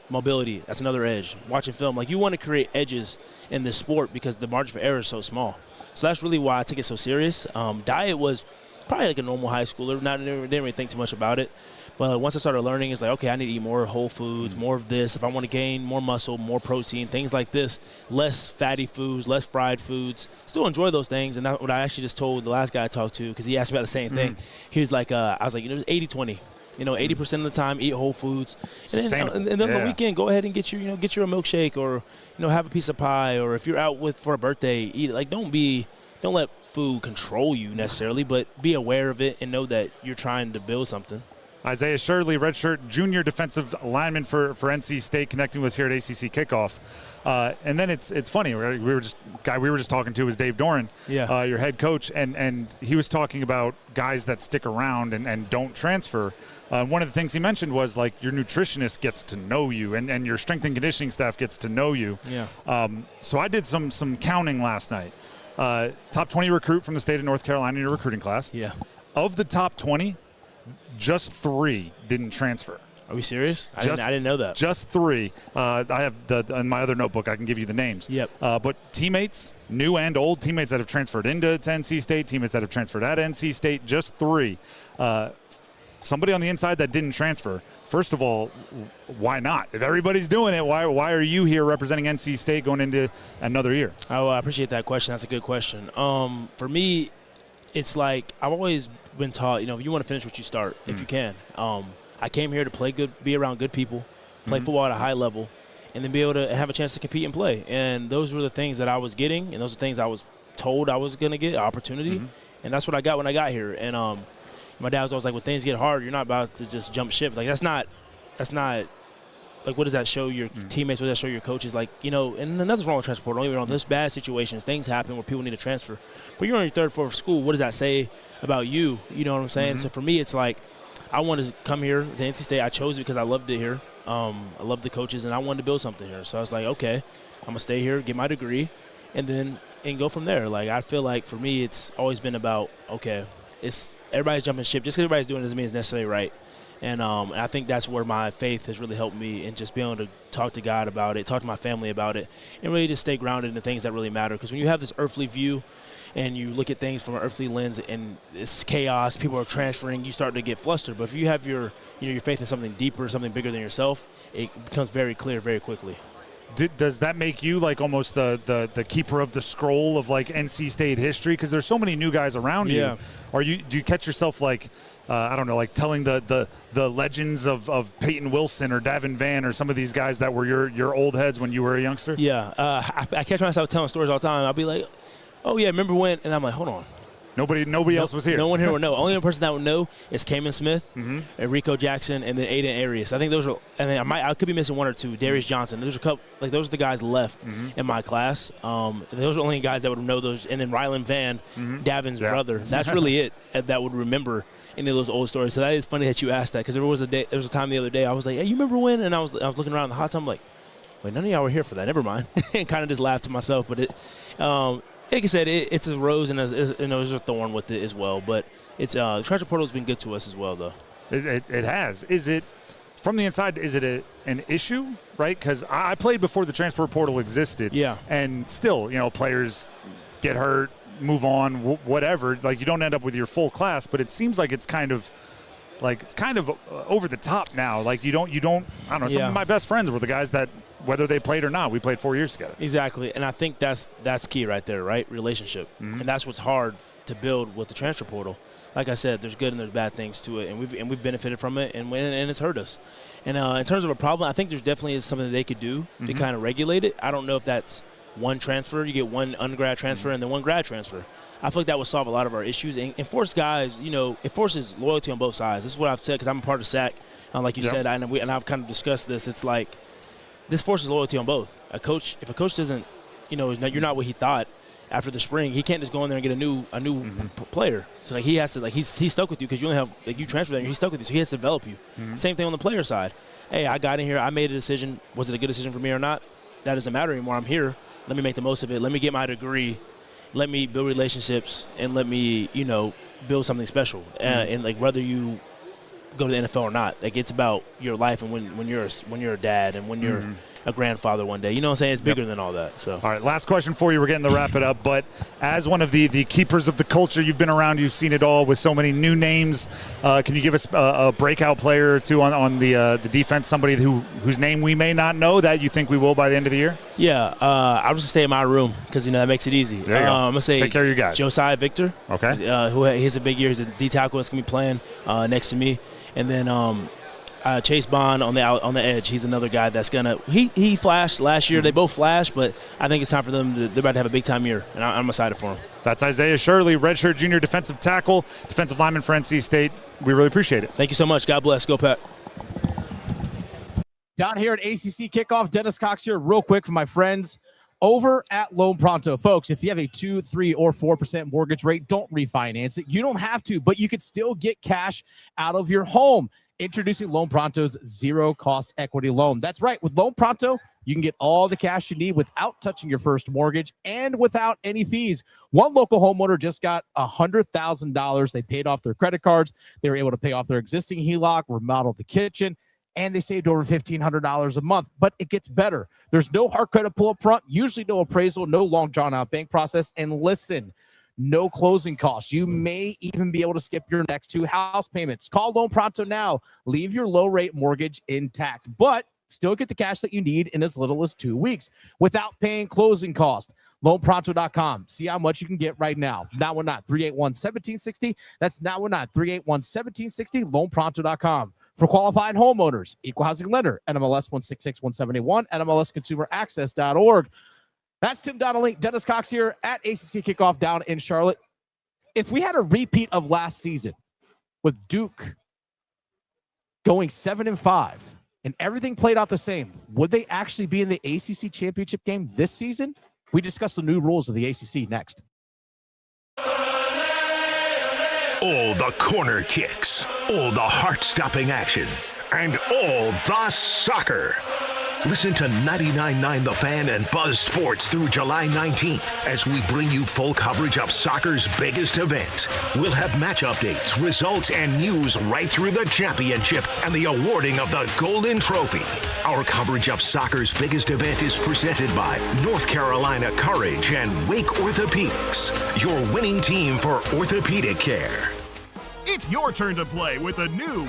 Mobility, that's another edge. Watching film, like, you want to create edges in this sport because the margin for error is so small. So that's really why I took it so serious. Diet was probably like a normal high schooler. Didn't really think too much about it. But once I started learning, it's like, okay, I need to eat more whole foods, more of this. If I want to gain more muscle, more protein, things like this, less fatty foods, less fried foods. Still enjoy those things. And that's what I actually just told the last guy I talked to, because he asked me about the same thing. He was like, I was like, it's 80-20. 80% of the time, eat whole foods. And then on the weekend, go ahead and get your a milkshake, or, have a piece of pie, or if you're out for a birthday, eat it. Like, don't let food control you necessarily, but be aware of it and know that you're trying to build something. Isaiah Shirley, redshirt junior defensive lineman for NC State, connecting with us here at ACC Kickoff. And then it's funny. We were just talking to was Dave Doran, your head coach, and he was talking about guys that stick around and don't transfer. One of the things he mentioned was like your nutritionist gets to know you, and your strength and conditioning staff gets to know you. Yeah. So I did some counting last night. Top 20 recruit from the state of North Carolina in your recruiting class. Yeah. Of the top 20, just 3 didn't transfer. Are we serious? I didn't know that. Just 3. I have in my other notebook. I can give you the names. Yep. But teammates, new and old, teammates that have transferred into NC State, teammates that have transferred at NC State, just 3. Somebody on the inside that didn't transfer. First of all, why not? If everybody's doing it, why are you here representing NC State going into another year? Oh, I appreciate that question. That's a good question. For me, it's like I've always been taught, if you want to finish what you start, if you can. I came here to play good, be around good people, play football at a high level, and then be able to have a chance to compete and play. And those were the things that I was getting, and those are things I was told I was going to get, opportunity. And that's what I got when I got here. And my dad was always like, when things get hard, you're not about to just jump ship. Like, that's not like, what does that show your teammates? What does that show your coaches? Like, and nothing's wrong with transfer portal. Don't get me wrong. There's bad situations. Things happen where people need to transfer. But you're on your 3rd, 4th school. What does that say about you? You know what I'm saying? So for me, it's like I wanted to come here to NC State. I chose it because I loved it here. I loved the coaches, and I wanted to build something here. So I was like, okay, I'm going to stay here, get my degree, and go from there. Like, I feel like for me, it's always been about, okay, everybody's jumping ship. Just because everybody's doing it doesn't mean it's necessarily right. And I think that's where my faith has really helped me, and just being able to talk to God about it, talk to my family about it, and really just stay grounded in the things that really matter. Because when you have this earthly view and you look at things from an earthly lens and it's chaos, people are transferring, you start to get flustered. But if you have your faith in something deeper, something bigger than yourself, it becomes very clear very quickly. Does that make you like almost the keeper of the scroll of like NC State history? Because there's so many new guys around you. Do you catch yourself like I don't know, like telling the legends of Peyton Wilson or Davin Vann or some of these guys that were your old heads when you were a youngster? Yeah, I catch myself telling stories all the time. I'll be like, oh yeah, remember when? And I'm like, hold on. Nobody else was here. No one here would know. Only one person that would know is Kamen Smith, Rico Jackson, and then Aiden Arias. I think those are, and then I could be missing 1 or 2. Darius Johnson. There's a couple. Like, those are the guys left in my class. Those are only guys that would know those. And then Rylan Vann, Davin's brother. That's really it that would remember any of those old stories. So that is funny that you asked that, because there was a time the other day I was like, hey, you remember when? And I was looking around the hot tub, I'm like, wait, none of y'all were here for that. Never mind. And kind of just laughed to myself. But like I said, it's a rose and there's a thorn with it as well. But it's the transfer portal has been good to us as well, though. It has. Is it from the inside? Is it an issue? Right? Because I played before the transfer portal existed. Yeah. And still, players get hurt, move on, whatever. Like, you don't end up with your full class. But it seems like it's kind of over the top now. Like, you don't. I don't know. Some of my best friends were the guys that, whether they played or not, we played 4 years together. Exactly, and I think that's key right there, right? Relationship, and that's what's hard to build with the transfer portal. Like I said, there's good and there's bad things to it, and we've benefited from it, and it's hurt us. And in terms of a problem, I think there's definitely something that they could do to kind of regulate it. I don't know if that's one transfer, you get one undergrad transfer and then one grad transfer. I feel like that would solve a lot of our issues and force guys, it forces loyalty on both sides. This is what I've said because I'm a part of SAC. Like you said, and I've kind of discussed this. It's like, this forces loyalty on both. If a coach doesn't, you're not what he thought after the spring, he can't just go in there and get a new player. So like he has to, he's stuck with you because you only have, you transfer there, he's stuck with you, so he has to develop you. Same thing on the player side. Hey, I got in here, I made a decision. Was it a good decision for me or not? That doesn't matter anymore. I'm here. Let me make the most of it. Let me get my degree. Let me build relationships and let me, build something special. And like whether you go to the NFL or not, like it's about your life and when you're a dad and when you're a grandfather one day. You know what I'm saying? It's bigger than all that. So, all right, last question for you. We're getting to wrap it up. But as one of the keepers of the culture, you've been around, you've seen it all with so many new names. Can you give us a breakout player or two on the defense, somebody whose name we may not know that you think we will by the end of the year? Yeah, I'll just stay in my room because, that makes it easy. There you go. I'm going to say take care of your guys. Josiah Victor. Okay. Who he's a big year. He's a D tackle that's going to be playing next to me. And then Chase Bond on the edge. He's another guy that's gonna. He flashed last year. They both flashed, but I think it's time for them. They're about to have a big time year, and I'm excited for them. That's Isaiah Shirley, redshirt junior defensive tackle, defensive lineman for NC State. We really appreciate it. Thank you so much. God bless. Go Pack. Down here at ACC Kickoff, Dennis Cox here, real quick for my friends over at Loan Pronto. Folks, if you have a 2, 3, or 4% mortgage rate, don't refinance it. You don't have to, but you could still get cash out of your home. Introducing Loan Pronto's zero-cost equity loan. That's right. With Loan Pronto, you can get all the cash you need without touching your first mortgage and without any fees. One local homeowner just got $100,000. They paid off their credit cards. They were able to pay off their existing HELOC, remodel the kitchen, and they saved over $1,500 a month. But it gets better. There's no hard credit pull up front, usually no appraisal, no long drawn-out bank process. And listen, no closing costs. You may even be able to skip your next 2 house payments. Call Loan Pronto now. Leave your low-rate mortgage intact, but still get the cash that you need in as little as 2 weeks without paying closing costs. LoanPronto.com. See how much you can get right now. 919-381-1760. That's 919-381-1760. LoanPronto.com. For qualified homeowners, equal housing lender, NMLS 1661781, NMLSconsumeraccess.org. That's Tim Donnelly, Dennis Cox here at ACC Kickoff down in Charlotte. If we had a repeat of last season with Duke going 7-5 and everything played out the same, would they actually be in the ACC championship game this season? We discuss the new rules of the ACC next. All the corner kicks, all the heart-stopping action, and all the soccer. Listen to 99.9 The Fan and Buzz Sports through July 19th as we bring you full coverage of soccer's biggest events. We'll have match updates, results, and news right through the championship and the awarding of the Golden Trophy. Our coverage of soccer's biggest event is presented by North Carolina Courage and Wake Orthopedics, your winning team for orthopedic care. It's your turn to play with the new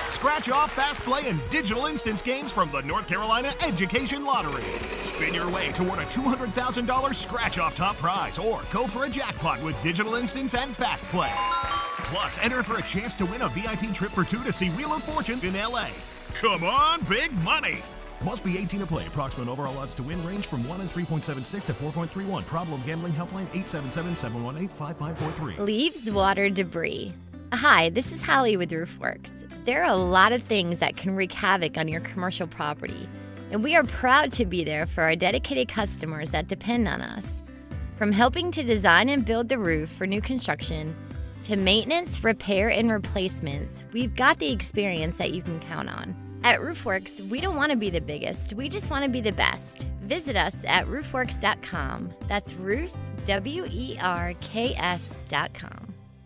Scratch Off, Fast Play, and Digital Instance games from the North Carolina Education Lottery. Spin your way toward a $200,000 Scratch Off top prize or go for a jackpot with Digital Instance and Fast Play. Plus, enter for a chance to win a VIP trip for 2 to see Wheel of Fortune in LA. Come on, big money! Must be 18 to play. Approximate overall odds to win range from 1 in 3.76 to 4.31. Problem gambling helpline 877-718-5543. Leaves, water, debris. Hi, this is Holly with Roofworks. There are a lot of things that can wreak havoc on your commercial property, and we are proud to be there for our dedicated customers that depend on us. From helping to design and build the roof for new construction, to maintenance, repair, and replacements, we've got the experience that you can count on. At Roofworks, we don't want to be the biggest, we just want to be the best. Visit us at roofworks.com. That's roof, WERKS.com.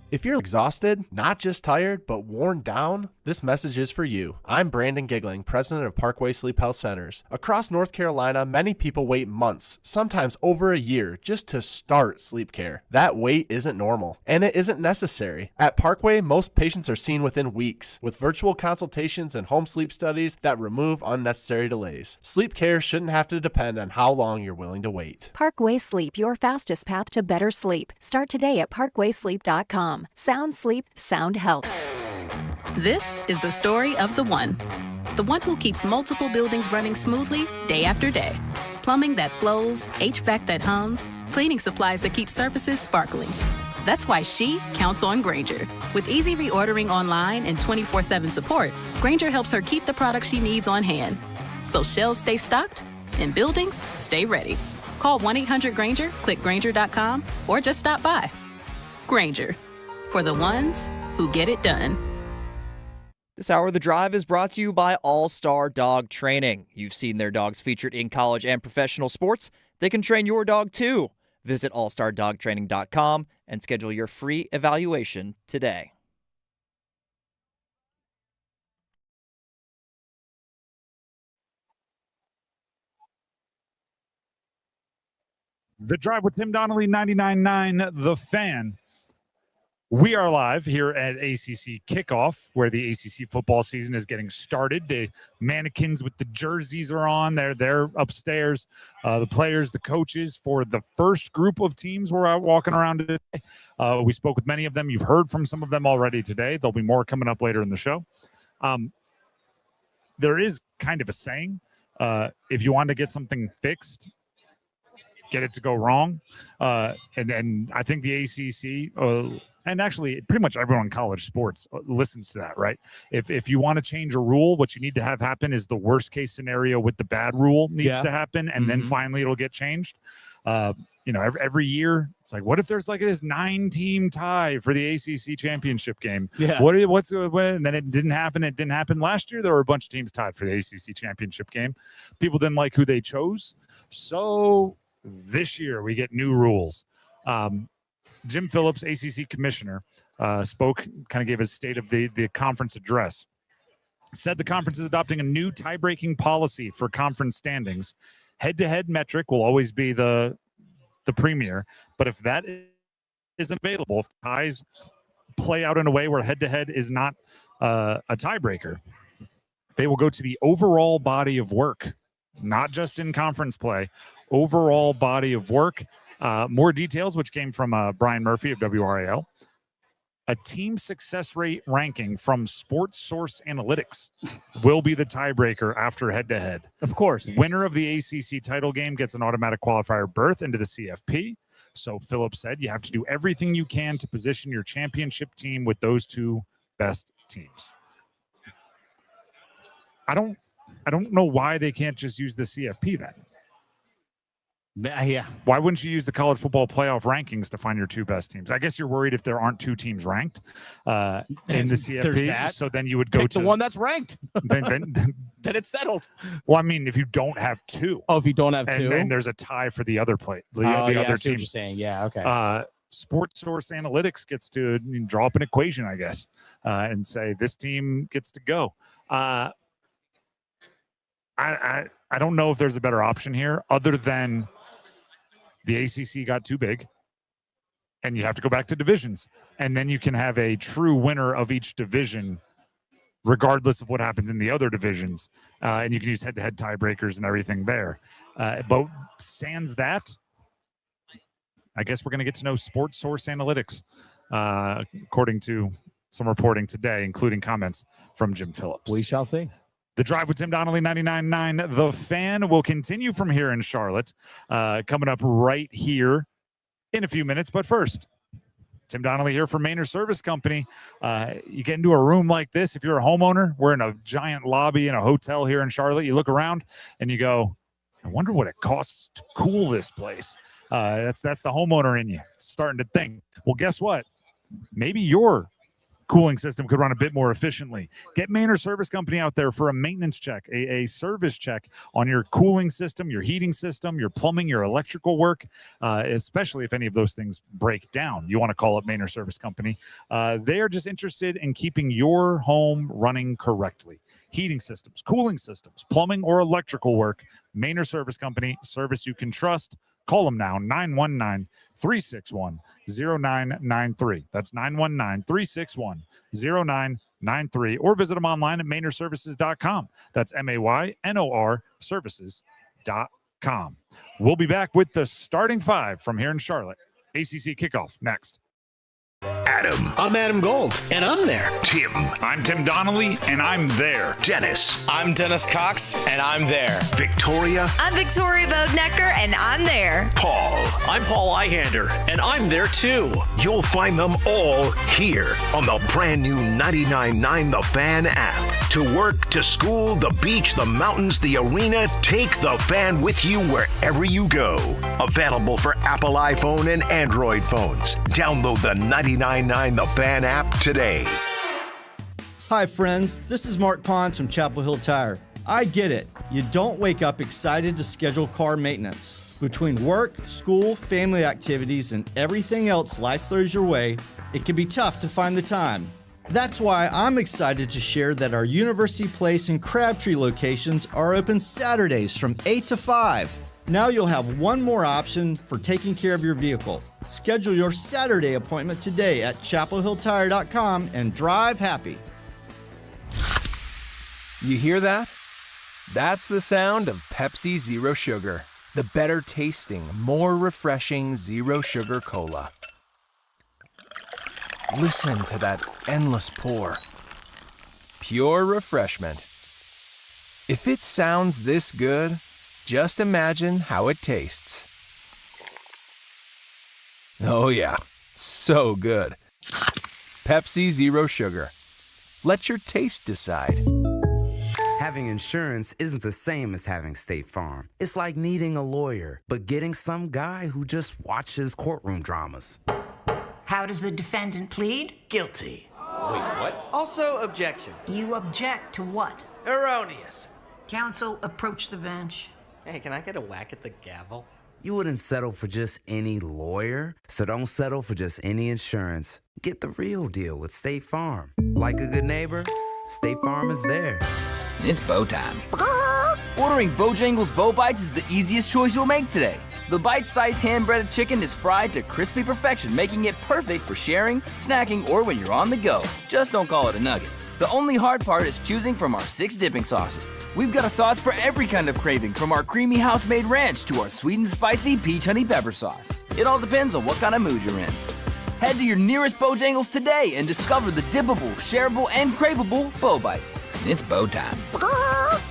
If you're exhausted, not just tired, but worn down, this message is for you. I'm Brandon Giggling, president of Parkway Sleep Health Centers. Across North Carolina, many people wait months, sometimes over a year, just to start sleep care. That wait isn't normal, and it isn't necessary. At Parkway, most patients are seen within weeks, with virtual consultations and home sleep studies that remove unnecessary delays. Sleep care shouldn't have to depend on how long you're willing to wait. Parkway Sleep, your fastest path to better sleep. Start today at parkwaysleep.com. Sound sleep, sound health. This is the story of the one who keeps multiple buildings running smoothly day after day. Plumbing that flows, HVAC that hums, cleaning supplies that keep surfaces sparkling. That's why she counts on Grainger. With easy reordering online and 24/7 support, Grainger helps her keep the products she needs on hand. So shelves stay stocked and buildings stay ready. Call 1-800-GRAINGER, click Grainger.com, or just stop by. Grainger, for the ones who get it done. This hour of The Drive is brought to you by All-Star Dog Training. You've seen their dogs featured in college and professional sports. They can train your dog too. Visit allstardogtraining.com and schedule your free evaluation today. The Drive with Tim Donnelly, 99.9 The Fan. We are live here at ACC Kickoff, where the ACC football season is getting started. The mannequins with the jerseys are on. They're upstairs. The players, the coaches for the first group of teams were out walking around today. We spoke with many of them. You've heard from some of them already today. There'll be more coming up later in the show. There is kind of a saying, if you want to get something fixed, get it to go wrong. And I think the ACC and actually pretty much everyone in college sports listens to that, right? If you want to change a rule, what you need to have happen is the worst case scenario with the bad rule needs to happen, and then finally it'll get changed. Every year it's like, what if there's like this 9-team tie for the ACC championship game? Yeah. And then it didn't happen. It didn't happen last year. There were a bunch of teams tied for the ACC championship game. People didn't like who they chose. So this year we get new rules. Jim Phillips, ACC commissioner, spoke, kind of gave his state of the conference address. Said the conference is adopting a new tie-breaking policy for conference standings. Head-to-head metric will always be the premier, but if that isn't available, if ties play out in a way where head-to-head is not a tiebreaker, they will go to the overall body of work, not just in conference play, overall body of work. More details, which came from Brian Murphy of WRAL. A team success rate ranking from Sports Source Analytics will be the tiebreaker after head-to-head. Of course. Winner of the ACC title game gets an automatic qualifier berth into the CFP. So Phillips said you have to do everything you can to position your championship team with those two best teams. I don't know why they can't just use the CFP then. Yeah. Why wouldn't you use the college football playoff rankings to find your two best teams? I guess you're worried if there aren't two teams ranked in the CFP. So then you would go to the one that's ranked. Then it's settled. Well, I mean, if you don't have two. Oh, if you don't have two, and there's a tie for the other play, the I see other what team. you're saying. Yeah. Okay. Sports Source Analytics gets to draw up an equation, I guess, and say this team gets to go. I don't know if there's a better option here other than the ACC got too big and you have to go back to divisions. And then you can have a true winner of each division, regardless of what happens in the other divisions. And you can use head-to-head tiebreakers and everything there. But sans that, I guess we're going to get to know Sports Source Analytics, according to some reporting today, including comments from Jim Phillips. We shall see. The Drive with Tim Donnelly, 99.9 The Fan, will continue from here in Charlotte, coming up right here in a few minutes. But first, Tim Donnelly here from Maynard Service Company. You get into a room like this, if you're a homeowner, we're in a giant lobby in a hotel here in Charlotte. You look around and you go, I wonder what it costs to cool this place. That's the homeowner in you starting to think, well, guess what? Maybe your cooling system could run a bit more efficiently. Get Maynard Service Company out there for a maintenance check, a service check on your cooling system, your heating system, your plumbing, your electrical work, especially if any of those things break down. You want to call up Maynard Service Company. They are just interested in keeping your home running correctly. Heating systems, cooling systems, plumbing, or electrical work. Maynard Service Company, service you can trust. Call them now, 919-361-0993. That's 919-361-0993. Or visit them online at MaynardServices.com. That's MAYNOR Services.com. We'll be back with the starting five from here in Charlotte. ACC Kickoff next. Adam. I'm Adam Gold, and I'm there. Tim. I'm Tim Donnelly, and I'm there. Dennis. I'm Dennis Cox, and I'm there. Victoria. I'm Victoria Bodenecker, and I'm there. Paul. I'm Paul Eihander, and I'm there too. You'll find them all here on the brand new 99.9 The Fan app. To work, to school, the beach, the mountains, the arena, take The Fan with you wherever you go. Available for Apple iPhone and Android phones. Download the 99.9 The Fan app today. Hi friends, this is Mark Pons from Chapel Hill Tire. I get it. You don't wake up excited to schedule car maintenance. Between work, school, family activities, and everything else life throws your way, it can be tough to find the time. That's why I'm excited to share that our University Place and Crabtree locations are open Saturdays from 8 to 5. Now you'll have one more option for taking care of your vehicle. Schedule your Saturday appointment today at chapelhilltire.com and drive happy. You hear that? That's the sound of Pepsi Zero Sugar, the better tasting, more refreshing Zero Sugar Cola. Listen to that endless pour. Pure refreshment. If it sounds this good, just imagine how it tastes. Oh yeah, so good. Pepsi Zero Sugar. Let your taste decide. Having insurance isn't the same as having State Farm. It's like needing a lawyer, but getting some guy who just watches courtroom dramas. How does the defendant plead? Guilty. Wait, what? Also, objection. You object to what? Erroneous. Counsel, approach the bench. Hey, can I get a whack at the gavel? You wouldn't settle for just any lawyer, so don't settle for just any insurance. Get the real deal with State Farm. Like a good neighbor, State Farm is there. It's bow time. Ordering Bojangles Bow Bites is the easiest choice you'll make today. The bite-sized hand-breaded chicken is fried to crispy perfection, making it perfect for sharing, snacking, or when you're on the go. Just don't call it a nugget. The only hard part is choosing from our 6 dipping sauces. We've got a sauce for every kind of craving, from our creamy house-made ranch to our sweet and spicy peach honey pepper sauce. It all depends on what kind of mood you're in. Head to your nearest Bojangles today and discover the dippable, shareable, and craveable Bow Bites. It's bow time.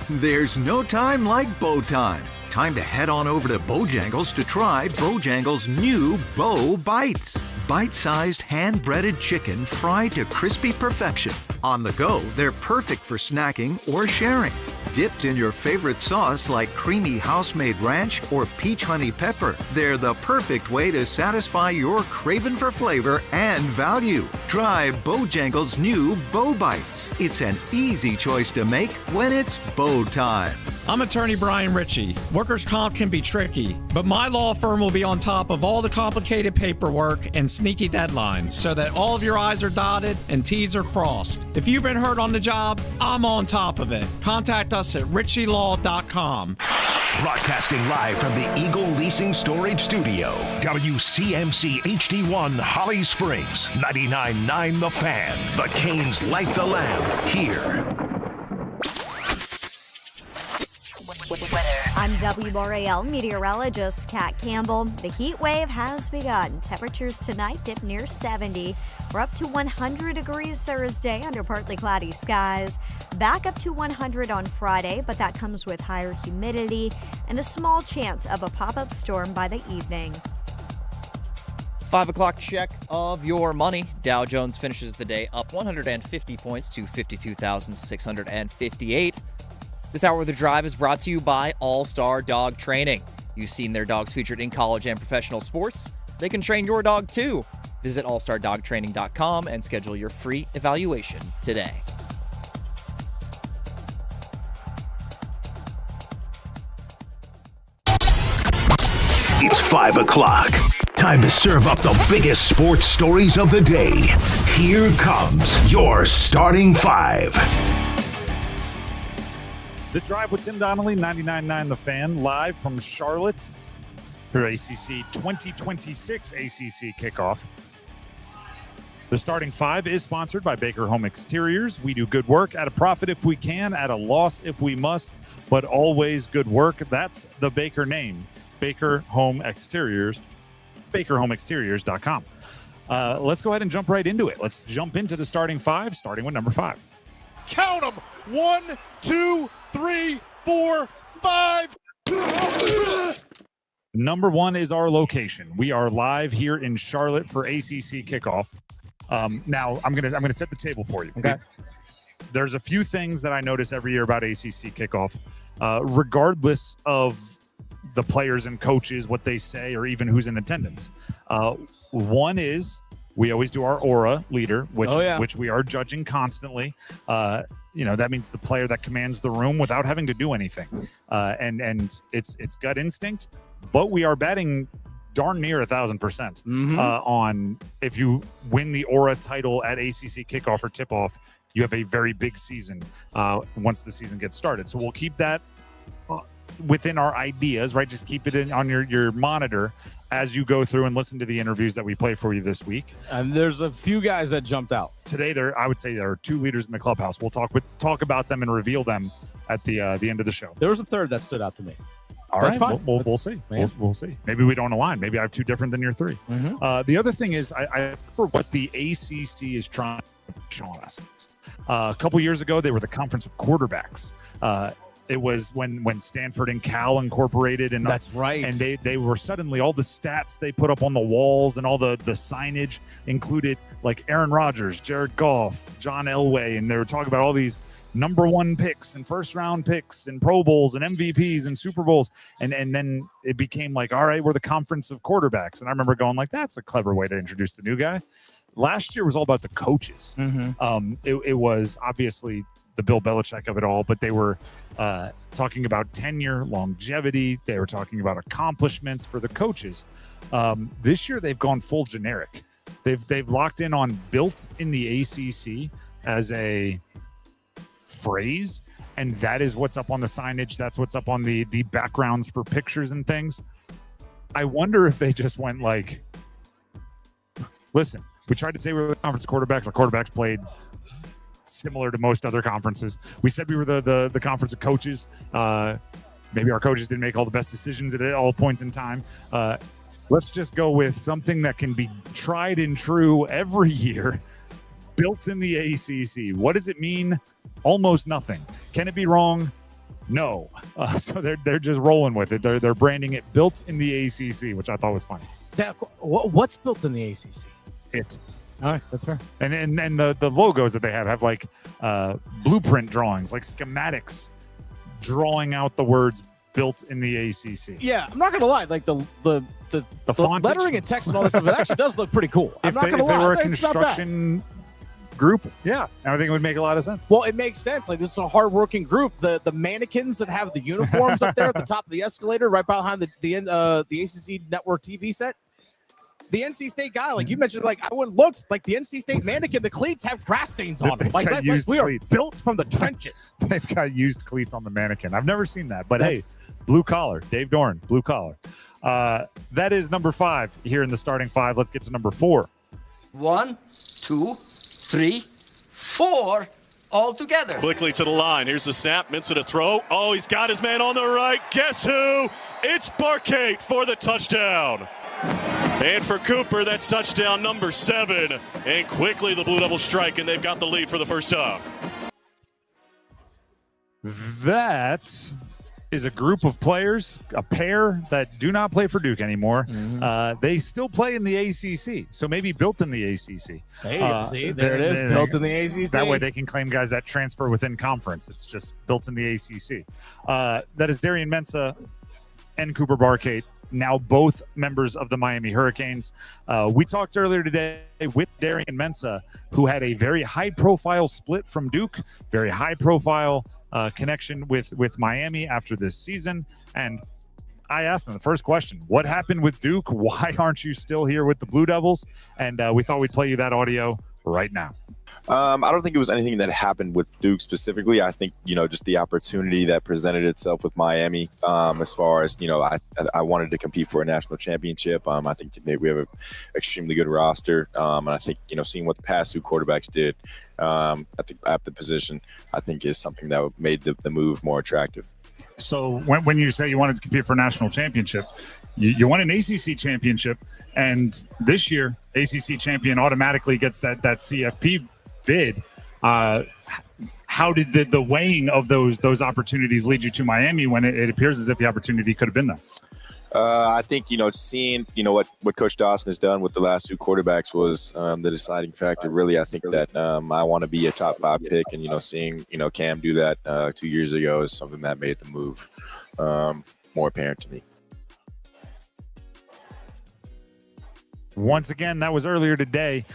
There's no time like bow time. Time to head on over to Bojangles to try Bojangles' new Bow Bites. Bite-sized, hand-breaded chicken fried to crispy perfection. On the go, they're perfect for snacking or sharing. Dipped in your favorite sauce like creamy house-made ranch or peach honey pepper, they're the perfect way to satisfy your craving for flavor and value. Try Bojangles' new Bow Bites. It's an easy choice to make when it's bow time. I'm attorney Brian Ritchie. Workers' comp can be tricky, but my law firm will be on top of all the complicated paperwork and sneaky deadlines so that all of your I's are dotted and T's are crossed. If you've been hurt on the job, I'm on top of it. Contact us at ritchielaw.com. Broadcasting live from the Eagle Leasing Storage Studio. WCMC HD1 Holly Springs. 99.9 The Fan. The Canes light the lamp here. I'm WRAL meteorologist Kat Campbell. The heat wave has begun. Temperatures tonight dip near 70. We're up to 100 degrees Thursday under partly cloudy skies. Back up to 100 on Friday, but that comes with higher humidity and a small chance of a pop-up storm by the evening. 5 o'clock check of your money. Dow Jones finishes the day up 150 points to 52,658. This hour of the drive is brought to you by All-Star Dog Training. You've seen their dogs featured in college and professional sports. They can train your dog too. Visit allstardogtraining.com and schedule your free evaluation today. It's 5 o'clock. Time to serve up the biggest sports stories of the day. Here comes your starting 5. The Drive with Tim Donnelly, 99.9 The Fan, live from Charlotte for ACC 2026 ACC Kickoff. The starting 5 is sponsored by Baker Home Exteriors. We do good work at a profit if we can, at a loss if we must, but always good work. That's the Baker name, Baker Home Exteriors, bakerhomeexteriors.com. Let's go ahead and jump right into it. Let's jump into the starting 5, starting with number 5. Count them. 1, 2, 3, 4, 5. Number 1 is our location. We are live here in Charlotte for ACC Kickoff. Now I'm gonna set the table for you. Okay. There's a few things that I notice every year about ACC Kickoff, regardless of the players and coaches, what they say, or even who's in attendance. One is we always do our aura leader, which we are judging constantly. That means the player that commands the room without having to do anything. And it's gut instinct, but we are batting darn near 1,000% on if you win the aura title at ACC Kickoff or tip-off, you have a very big season once the season gets started. So we'll keep that within our ideas, right? Just keep it on your monitor as you go through and listen to the interviews that we play for you this week. And there's a few guys that jumped out. Today, I would say there are 2 leaders in the clubhouse. We'll talk about them and reveal them at the end of the show. There was a third that stood out to me. All right, we'll see. We'll see. Maybe we don't align. Maybe I have 2 different than your 3. The other thing is, I remember what the ACC is trying to show us. A couple years ago, they were the conference of quarterbacks. It was when Stanford and Cal incorporated, and that's right. And they were suddenly, all the stats they put up on the walls and all the signage included like Aaron Rodgers, Jared Goff, John Elway, and they were talking about all these number 1 picks and first round picks and Pro Bowls and MVPs and Super Bowls, and then it became like, all right, we're the conference of quarterbacks. And I remember going like, that's a clever way to introduce the new guy. Last year was all about the coaches. It was obviously the Bill Belichick of it all, but they were talking about tenure, longevity. They were talking about accomplishments for the coaches. This year they've gone full generic. They've locked in on built in the ACC as a phrase, and that is what's up on the signage. That's what's up on the backgrounds for pictures and things. I wonder if they just went like, listen, we tried to say we were the conference of quarterbacks. Our quarterbacks played similar to most other conferences. We said we were the conference of coaches. Maybe our coaches didn't make all the best decisions at all points in time. Let's just go with something that can be tried and true every year. Built in the ACC. What does it mean? Almost nothing. Can it be wrong? No. So they're just rolling with it. They're branding it built in the ACC, which I thought was funny. What's built in the ACC? It. All right, that's fair. And the logos that they have like blueprint drawings, like schematics, drawing out the words built in the ACC. Yeah, I'm not gonna lie. Like the font lettering and text and all this stuff, it actually does look pretty cool. I'm If not they gonna lie. were a It's not bad. construction group, yeah, I think it would make a lot of sense. Well, it makes sense. Like, this is a hardworking group. The mannequins that have the uniforms up there at the top of the escalator, right behind the ACC network TV set. The NC State guy, like you mentioned, like I went and looked, like the NC State mannequin, the cleats have grass stains on them. They've Like, got we used are cleats. built from the trenches. They've got used cleats on the mannequin. I've never seen that, but That's- hey, blue collar, Dave Doran, blue collar. That is number 5 here in the starting 5. Let's get to number 4. 1, 2, 3, 4, all together. Quickly to the line. Here's the snap. Mensah to throw. Oh, he's got his man on the right. Guess who? It's Barkate for the touchdown. And for Cooper, that's touchdown number 7. And quickly the Blue Devils strike, and they've got the lead for the first time. That is a group of players, a pair that do not play for Duke anymore. They still play in the ACC, so maybe built in the ACC. Hey, see, there it is, built in the ACC. That way they can claim guys that transfer within conference. It's just built in the ACC. That is Darian Mensah and Cooper Barkate, now both members of the Miami Hurricanes. We talked earlier today with Darian Mensah, who had a very high-profile split from Duke, very high-profile connection with Miami after this season. And I asked him the first question, what happened with Duke? Why aren't you still here with the Blue Devils? And we thought we'd play you that audio right now. I don't think it was anything that happened with Duke specifically. I think, just the opportunity that presented itself with Miami, as far as, I wanted to compete for a national championship. I think we have an extremely good roster. And I think, seeing what the past 2 quarterbacks did at the position, I think is something that made the move more attractive. So when you say you wanted to compete for a national championship, you won an ACC championship, and this year ACC champion automatically gets that CFP bid. How did the weighing of those opportunities lead you to Miami when it appears as if the opportunity could have been there? I think, seeing, what Coach Dawson has done with the last 2 quarterbacks was the deciding factor. Really, I think that I want to be a top 5 pick, and, seeing, Cam do that 2 years ago is something that made the move more apparent to me. Once again, that was earlier today,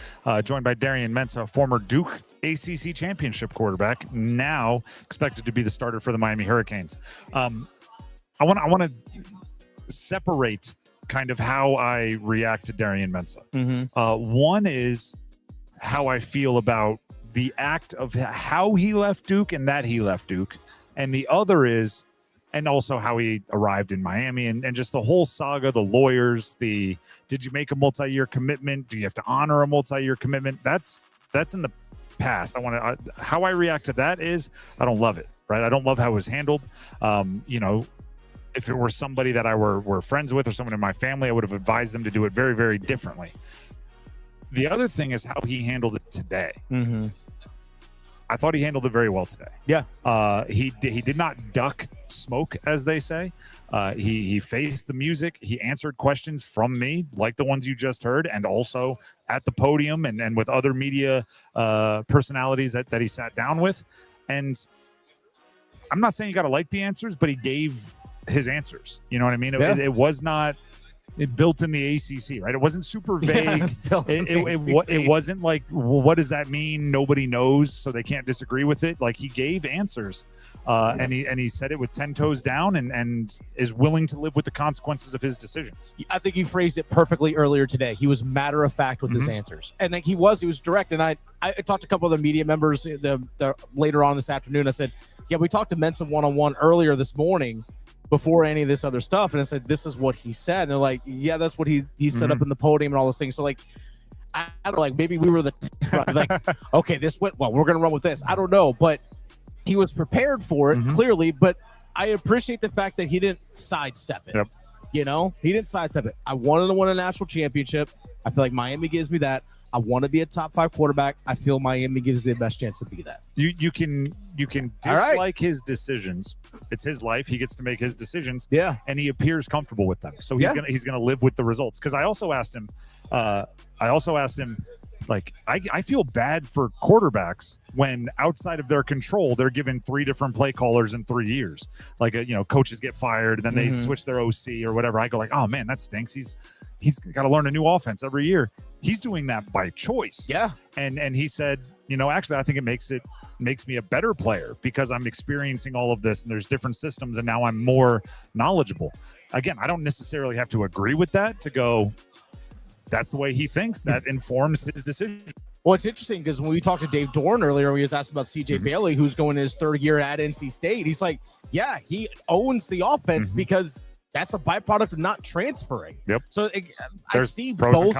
joined by Darian Mensah, former Duke ACC championship quarterback, now expected to be the starter for the Miami Hurricanes. I want to separate kind of how I react to Darian Mensah. One is how I feel about the act of how he left Duke and that he left Duke. And the other is, and also how he arrived in Miami and just the whole saga, the lawyers, did you make a multi-year commitment? Do you have to honor a multi-year commitment? That's in the past. How I react to that is I don't love it, right? I don't love how it was handled. If it were somebody that I were friends with or someone in my family, I would have advised them to do it very, very differently. The other thing is how he handled it today. I thought he handled it very well today. Yeah. He did not duck smoke, as they say. He faced the music. He answered questions from me, like the ones you just heard, and also at the podium and with other media personalities that he sat down with. And I'm not saying you got to like the answers, but he gave his answers. You know what I mean? It was not built in the ACC, right? It wasn't super vague. It wasn't like, well, what does that mean? Nobody knows, so they can't disagree with it. Like, he gave answers, and he said it with 10 toes down, and is willing to live with the consequences of his decisions. I think you phrased it perfectly earlier today. He was matter of fact with his answers, and like he was direct. And I talked to a couple of the media members the later on this afternoon. I said, yeah, we talked to Mensah one-on-one earlier this morning, before any of this other stuff, and I said, this is what he said. And they're like, yeah, that's what he set up in the podium and all those things. So like, I don't know, like, maybe we were like, okay, this went well, we're gonna run with this. I don't know, but he was prepared for it clearly. But I appreciate the fact that he didn't sidestep it. You know, he didn't sidestep it. I wanted to win a national championship. I feel like Miami gives me that. I want to be a top 5 quarterback. I feel Miami gives the best chance to be that. You can dislike his decisions. It's his life. He gets to make his decisions. Yeah, and he appears comfortable with them. So he's gonna live with the results. Because I also asked him, like, I feel bad for quarterbacks when outside of their control they're given 3 different play callers in 3 years. Like, coaches get fired, and then they switch their OC or whatever. I go like, oh man, that stinks. He's got to learn a new offense every year. He's doing that by choice. Yeah. And he said, actually, I think it makes me a better player because I'm experiencing all of this, and there's different systems, and now I'm more knowledgeable. Again, I don't necessarily have to agree with that to go, that's the way he thinks. That informs his decision. Well, it's interesting because when we talked to Dave Dorn earlier, he was asked about CJ Bailey, who's going his 3rd year at NC State. He's like, yeah, he owns the offense because that's a byproduct of not transferring. Yep. So I see both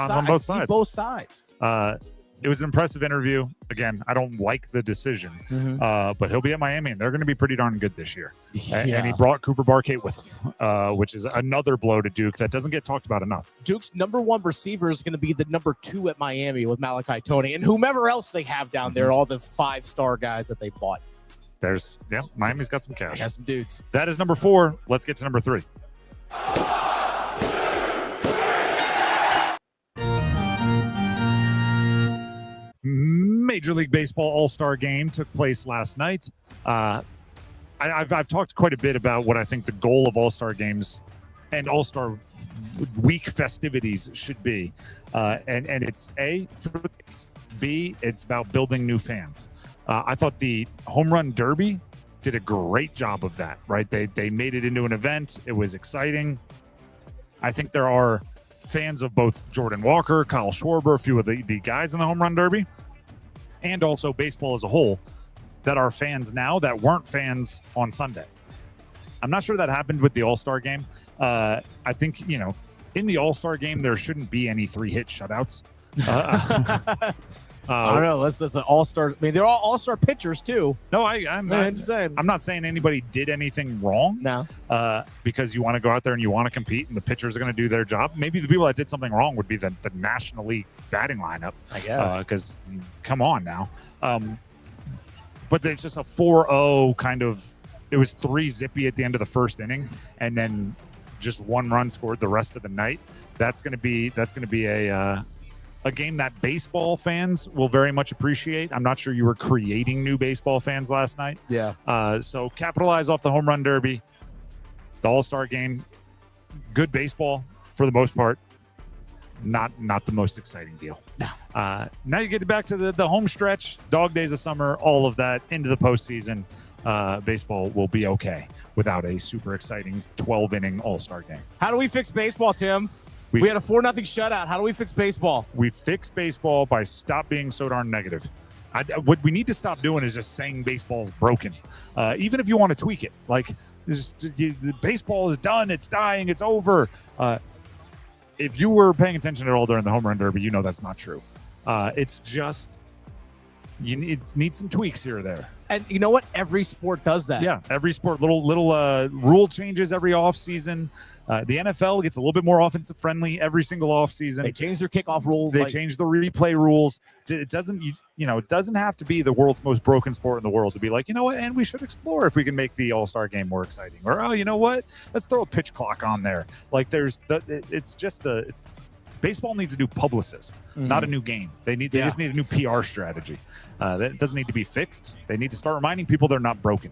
sides. It was an impressive interview. Again, I don't like the decision, but he'll be at Miami, and they're going to be pretty darn good this year. And he brought Cooper Barkate with him, which is another blow to Duke that doesn't get talked about enough. Duke's number 1 receiver is going to be the number 2 at Miami with Malachi Toney and whomever else they have down there, all the 5-star guys that they bought. Miami's got some cash. They got some dudes. That is number 4. Let's get to number 3. Major League Baseball All-Star Game took place last night. I've talked quite a bit about what I think the goal of All-Star Games and All-Star Week festivities should be. And it's A, B, it's about building new fans. I thought the Home Run Derby did a great job of that, right? They made it into an event. It was exciting. I think there are fans of both Jordan Walker, Kyle Schwarber, a few of the guys in the Home Run Derby, and also baseball as a whole that are fans now that weren't fans on Sunday. I'm not sure that happened with the All-Star Game. I think, in the All-Star Game, there shouldn't be any 3-hit shutouts. I don't know. That's an all-star. I mean, they're all all-star pitchers too. No, I'm not saying anybody did anything wrong. No, because you want to go out there and you want to compete, and the pitchers are going to do their job. Maybe the people that did something wrong would be the National League batting lineup. I guess, because come on now. But it's just a 4-0 kind of. It was 3 zippy at the end of the first inning, and then just 1 run scored the rest of the night. That's going to be a game that baseball fans will very much appreciate. I'm not sure you were creating new baseball fans last night. Yeah. So capitalize off the Home Run Derby, the All-Star Game. Good baseball for the most part. Not the most exciting deal. No. Now you get back to the home stretch, dog days of summer, all of that into the postseason. Baseball will be okay without a super exciting 12-inning All-Star game. How do we fix baseball, Tim? We had a 4-0 shutout. How do we fix baseball? We fix baseball by stop being so darn negative. What we need to stop doing is just saying baseball's broken. Even if you want to tweak it. Like, the baseball is done, it's dying, it's over. If you were paying attention at all during the Home Run Derby, you know that's not true. It's just, you need some tweaks here or there. And you know what? Every sport does that. Yeah, every sport, little rule changes every offseason. The NFL gets a little bit more offensive friendly every single offseason. They change their kickoff rules. They change the replay rules. It doesn't, it doesn't have to be the world's most broken sport in the world to be like, you know what, and we should explore if we can make the All-Star game more exciting. Or, oh, you know what, let's throw a pitch clock on there. Like it's just baseball needs a new publicist, not a new game. They just need a new PR strategy. That doesn't need to be fixed. They need to start reminding people they're not broken.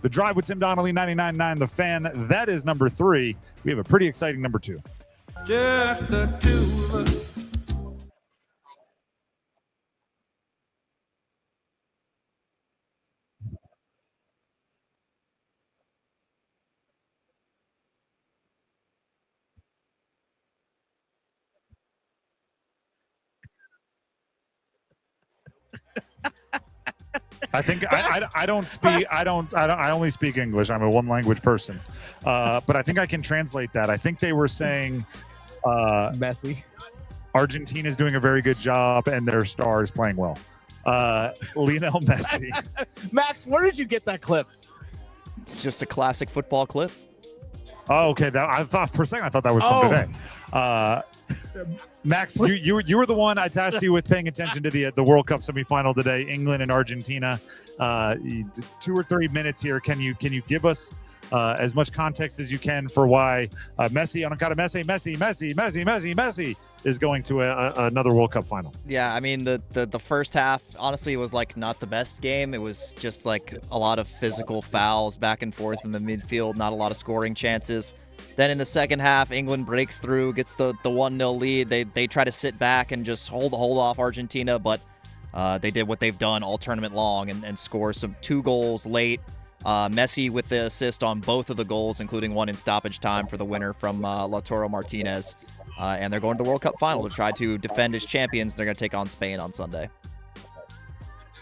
The Drive with Tim Donnelly, 99.9 The Fan. That is number 3. We have a pretty exciting number 2. Just the two of us. I think I don't speak. I only speak English. I'm a one language person, but I think I can translate that. I think they were saying Messi. Argentina is doing a very good job, and their star is playing well. Lionel Messi. Max, where did you get that clip? It's just a classic football clip. Oh, okay. I thought for a second that was from today. Max, you were the one I tasked you with paying attention to the World Cup semifinal today, England and Argentina. 2 or 3 minutes here. Can you give us as much context as you can for why Messi on a kind of Messi is going to another World Cup final? Yeah, I mean the first half honestly was like not the best game. It was just like a lot of physical fouls back and forth in the midfield, not a lot of scoring chances. Then in the second half, England breaks through, gets the 1-0 lead. They try to sit back and just hold off Argentina, but they did what they've done all tournament long and score 2 goals late. Messi with the assist on both of the goals, including one in stoppage time for the winner from Lautaro Martinez. And they're going to the World Cup final to try to defend as champions. They're going to take on Spain on Sunday.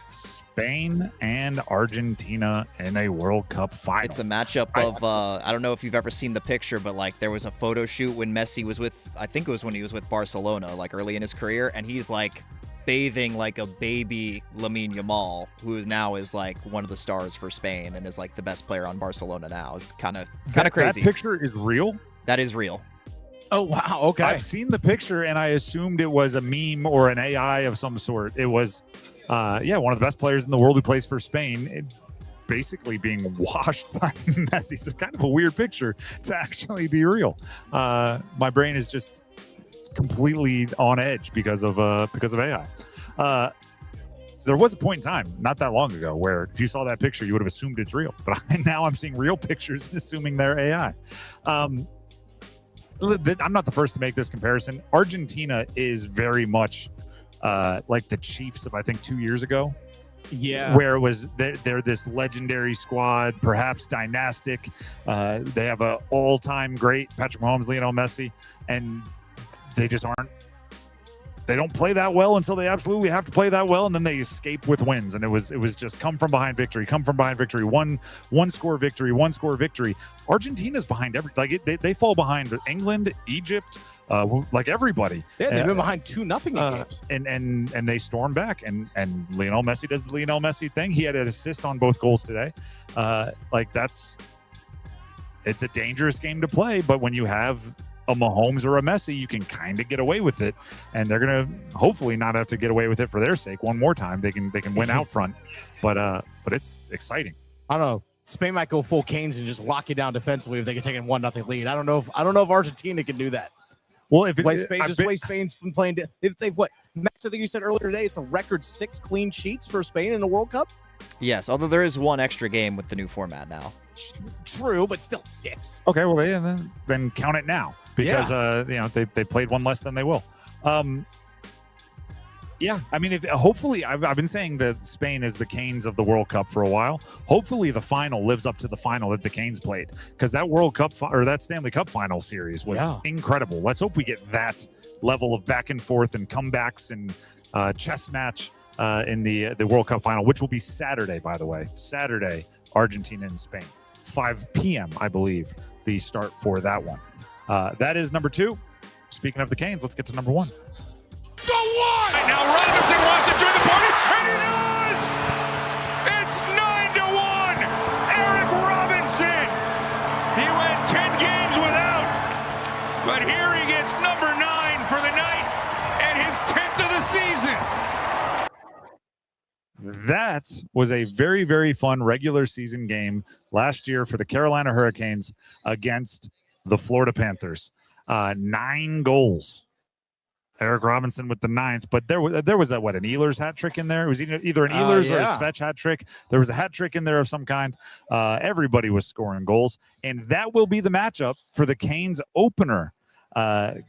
Spain and Argentina in a World Cup final. It's a matchup of, I don't know if you've ever seen the picture, but like there was a photo shoot when Messi was with, I think it was when he was with Barcelona, like early in his career, and he's like bathing like a baby Lamine Yamal, who now is like one of the stars for Spain and is like the best player on Barcelona now. It's kind of crazy. That picture is real? That is real. Oh, wow. Okay. I've seen the picture and I assumed it was a meme or an AI of some sort. It was, one of the best players in the world who plays for Spain, basically being washed by Messi. So kind of a weird picture to actually be real. My brain is just completely on edge because of AI. There was a point in time, not that long ago, where if you saw that picture, you would have assumed it's real. But now I'm seeing real pictures and assuming they're AI. I'm not the first to make this comparison. Argentina is very much like the Chiefs of, I think, 2 years ago. Yeah. Where it was they're this legendary squad, perhaps dynastic. They have an all-time great Patrick Mahomes, Lionel Messi, and they just aren't. They don't play that well until they absolutely have to play that well, and then they escape with wins. And it was just come from behind victory, one score victory. Argentina's behind they fall behind England, Egypt, like everybody. Yeah, they've been behind 2-0 in games, and they storm back. And Lionel Messi does the Lionel Messi thing. He had an assist on both goals today. It's a dangerous game to play, but when you have a Mahomes or a Messi, you can kind of get away with it, and they're gonna hopefully not have to get away with it for their sake. One more time, they can win out front, but it's exciting. I don't know. Spain might go full Canes and just lock you down defensively if they can take a 1-0 lead. I don't know if Argentina can do that. Well, if way Spain's been playing, if they've Max, I think you said earlier today, it's a record 6 clean sheets for Spain in the World Cup. Yes, although there is one extra game with the new format now. True, but still 6. Okay, well then count it now because they played one less than they will. Yeah, I mean, hopefully I've been saying that Spain is the Canes of the World Cup for a while. Hopefully the final lives up to the final that the Canes played, because that World Cup or that Stanley Cup final series was incredible. Let's hope we get that level of back and forth and comebacks and chess match in the World Cup final, which will be Saturday, by the way. Saturday, Argentina and Spain. 5 p.m., I believe, the start for that one. That is number 2. Speaking of the Canes, let's get to number 1. Go one! And now Robinson wants to join the party, and he does! It's 9-1! Eric Robinson! He went 10 games without, season. That was a very, very fun regular season game last year for the Carolina Hurricanes against the Florida Panthers. 9 goals. Eric Robinson with the 9th, but there was an Ehlers hat trick in there. It was either an Ehlers or a Svetch hat trick. There was a hat trick in there of some kind. Everybody was scoring goals, and that will be the matchup for the Canes opener.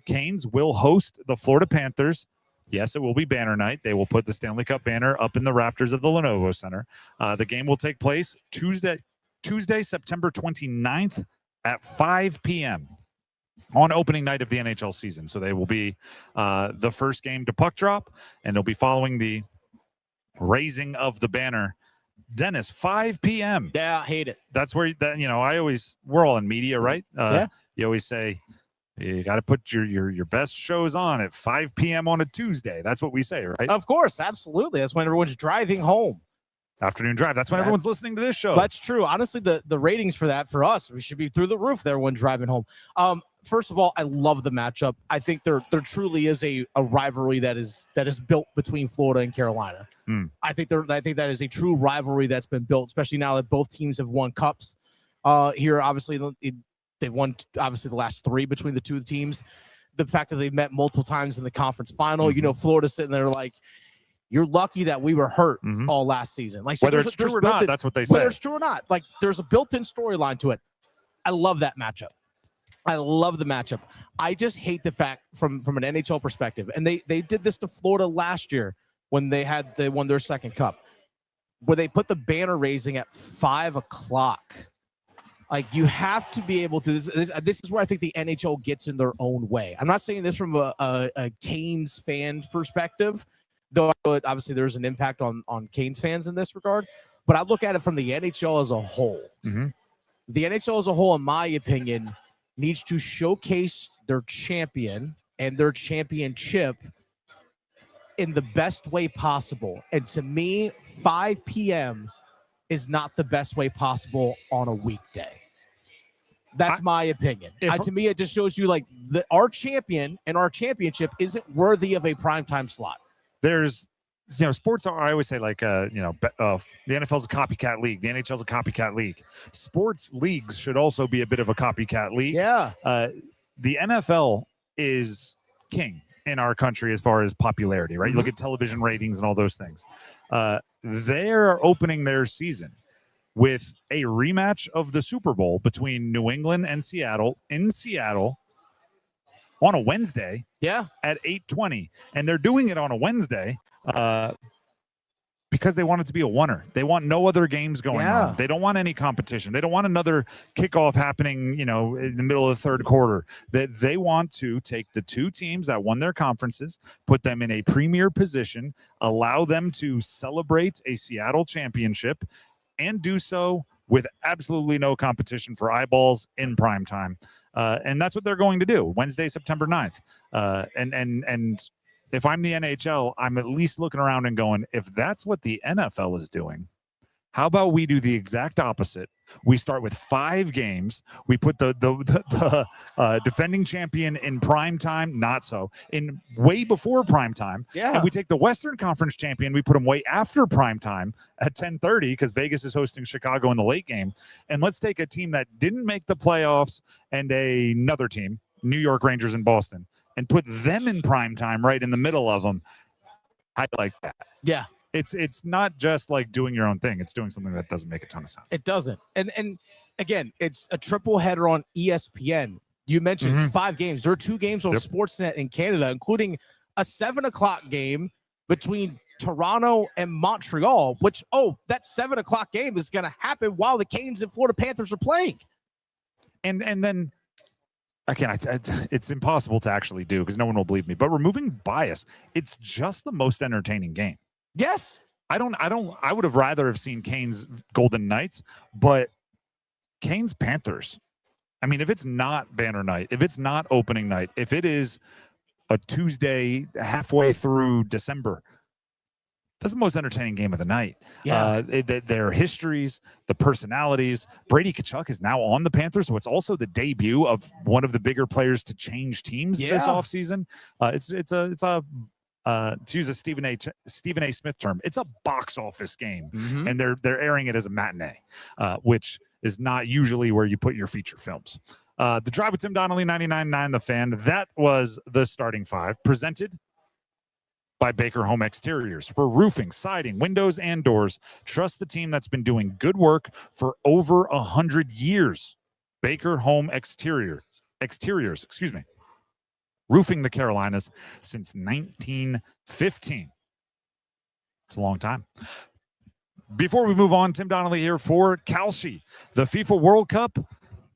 Canes will host the Florida Panthers. Yes, it will be banner night. They will put the Stanley Cup banner up in the rafters of the Lenovo Center. The game will take place Tuesday, September 29th at 5 p.m. on opening night of the NHL season. So they will be the first game to puck drop, and they'll be following the raising of the banner. Dennis, 5 p.m. Yeah, I hate it. That's where, we're all in media, right? Yeah. You always say, you got to put your best shows on at 5 p.m. on a Tuesday. That's what we say, right? Of course, absolutely. That's when everyone's driving home. Afternoon drive. That's when everyone's listening to this show. That's true. Honestly, the ratings for that for us, we should be through the roof there when driving home. First of all, I love the matchup. I think there truly is a rivalry that is built between Florida and Carolina. I think that is a true rivalry that's been built, especially now that both teams have won cups. Here, obviously, they've won the last 3 between the two teams. The fact that they've met multiple times in the conference final, Florida's sitting there like, you're lucky that we were hurt all last season. Like, so whether it's true or not, that's what they say. Whether it's true or not, like, there's a built-in storyline to it. I love that matchup. I love the matchup. I just hate the fact from an NHL perspective, and they did this to Florida last year when they won their second cup, where they put the banner raising at 5 o'clock. Like, you have to be able to. This is where I think the NHL gets in their own way. I'm not saying this from a Canes fan perspective, though obviously there's an impact on Canes fans in this regard. But I look at it from the NHL as a whole. The NHL as a whole, in my opinion, needs to showcase their champion and their championship in the best way possible. And to me, 5 p.m. is not the best way possible on a weekday. That's my opinion. To me, it just shows you like our champion and our championship isn't worthy of a primetime slot. There's, sports are, I always say, like, the NFL's a copycat league. The NHL's a copycat league. Sports leagues should also be a bit of a copycat league. Yeah. The NFL is king in our country as far as popularity, right? You look at television ratings and all those things. They're opening their season with a rematch of the Super Bowl between New England and Seattle in Seattle on a Wednesday. Yeah. At 8:20. And they're doing it on a Wednesday because they want it to be a oneer. They want no other games going on. They don't want any competition. They don't want another kickoff happening, in the middle of the third quarter. That they want to take the 2 teams that won their conferences, put them in a premier position, allow them to celebrate a Seattle championship, and do so with absolutely no competition for eyeballs in prime time. And that's what they're going to do Wednesday, September 9th. And if I'm the NHL, I'm at least looking around and going, if that's what the NFL is doing, how about we do the exact opposite? We start with 5 games. We put the defending champion in prime time, not so, in way before prime time. Yeah. And we take the Western Conference champion, we put him way after prime time at 10:30 because Vegas is hosting Chicago in the late game. And let's take a team that didn't make the playoffs and another team, New York Rangers and Boston, and put them in prime time right in the middle of them. I like that. Yeah. It's not just like doing your own thing. It's doing something that doesn't make a ton of sense. It doesn't. And again, it's a triple header on ESPN. You mentioned it's 5 games. There are 2 games on Sportsnet in Canada, including a 7 o'clock game between Toronto and Montreal, which, that 7 o'clock game is going to happen while the Canes and Florida Panthers are playing. And then, again, it's impossible to actually do because no one will believe me, but removing bias, it's just the most entertaining game. Yes. I would have rather have seen Canes Golden Knights, but Canes Panthers. I mean, if it's not banner night, if it's not opening night, if it is a Tuesday halfway through December, that's the most entertaining game of the night. Yeah. Their histories, the personalities. Brady Tkachuk is now on the Panthers, so it's also the debut of one of the bigger players to change teams this offseason. It's a to use a Stephen A. Smith term, it's a box office game, Mm-hmm. and they're airing it as a matinee, which is not usually where you put your feature films. The Drive with Tim Donnelly, 99.9 The Fan. That was the starting five, presented by Baker Home Exteriors. For roofing, siding, windows, and doors, trust the team that's been doing good work for over 100 years. Baker Home Exteriors, roofing the Carolinas since 1915. It's a long time. Before we move on, Tim Donnelly here for Kalshi. The FIFA World Cup,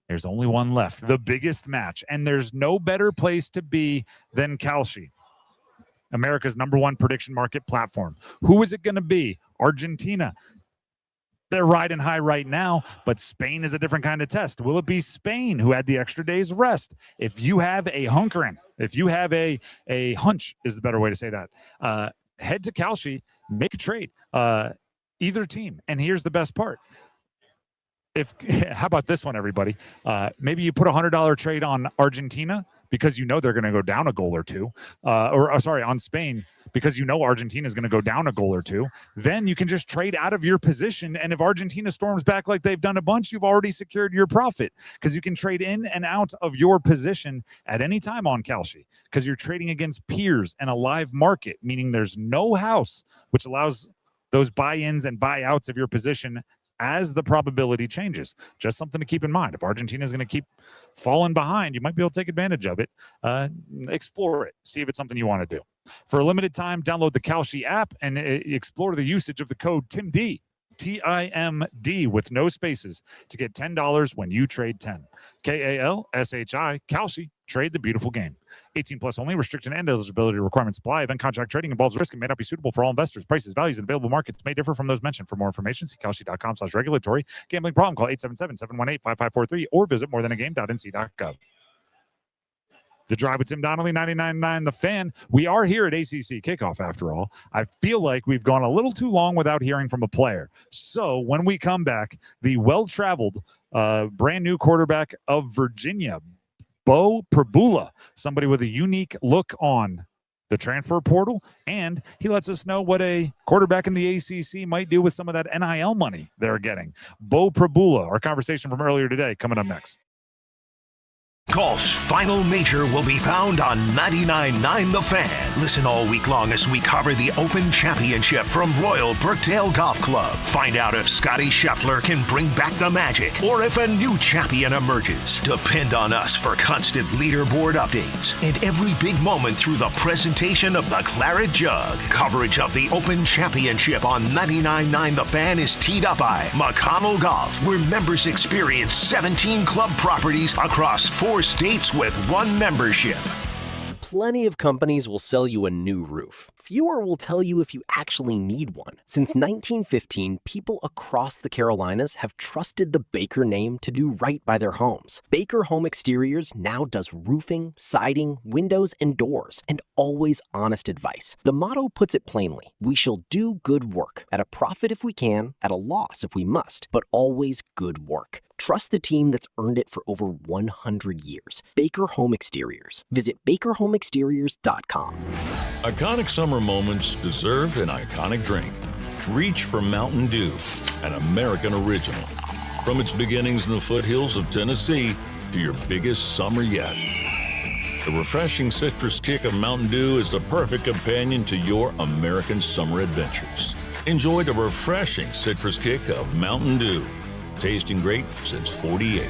there's only one left, the biggest match, and there's no better place to be than Kalshi, America's #1 prediction market platform. Who is it going to be? Argentina. They're riding high right now, but Spain is a different kind of test. Will it be Spain who had the extra day's rest? If you have a hunkering, if you have a hunch is the better way to say that, head to Kalshi, make a trade, either team. And here's the best part. How about this one, everybody? Maybe you put a $100 trade on Argentina because you know they're going to go down a goal or two, on Spain because you know Argentina is going to go down a goal or two. Then you can just trade out of your position, and if Argentina storms back like they've done a bunch, you've already secured your profit because you can trade in and out of your position at any time on Kalshi because you're trading against peers and a live market, meaning there's no house, which allows those buy-ins and buy-outs of your position as the probability changes. Just something to keep in mind. If Argentina is going to keep falling behind, you might be able to take advantage of it. Explore it. See if it's something you want to do. For a limited time, download the Kalshi app and explore the usage of the code TIMD, TIMD, with no spaces to get $10 when you trade 10. KALSHI, Kalshi. Trade the beautiful game. 18 plus only. Restriction and eligibility requirements apply. Event contract trading involves risk and may not be suitable for all investors. Prices, values, and available markets may differ from those mentioned. For more information, see kalshi.com/regulatory. Gambling problem? Call 877-718-5543 or visit morethanagame.nc.gov. The Drive with Tim Donnelly, 99.9 The Fan. We are here at ACC Kickoff, after all. I feel like we've gone a little too long without hearing from a player. So when we come back, the well-traveled brand new quarterback of Virginia, Beau Pribula, somebody with a unique look on the transfer portal, and he lets us know what a quarterback in the ACC might do with some of that NIL money they're getting. Beau Pribula, our conversation from earlier today, coming up next. Golf's final major will be found on 99.9 The Fan. Listen all week long as we cover the Open Championship from Royal Birkdale Golf Club. Find out if Scotty Scheffler can bring back the magic or if a new champion emerges. Depend on us for constant leaderboard updates and every big moment through the presentation of the Claret Jug. Coverage of the Open Championship on 99.9 The Fan is teed up by McConnell Golf, where members experience 17 club properties across 4 states with one membership. Plenty of companies will sell you a new roof. Fewer will tell you if you actually need one. Since 1915, people across the Carolinas have trusted the Baker name to do right by their homes. Baker Home Exteriors now does roofing, siding, windows, and doors, and always honest advice. The motto puts it plainly: we shall do good work, at a profit if we can, at a loss if we must, but always good work. Trust the team that's earned it for over 100 years. Baker Home Exteriors. Visit bakerhomeexteriors.com. Iconic summer moments deserve an iconic drink. Reach for Mountain Dew, an American original. From its beginnings in the foothills of Tennessee to your biggest summer yet. The refreshing citrus kick of Mountain Dew is the perfect companion to your American summer adventures. Enjoy the refreshing citrus kick of Mountain Dew. Tasting great since '48.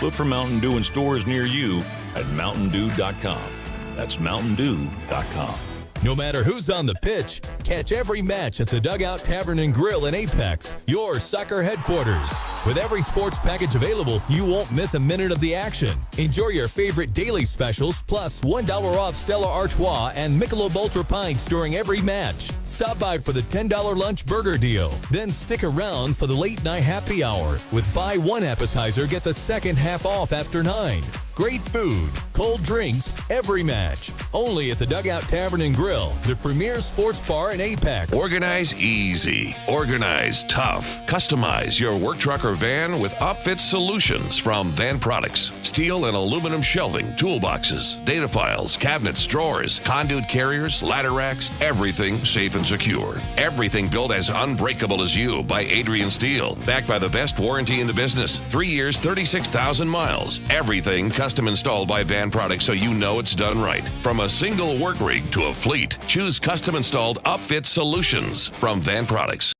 Look for Mountain Dew in stores near you at mountaindew.com. That's mountaindew.com. No matter who's on the pitch, catch every match at the Dugout Tavern and Grill in Apex, your soccer headquarters. With every sports package available, you won't miss a minute of the action. Enjoy your favorite daily specials, plus $1 off Stella Artois and Michelob Ultra pints during every match. Stop by for the $10 lunch burger deal. Then stick around for the late night happy hour with buy one appetizer, get the second half off after 9. Great food, cold drinks every match. Only at the Dugout Tavern and Grill, the premier sports bar in Apex. Organize easy. Organize tough. Customize your work truck or van with upfit solutions from Van Products. Steel and aluminum shelving, toolboxes, data files, cabinets, drawers, conduit carriers, ladder racks, everything safe and secure. Everything built as unbreakable as you by Adrian Steel. Backed by the best warranty in the business. 3 years, 36,000 miles. Everything custom installed by Van Products so you know it's done right. From a single work rig to a fleet, choose custom installed upfit solutions from Van Products.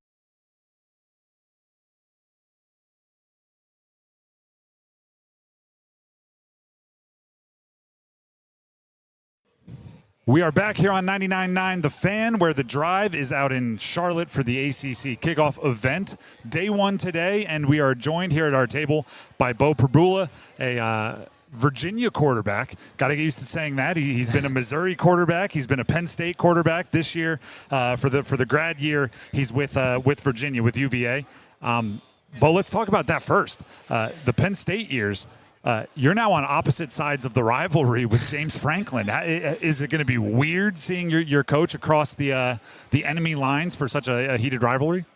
We are back here on 99.9 The Fan, where the drive is out in Charlotte for the ACC Kickoff event. Day one today, and we are joined here at our table by Beau Pribula, a Virginia quarterback. Got to get used to saying that. He's been a Missouri quarterback. He's been a Penn State quarterback this year. For the grad year, he's with Virginia, with UVA. Beau, let's talk about that first. The Penn State years. You're now on opposite sides of the rivalry with James Franklin. Is it going to be weird seeing your coach across the enemy lines for such a heated rivalry?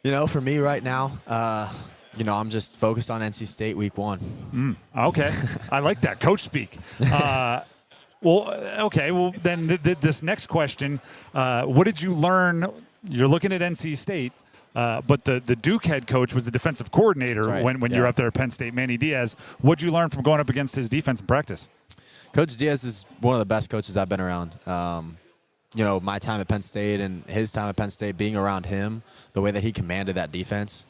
For me right now, I'm just focused on NC State week 1. Okay. I like that. Coach speak. Well, then this next question, what did you learn? You're looking at NC State. But the Duke head coach was the defensive coordinator when you were up there at Penn State, Manny Diaz. What'd you learn from going up against his defense in practice? Coach Diaz is one of the best coaches I've been around. My time at Penn State and his time at Penn State, being around him, the way that he commanded that defense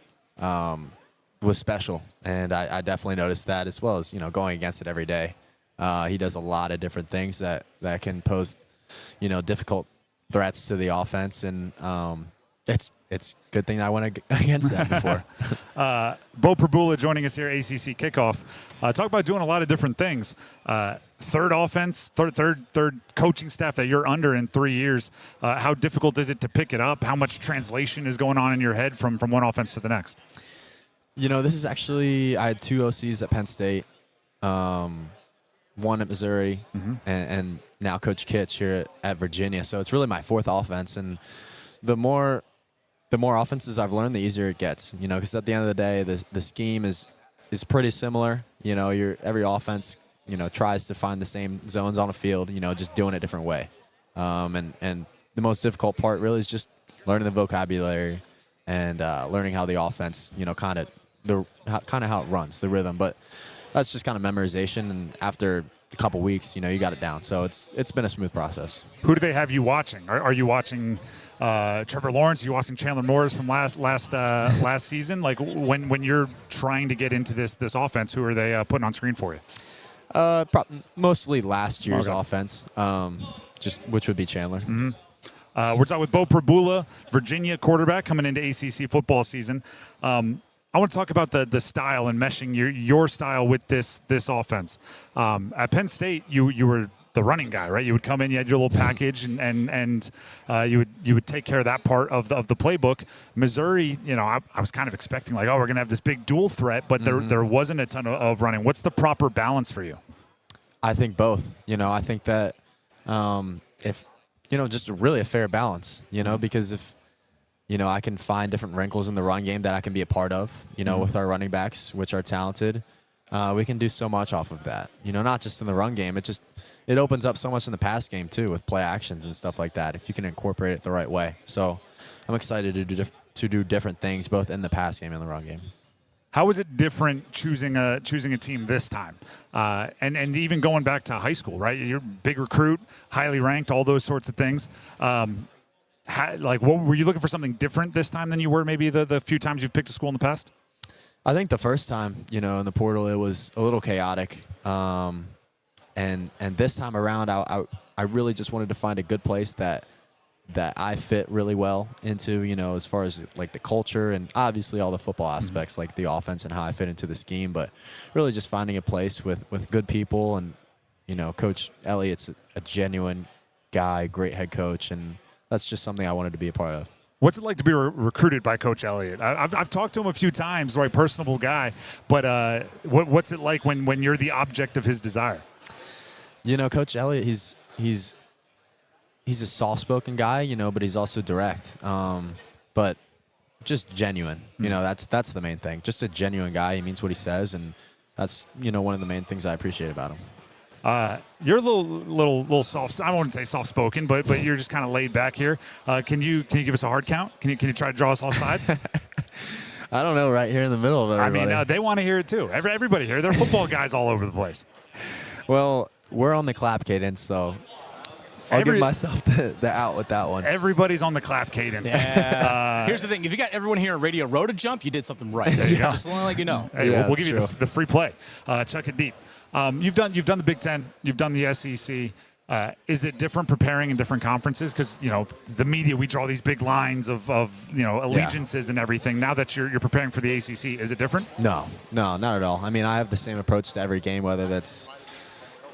was special. And I definitely noticed that, as well as, going against it every day. He does a lot of different things that can pose, difficult threats to the offense. And it's a good thing I went against that before. Beau Pribula joining us here, ACC Kickoff. Talk about doing a lot of different things. Third offense, third coaching staff that you're under in 3 years. How difficult is it to pick it up? How much translation is going on in your head from one offense to the next? This is actually, I had 2 OCs at Penn State, one at Missouri, and now Coach Kitch here at Virginia. So it's really my 4th offense, and the more offenses I've learned, the easier it gets. Because at the end of the day, the scheme is pretty similar. Every offense, tries to find the same zones on a field. Just doing it a different way. And the most difficult part really is just learning the vocabulary and learning how the offense, kind of how it runs, the rhythm. But that's just kind of memorization. And after a couple weeks, you got it down. So it's been a smooth process. Who do they have you watching? Are you watching Trevor Lawrence? Are you watching Chandler Morris from last season? Like when you're trying to get into this offense, who are they putting on screen for you? Mostly last year's offense, which would be Chandler. We're talking with Beau Pribula, Virginia quarterback, coming into ACC football season. I want to talk about the style and meshing your style with this offense. At Penn State, you were the running guy, right? You would come in, you had your little package, and you would take care of that part of the playbook. Missouri, I was kind of expecting we're going to have this big dual threat, but there wasn't a ton of running. What's the proper balance for you? I think both. I think that if just really a fair balance. Because if I can find different wrinkles in the run game that I can be a part of. With our running backs, which are talented, we can do so much off of that. Not just in the run game. It opens up so much in the pass game, too, with play actions and stuff like that, if you can incorporate it the right way. So I'm excited to do different things, both in the pass game and the run game. How is it different choosing a team this time? And even going back to high school, right? You're a big recruit, highly ranked, all those sorts of things. What were you looking for something different this time than you were maybe the few times you've picked a school in the past? I think the first time, in the portal, it was a little chaotic. And this time around, I really just wanted to find a good place that I fit really well into, as far as the culture and obviously all the football aspects, like the offense and how I fit into the scheme, but really just finding a place with good people. And, Coach Elliott's a genuine guy, great head coach, and that's just something I wanted to be a part of. What's it like to be recruited by Coach Elliott? I've talked to him a few times, right? Personable guy, but what's it like when you're the object of his desire? You know, Coach Elliott, he's a soft-spoken guy, but he's also direct, but just genuine. That's the main thing. Just a genuine guy. He means what he says, and that's one of the main things I appreciate about him. You're a little soft. I wouldn't say soft-spoken, but you're just kind of laid back here. Can you give us a hard count? Can you try to draw us off sides? I don't know. Right here in the middle of everybody. I mean, they want to hear it too. Everybody here. They're football guys all over the place. Well, we're on the clap cadence, so I'll give myself the out with that one. Everybody's on the clap cadence. Yeah. Here's the thing: if you got everyone here on Radio Row to jump, you did something right. There you go. Just want to let you know. Hey, we'll give you the free play. Chuck it deep. You've done the Big Ten. You've done the SEC. Is it different preparing in different conferences? Because the media, we draw these big lines of allegiances and everything. Now that you're preparing for the ACC, is it different? No, not at all. I mean, I have the same approach to every game, whether that's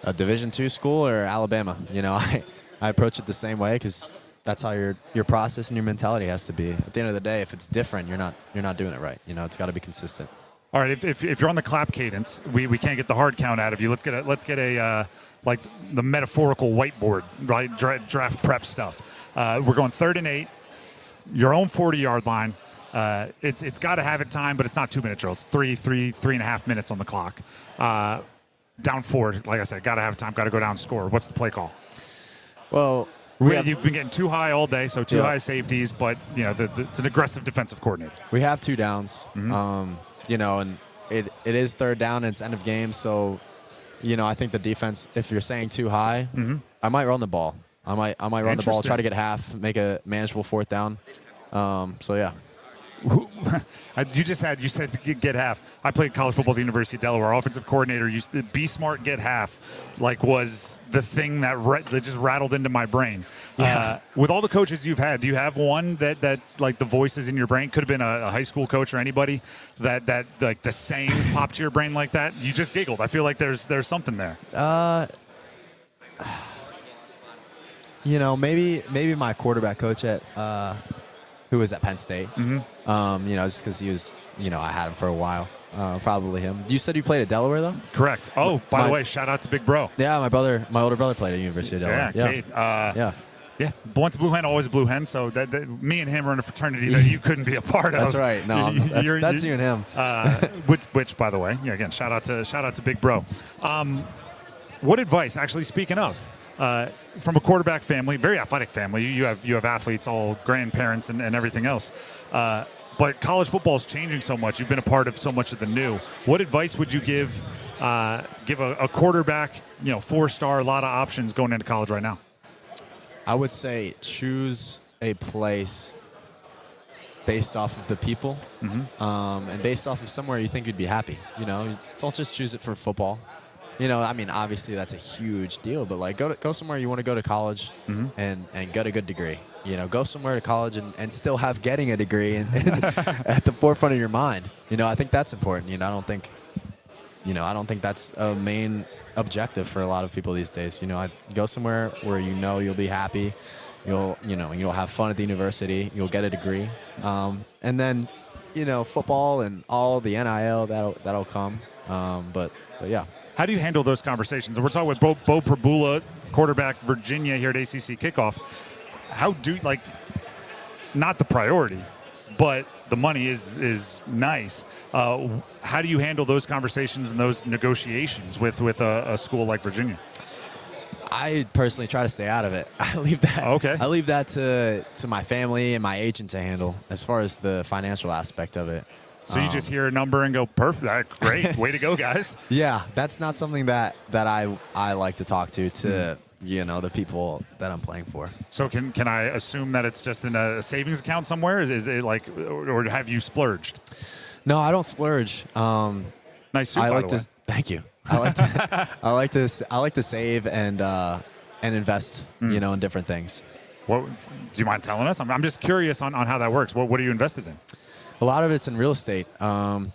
a Division II school or Alabama. I approach it the same way because that's how your process and your mentality has to be. At the end of the day, if it's different, you're not doing it right. It's got to be consistent. All right, if you're on the clap cadence, we can't get the hard count out of you. Let's get a like the metaphorical whiteboard, right? Draft prep stuff. We're going 3rd and 8, your own 40-yard line. It's got to have it time, but it's not 2-minute drill. It's 3.5 minutes on the clock. Down 4, like I said, got to have time. Got to go down and score. What's the play call? Well, you've been getting too high all day, so high safeties, but it's an aggressive defensive coordinator. We have 2 downs. Mm-hmm. And it is 3rd down and it's end of game. So, I think the defense, if you're saying too high, I might run the ball. I might run the ball, try to get half, make a manageable 4th down. So, yeah. You said to get half. I played college football at the University of Delaware. Our offensive coordinator used to be smart, get half, was the thing that just rattled into my brain. Yeah. With all the coaches you've had, do you have one that's like the voices in your brain? Could have been a high school coach or anybody that like the sayings pop to your brain like that. You just giggled. I feel like there's something there. Maybe my quarterback coach at who was at Penn State. Just because he was, I had him for a while. Probably him. You said you played at Delaware, though? Correct. Oh, by the way, shout out to Big Bro. Yeah, my older brother played at University of Delaware. Yeah, Cade. Yeah. Once a blue hen, always a blue hen. So that me and him are in a fraternity that you couldn't be a part of. That's right. No, that's you and him. Which, by the way, again, shout out to Big Bro. What advice? Actually, speaking of. From a quarterback family, very athletic family, you have athletes, all grandparents and everything else. But college football is changing so much. You've been a part of so much of the new. What advice would you give a quarterback? 4-star, a lot of options going into college right now. I would say choose a place based off of the people, and based off of somewhere you think you'd be happy. Don't just choose it for football. Obviously that's a huge deal, but go somewhere you want to go to college and get a good degree. Go somewhere to college and still have getting a degree and at the forefront of your mind. I think that's important. I don't think that's a main objective for a lot of people these days. I go somewhere where you'll be happy, you'll have fun at the university, you'll get a degree, and then football and all the NIL that'll come. But yeah. How do you handle those conversations? And we're talking with Beau Pribula, quarterback Virginia here at ACC Kickoff. How do not the priority, but the money is nice. How do you handle those conversations and those negotiations with a school like Virginia? I personally try to stay out of it. I leave that to my family and my agent to handle as far as the financial aspect of it. So you just hear a number and go, perfect, great, way to go, guys. Yeah, that's not something that I like to talk to the people that I'm playing for. So can I assume that it's just in a savings account somewhere? Is it or have you splurged? No, I don't splurge. Nice suit, by the way. Thank you. I like to save and invest, in different things. What do you mind telling us? I'm just curious on how that works. What are you invested in? A lot of it's in real estate,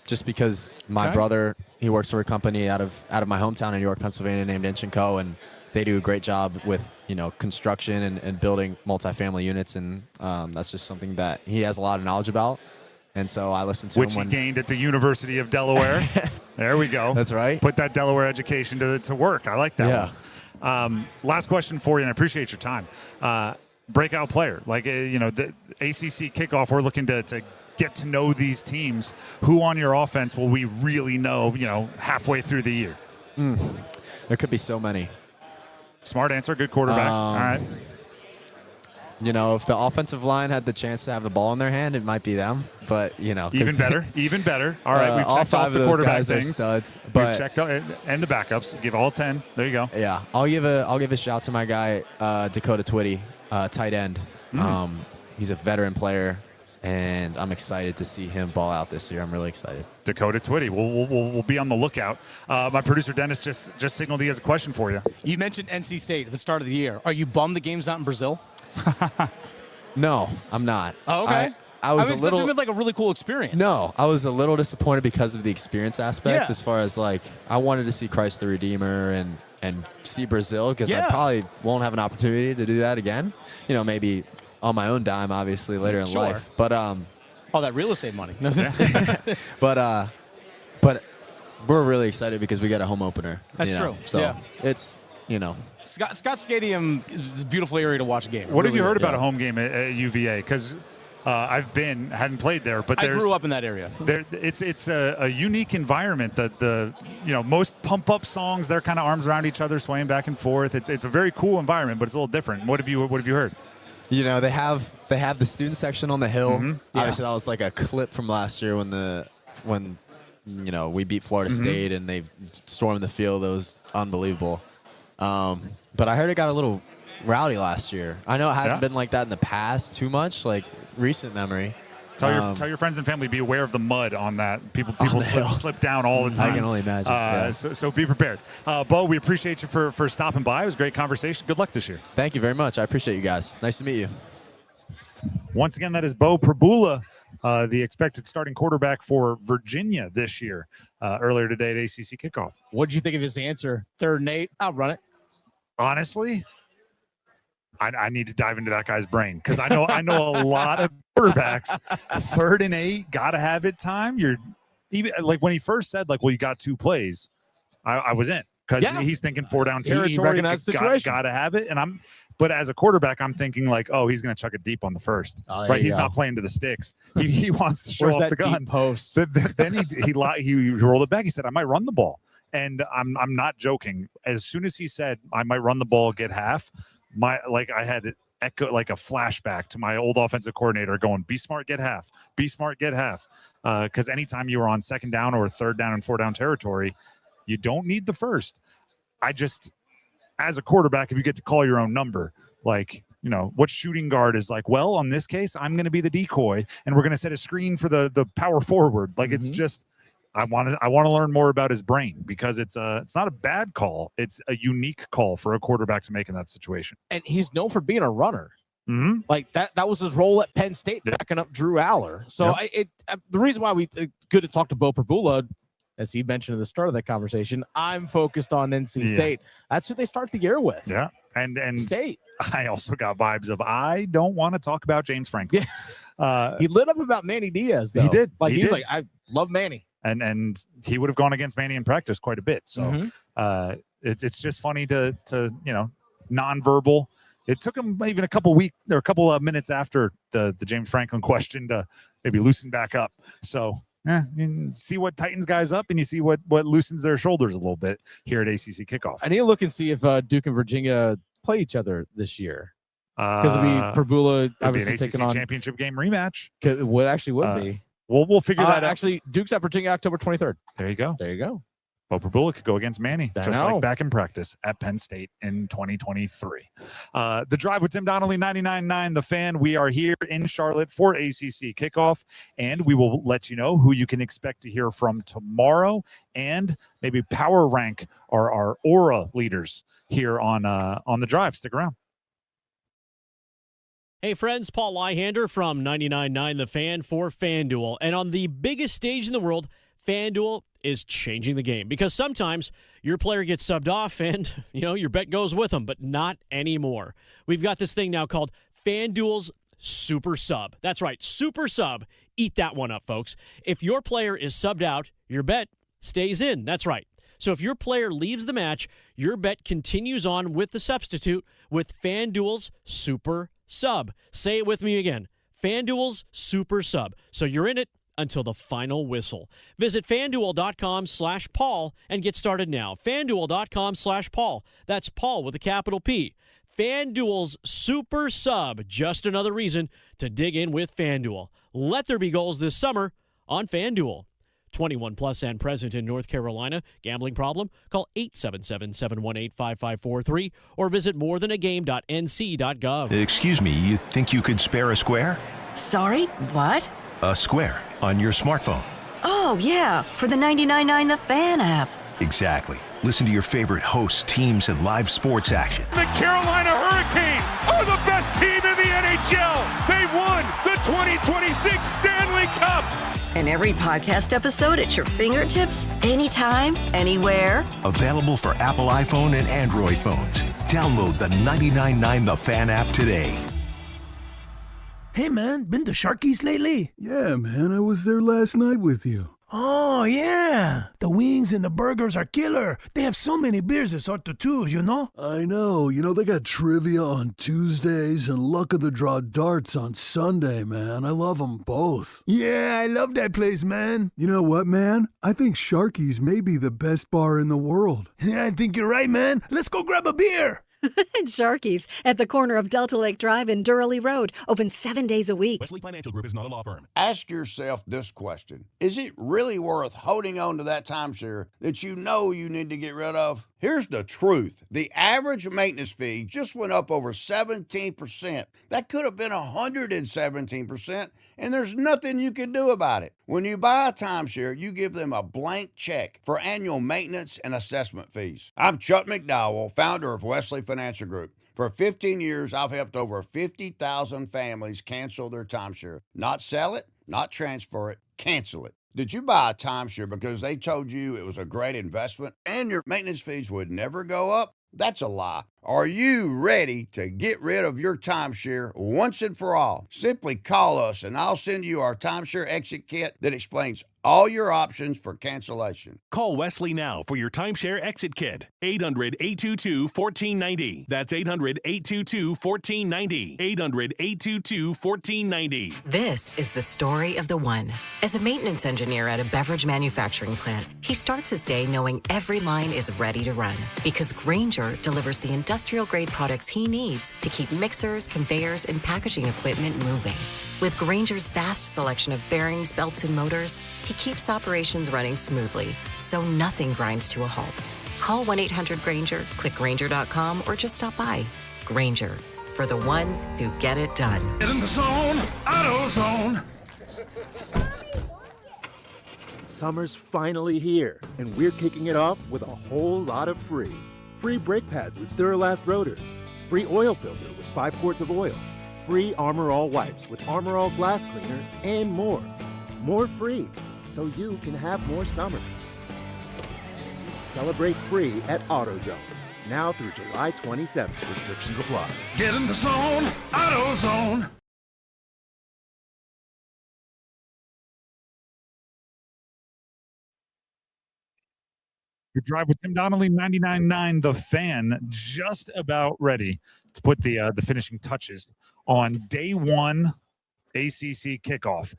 just because my brother, he works for a company out of my hometown in York, Pennsylvania named Inch & Co. And they do a great job with, construction and building multifamily units, and that's just something that he has a lot of knowledge about. And so I listened to Which him he gained at the University of Delaware. There we go. That's right. Put that Delaware education to work. I like that one. Last question for you, and I appreciate your time. Breakout player. The ACC Kickoff, we're looking to get to know these teams. Who on your offense will we really know, halfway through the year? There could be so many. Smart answer. Good quarterback. All right. If the offensive line had the chance to have the ball in their hand, it might be them. But, Even better. All right, we've checked off the quarterback things. Studs, we've checked out, and the backups. Give all 10. There you go. Yeah, I'll give a shout to my guy, Dakota Twitty, tight end. He's a veteran player, and I'm excited to see him ball out this year. I'm really excited. Dakota Twitty. We'll be on the lookout. My producer Dennis just signaled he has a question for you. You mentioned NC State at the start of the year. Are you bummed the game's not in Brazil? No, I'm not. Oh, okay. I was a little. It's like a really cool experience. No, I was a little disappointed because of the experience aspect. As far as I wanted to see Christ the Redeemer and see Brazil, because I probably won't have an opportunity to do that again. Maybe on my own dime, obviously later in life. But all that real estate money. but we're really excited because we got a home opener. That's true. So it's Scott Stadium is a beautiful area to watch a game. What have you heard about a home game at UVA? Because hadn't played there, but I grew up in that area. It's a unique environment. That the most pump up songs, they're kind of arms around each other, swaying back and forth. It's a very cool environment, but it's a little different. What have you heard? They have the student section on the hill. Obviously, that was like a clip from last year when we beat Florida State and they stormed the field. It was unbelievable. But I heard it got a little rowdy last year. I know it hadn't been like that in the past too much, like recent memory. Tell your friends and family, be aware of the mud on that. People slip down all the time. I can only imagine. So be prepared. Beau, we appreciate you for stopping by. It was a great conversation. Good luck this year. Thank you very much. I appreciate you guys. Nice to meet you. Once again, that is Beau Pribula, the expected starting quarterback for Virginia this year, earlier today at ACC Kickoff. What did you think of his answer? 3rd and 8. I'll run it. Honestly, I need to dive into that guy's brain because I know a lot of quarterbacks. 3rd and 8, gotta have it time. You're even like when he first said well, you got 2 plays. I was in because he's thinking 4 down territory. He recognized the situation. Gotta have it, but as a quarterback, I'm thinking he's going to chuck it deep on the first. Right? He's not playing to the sticks. He wants to show off the gun. Deep post? So then he rolled it back. He said, "I might run the ball," and I'm not joking. As soon as he said, "I might run the ball, get half," I had it echo like a flashback to my old offensive coordinator going, "Be smart, get half. Be smart, get half." Because anytime you were on 2nd down or 3rd down and 4 down territory, you don't need the first. As a quarterback, if you get to call your own number, what shooting guard is on this case, I'm going to be the decoy and we're going to set a screen for the power forward. It's just, I want to learn more about his brain because it's not a bad call. It's a unique call for a quarterback to make in that situation. And he's known for being a runner. That was his role at Penn State, backing up Drew Aller. So the reason why we good to talk to Beau Pribula, as he mentioned at the start of that conversation, I'm focused on NC State. That's who they start the year with. Yeah, and State. I also got vibes of I don't want to talk about James Franklin. He lit up about Manny Diaz, though. He did. He's like, I love Manny. And he would have gone against Manny in practice quite a bit. So it's just funny to nonverbal. It took him even a couple of minutes after the James Franklin question to maybe loosen back up. So you see what tightens guys up and you see what loosens their shoulders a little bit here at ACC Kickoff. I need to look and see if Duke and Virginia play each other this year. Because it'll be Pribula obviously taking on championship game rematch. It would be. We'll figure that out. Actually, Duke's at Virginia October 23rd. There you go. Beau Pribula could go against Manny, like back in practice at Penn State in 2023. The Drive with Tim Donnelly, 99.9 The Fan. We are here in Charlotte for ACC Kickoff, and we will let you know who you can expect to hear from tomorrow and maybe power rank our aura leaders here on The Drive. Stick around. Hey friends, Paul Lyhander from 99.9 The Fan for FanDuel. And on the biggest stage in the world, FanDuel is changing the game because sometimes your player gets subbed off and, your bet goes with them, but not anymore. We've got this thing now called FanDuel's Super Sub. That's right, Super Sub. Eat that one up, folks. If your player is subbed out, your bet stays in. That's right. So if your player leaves the match, your bet continues on with the substitute with FanDuel's Super Sub. Say it with me again. FanDuel's Super Sub. So you're in it until the final whistle. Visit FanDuel.com/Paul and get started now. FanDuel.com/Paul. That's Paul with a capital P. FanDuel's Super Sub. Just another reason to dig in with FanDuel. Let there be goals this summer on FanDuel. 21 plus and present in North Carolina. Gambling problem? Call 877-718-5543 or visit morethanagame.nc.gov. Excuse me, you think you could spare a square? Sorry, what? A square on your smartphone. Oh, yeah, for the 99.9 The Fan app. Exactly. Listen to your favorite hosts, teams, and live sports action. The Carolina Hurricanes are the best team in the NHL. They won the 2026 Stanley Cup. And every podcast episode at your fingertips, anytime, anywhere. Available for Apple iPhone and Android phones. Download the 99.9 The Fan app today. Hey, man, been to Sharky's lately? Yeah, man, I was there last night with you. Oh, yeah. The wings and the burgers are killer. They have so many beers it's hard to choose, I know. They got trivia on Tuesdays and luck of the draw darts on Sunday, man. I love them both. Yeah, I love that place, man. You know what, man? I think Sharky's may be the best bar in the world. Yeah, I think you're right, man. Let's go grab a beer. Sharky's at the corner of Delta Lake Drive and Durham Road. Open 7 days a week. Wesley Financial Group is not a law firm. Ask yourself this question. Is it really worth holding on to that timeshare that you know you need to get rid of? Here's the truth. The average maintenance fee just went up over 17%. That could have been 117%, and there's nothing you can do about it. When you buy a timeshare, you give them a blank check for annual maintenance and assessment fees. I'm Chuck McDowell, founder of Wesley Financial Group. For 15 years, I've helped over 50,000 families cancel their timeshare. Not sell it, not transfer it, cancel it. Did you buy a timeshare because they told you it was a great investment and your maintenance fees would never go up? That's a lie. Are you ready to get rid of your timeshare once and for all? Simply call us and I'll send you our timeshare exit kit that explains all your options for cancellation. Call Wesley now for your timeshare exit kit. 800-822-1490. That's 800-822-1490. 800-822-1490. This is the story of the one. As a maintenance engineer at a beverage manufacturing plant, he starts his day knowing every line is ready to run because Grainger delivers the industrial-grade products he needs to keep mixers, conveyors, and packaging equipment moving. With Grainger's vast selection of bearings, belts, and motors, he keeps operations running smoothly, so nothing grinds to a halt. Call 1-800-GRAINGER, click Grainger.com, or just stop by. Grainger, for the ones who get it done. Get in the zone, AutoZone. Summer's finally here, and we're kicking it off with a whole lot of free. Free brake pads with Duralast rotors. Free oil filter with 5 quarts of oil. Free Armor All wipes with Armor All glass cleaner, and more. More free, so you can have more summer. Celebrate free at AutoZone. Now through July 27th. Restrictions apply. Get in the zone, AutoZone. Your Drive with Tim Donnelly, 99.9 The Fan, just about ready to put the finishing touches on day one ACC kickoff.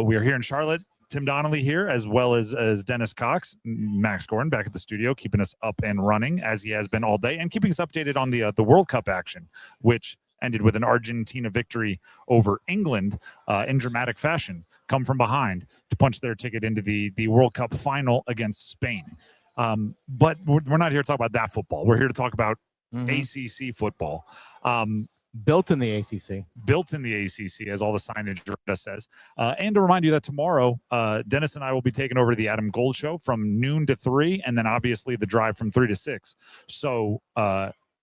We are here in Charlotte. Tim Donnelly here, as well as Dennis Cox, Max Gordon back at the studio, keeping us up and running as he has been all day, and keeping us updated on the World Cup action, which ended with an Argentina victory over England in dramatic fashion, come from behind to punch their ticket into the World Cup final against Spain. But we're not here to talk about that football. We're here to talk about ACC football. Built in the ACC. Built in the ACC, as all the signage says. And to remind you that tomorrow, Dennis and I will be taking over the Adam Gold Show from noon to 3, and then obviously the drive from 3 to 6. So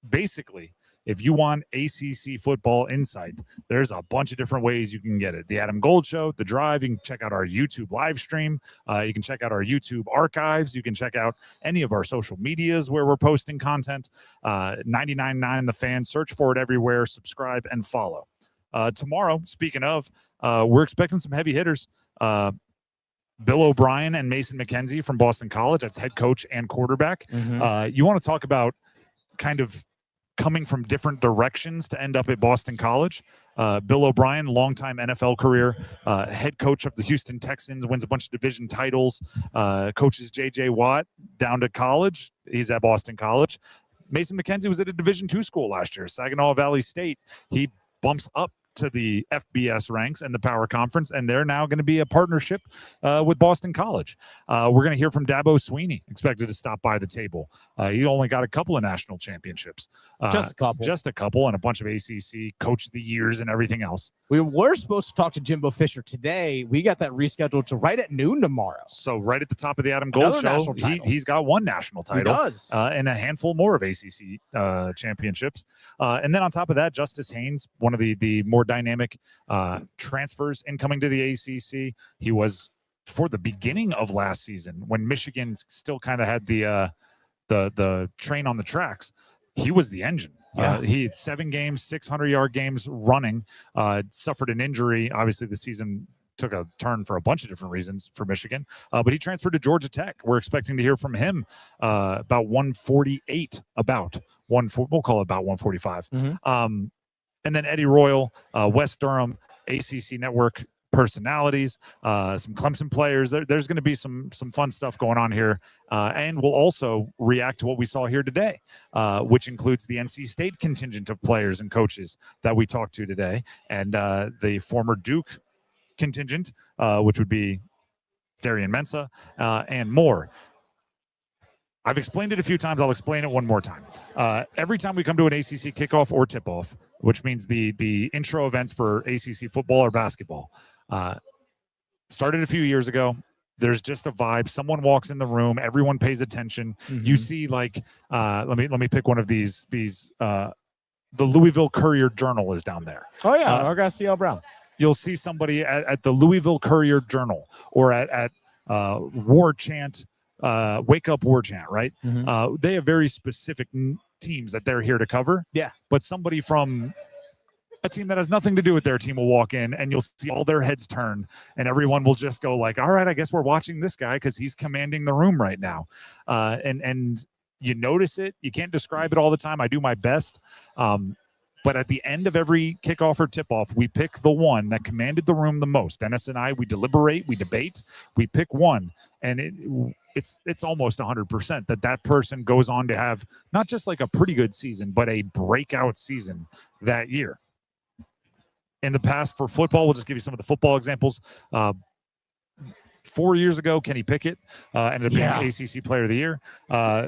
basically, if you want ACC football insight, there's a bunch of different ways you can get it. The Adam Gold Show, The Drive, you can check out our YouTube live stream. You can check out our YouTube archives. You can check out any of our social medias where we're posting content. 99.9 The Fan. Search for it everywhere. Subscribe and follow. Tomorrow, speaking of, we're expecting some heavy hitters. Bill O'Brien and Mason McKenzie from Boston College. That's head coach and quarterback. You want to talk about kind of coming from different directions to end up at Boston College. Bill O'Brien, longtime NFL career, head coach of the Houston Texans, wins a bunch of division titles, coaches J.J. Watt down to college. He's at Boston College. Mason McKenzie was at a Division II school last year, Saginaw Valley State. He bumps up to the FBS ranks and the Power Conference, and they're now going to be a partnership with Boston College. We're going to hear from Dabo Sweeney, expected to stop by the table. He only got a couple of national championships. Just a couple, and a bunch of ACC Coach of the Years and everything else. We were supposed to talk to Jimbo Fisher today. We got that rescheduled to right at noon tomorrow. So right at the top of the Adam Gold Show, he's got one national title. He does. And a handful more of ACC championships. And then on top of that, Justice Haynes, one of the more dynamic transfers incoming to the ACC. He was for the beginning of last season when Michigan still kind of had the train on the tracks. He was the engine. He had 7 games, 600-yard games running, suffered an injury. Obviously, the season took a turn for a bunch of different reasons for Michigan, but he transferred to Georgia Tech. We're expecting to hear from him about 148, we'll call it about 145. And then Eddie Royal, West Durham, ACC Network personalities, some Clemson players. There's going to be some fun stuff going on here. And we'll also react to what we saw here today, which includes the NC State contingent of players and coaches that we talked to today, and the former Duke contingent, which would be Darian Mensah, and more. I've explained it a few times. I'll explain it one more time. Every time we come to an ACC kickoff or tip-off, which means the intro events for ACC football or basketball, started a few years ago. There's just a vibe. Someone walks in the room. Everyone pays attention. You see, like, let me pick one of these. The Louisville Courier-Journal is down there. Oh yeah, our guy C.L. Brown. You'll see somebody at the Louisville Courier-Journal or at War Chant. Wake Up War Chant, right? They have very specific teams that they're here to cover. Yeah. But somebody from a team that has nothing to do with their team will walk in, and you'll see all their heads turn, and everyone will just go like, all right, I guess we're watching this guy because he's commanding the room right now. And you notice it. You can't describe it all the time. I do my best. But at the end of every kickoff or tip-off, we pick the one that commanded the room the most. Dennis and I, we deliberate, we debate, we pick one, and it's almost 100% that person goes on to have not just like a pretty good season, but a breakout season that year. In the past for football, we'll just give you some of the football examples. 4 years ago, Kenny Pickett ended up being ACC Player of the Year.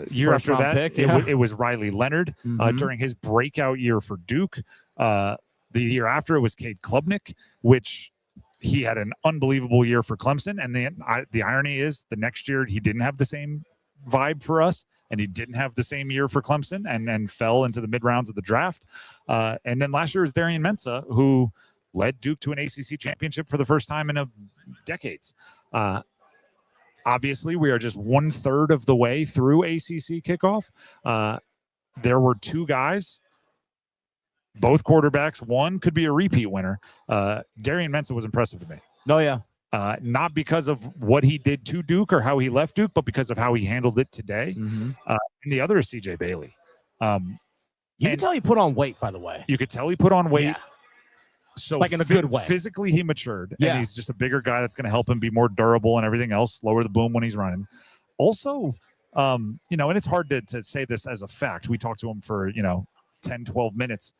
Year First after that, pick, it was Riley Leonard during his breakout year for Duke. The year after, it was Cade Klubnik, which he had an unbelievable year for Clemson. And the irony is the next year he didn't have the same vibe for us, and he didn't have the same year for Clemson and fell into the mid-rounds of the draft. And then last year was Darian Mensah, who led Duke to an ACC championship for the first time in decades. Obviously, we are just 1/3 of the way through ACC kickoff. There were 2 guys, both quarterbacks. One could be a repeat winner. Darian Mensah was impressive to me. Oh, yeah. Not because of what he did to Duke or how he left Duke, but because of how he handled it today. And the other is CJ Bailey. You can tell he put on weight, by the way. You could tell he put on weight. Yeah. So like in a good way. Physically, he matured, and he's just a bigger guy that's going to help him be more durable and everything else, slower the boom when he's running. Also, and it's hard to say this as a fact. We talked to him for, 10, 12 minutes.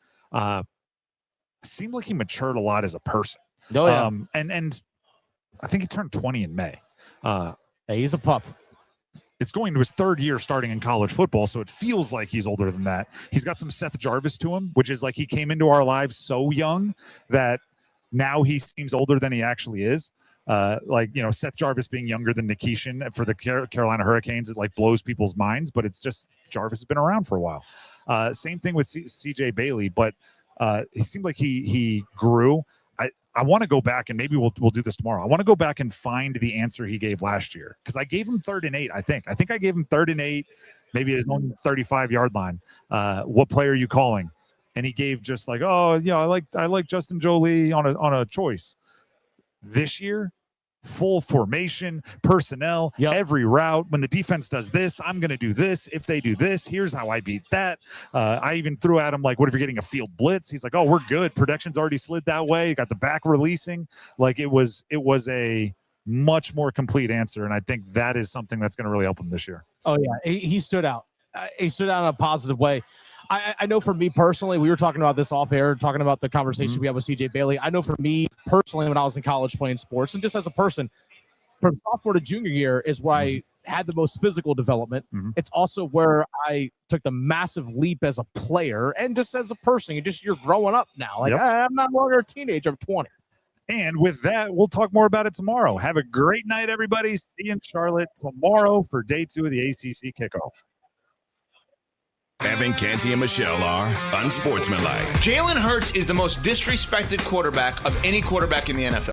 Seemed like he matured a lot as a person. Oh, yeah. And I think he turned 20 in May. Hey, he's a pup. It's going to his 3rd year starting in college football, so it feels like he's older than that. He's got some Seth Jarvis to him, which is like he came into our lives so young that now he seems older than he actually is. Seth Jarvis being younger than Nikishin for the Carolina Hurricanes, it like blows people's minds, but it's just Jarvis has been around for a while. Same thing with CJ Bailey, but he seemed like he grew. I want to go back, and maybe we'll do this tomorrow. I want to go back and find the answer he gave last year, because I gave him 3rd and 8. I think I gave him 3rd and 8, maybe his own 35-yard line. What play are you calling? And he gave just like, I like Justin Jolie on a choice. This year, full formation, personnel, every route. When the defense does this, I'm going to do this. If they do this, here's how I beat that. I even threw at him, like, what if you're getting a field blitz? He's like, oh, we're good. Production's already slid that way. You got the back releasing. Like, it was a much more complete answer, and I think that is something that's going to really help him this year. Oh, yeah. He stood out. He stood out in a positive way. I know for me personally, we were talking about this off air, talking about the conversation we had with CJ Bailey. I know for me personally, when I was in college playing sports, and just as a person, from sophomore to junior year is where I had the most physical development. It's also where I took the massive leap as a player and just as a person. You're growing up now. Like, I'm not longer a teenager, I'm 20. And with that, we'll talk more about it tomorrow. Have a great night, everybody. See you in Charlotte tomorrow for day 2 of the ACC Kickoff. Evan, Canty, and Michelle are unsportsmanlike. Jalen Hurts is the most disrespected quarterback of any quarterback in the NFL.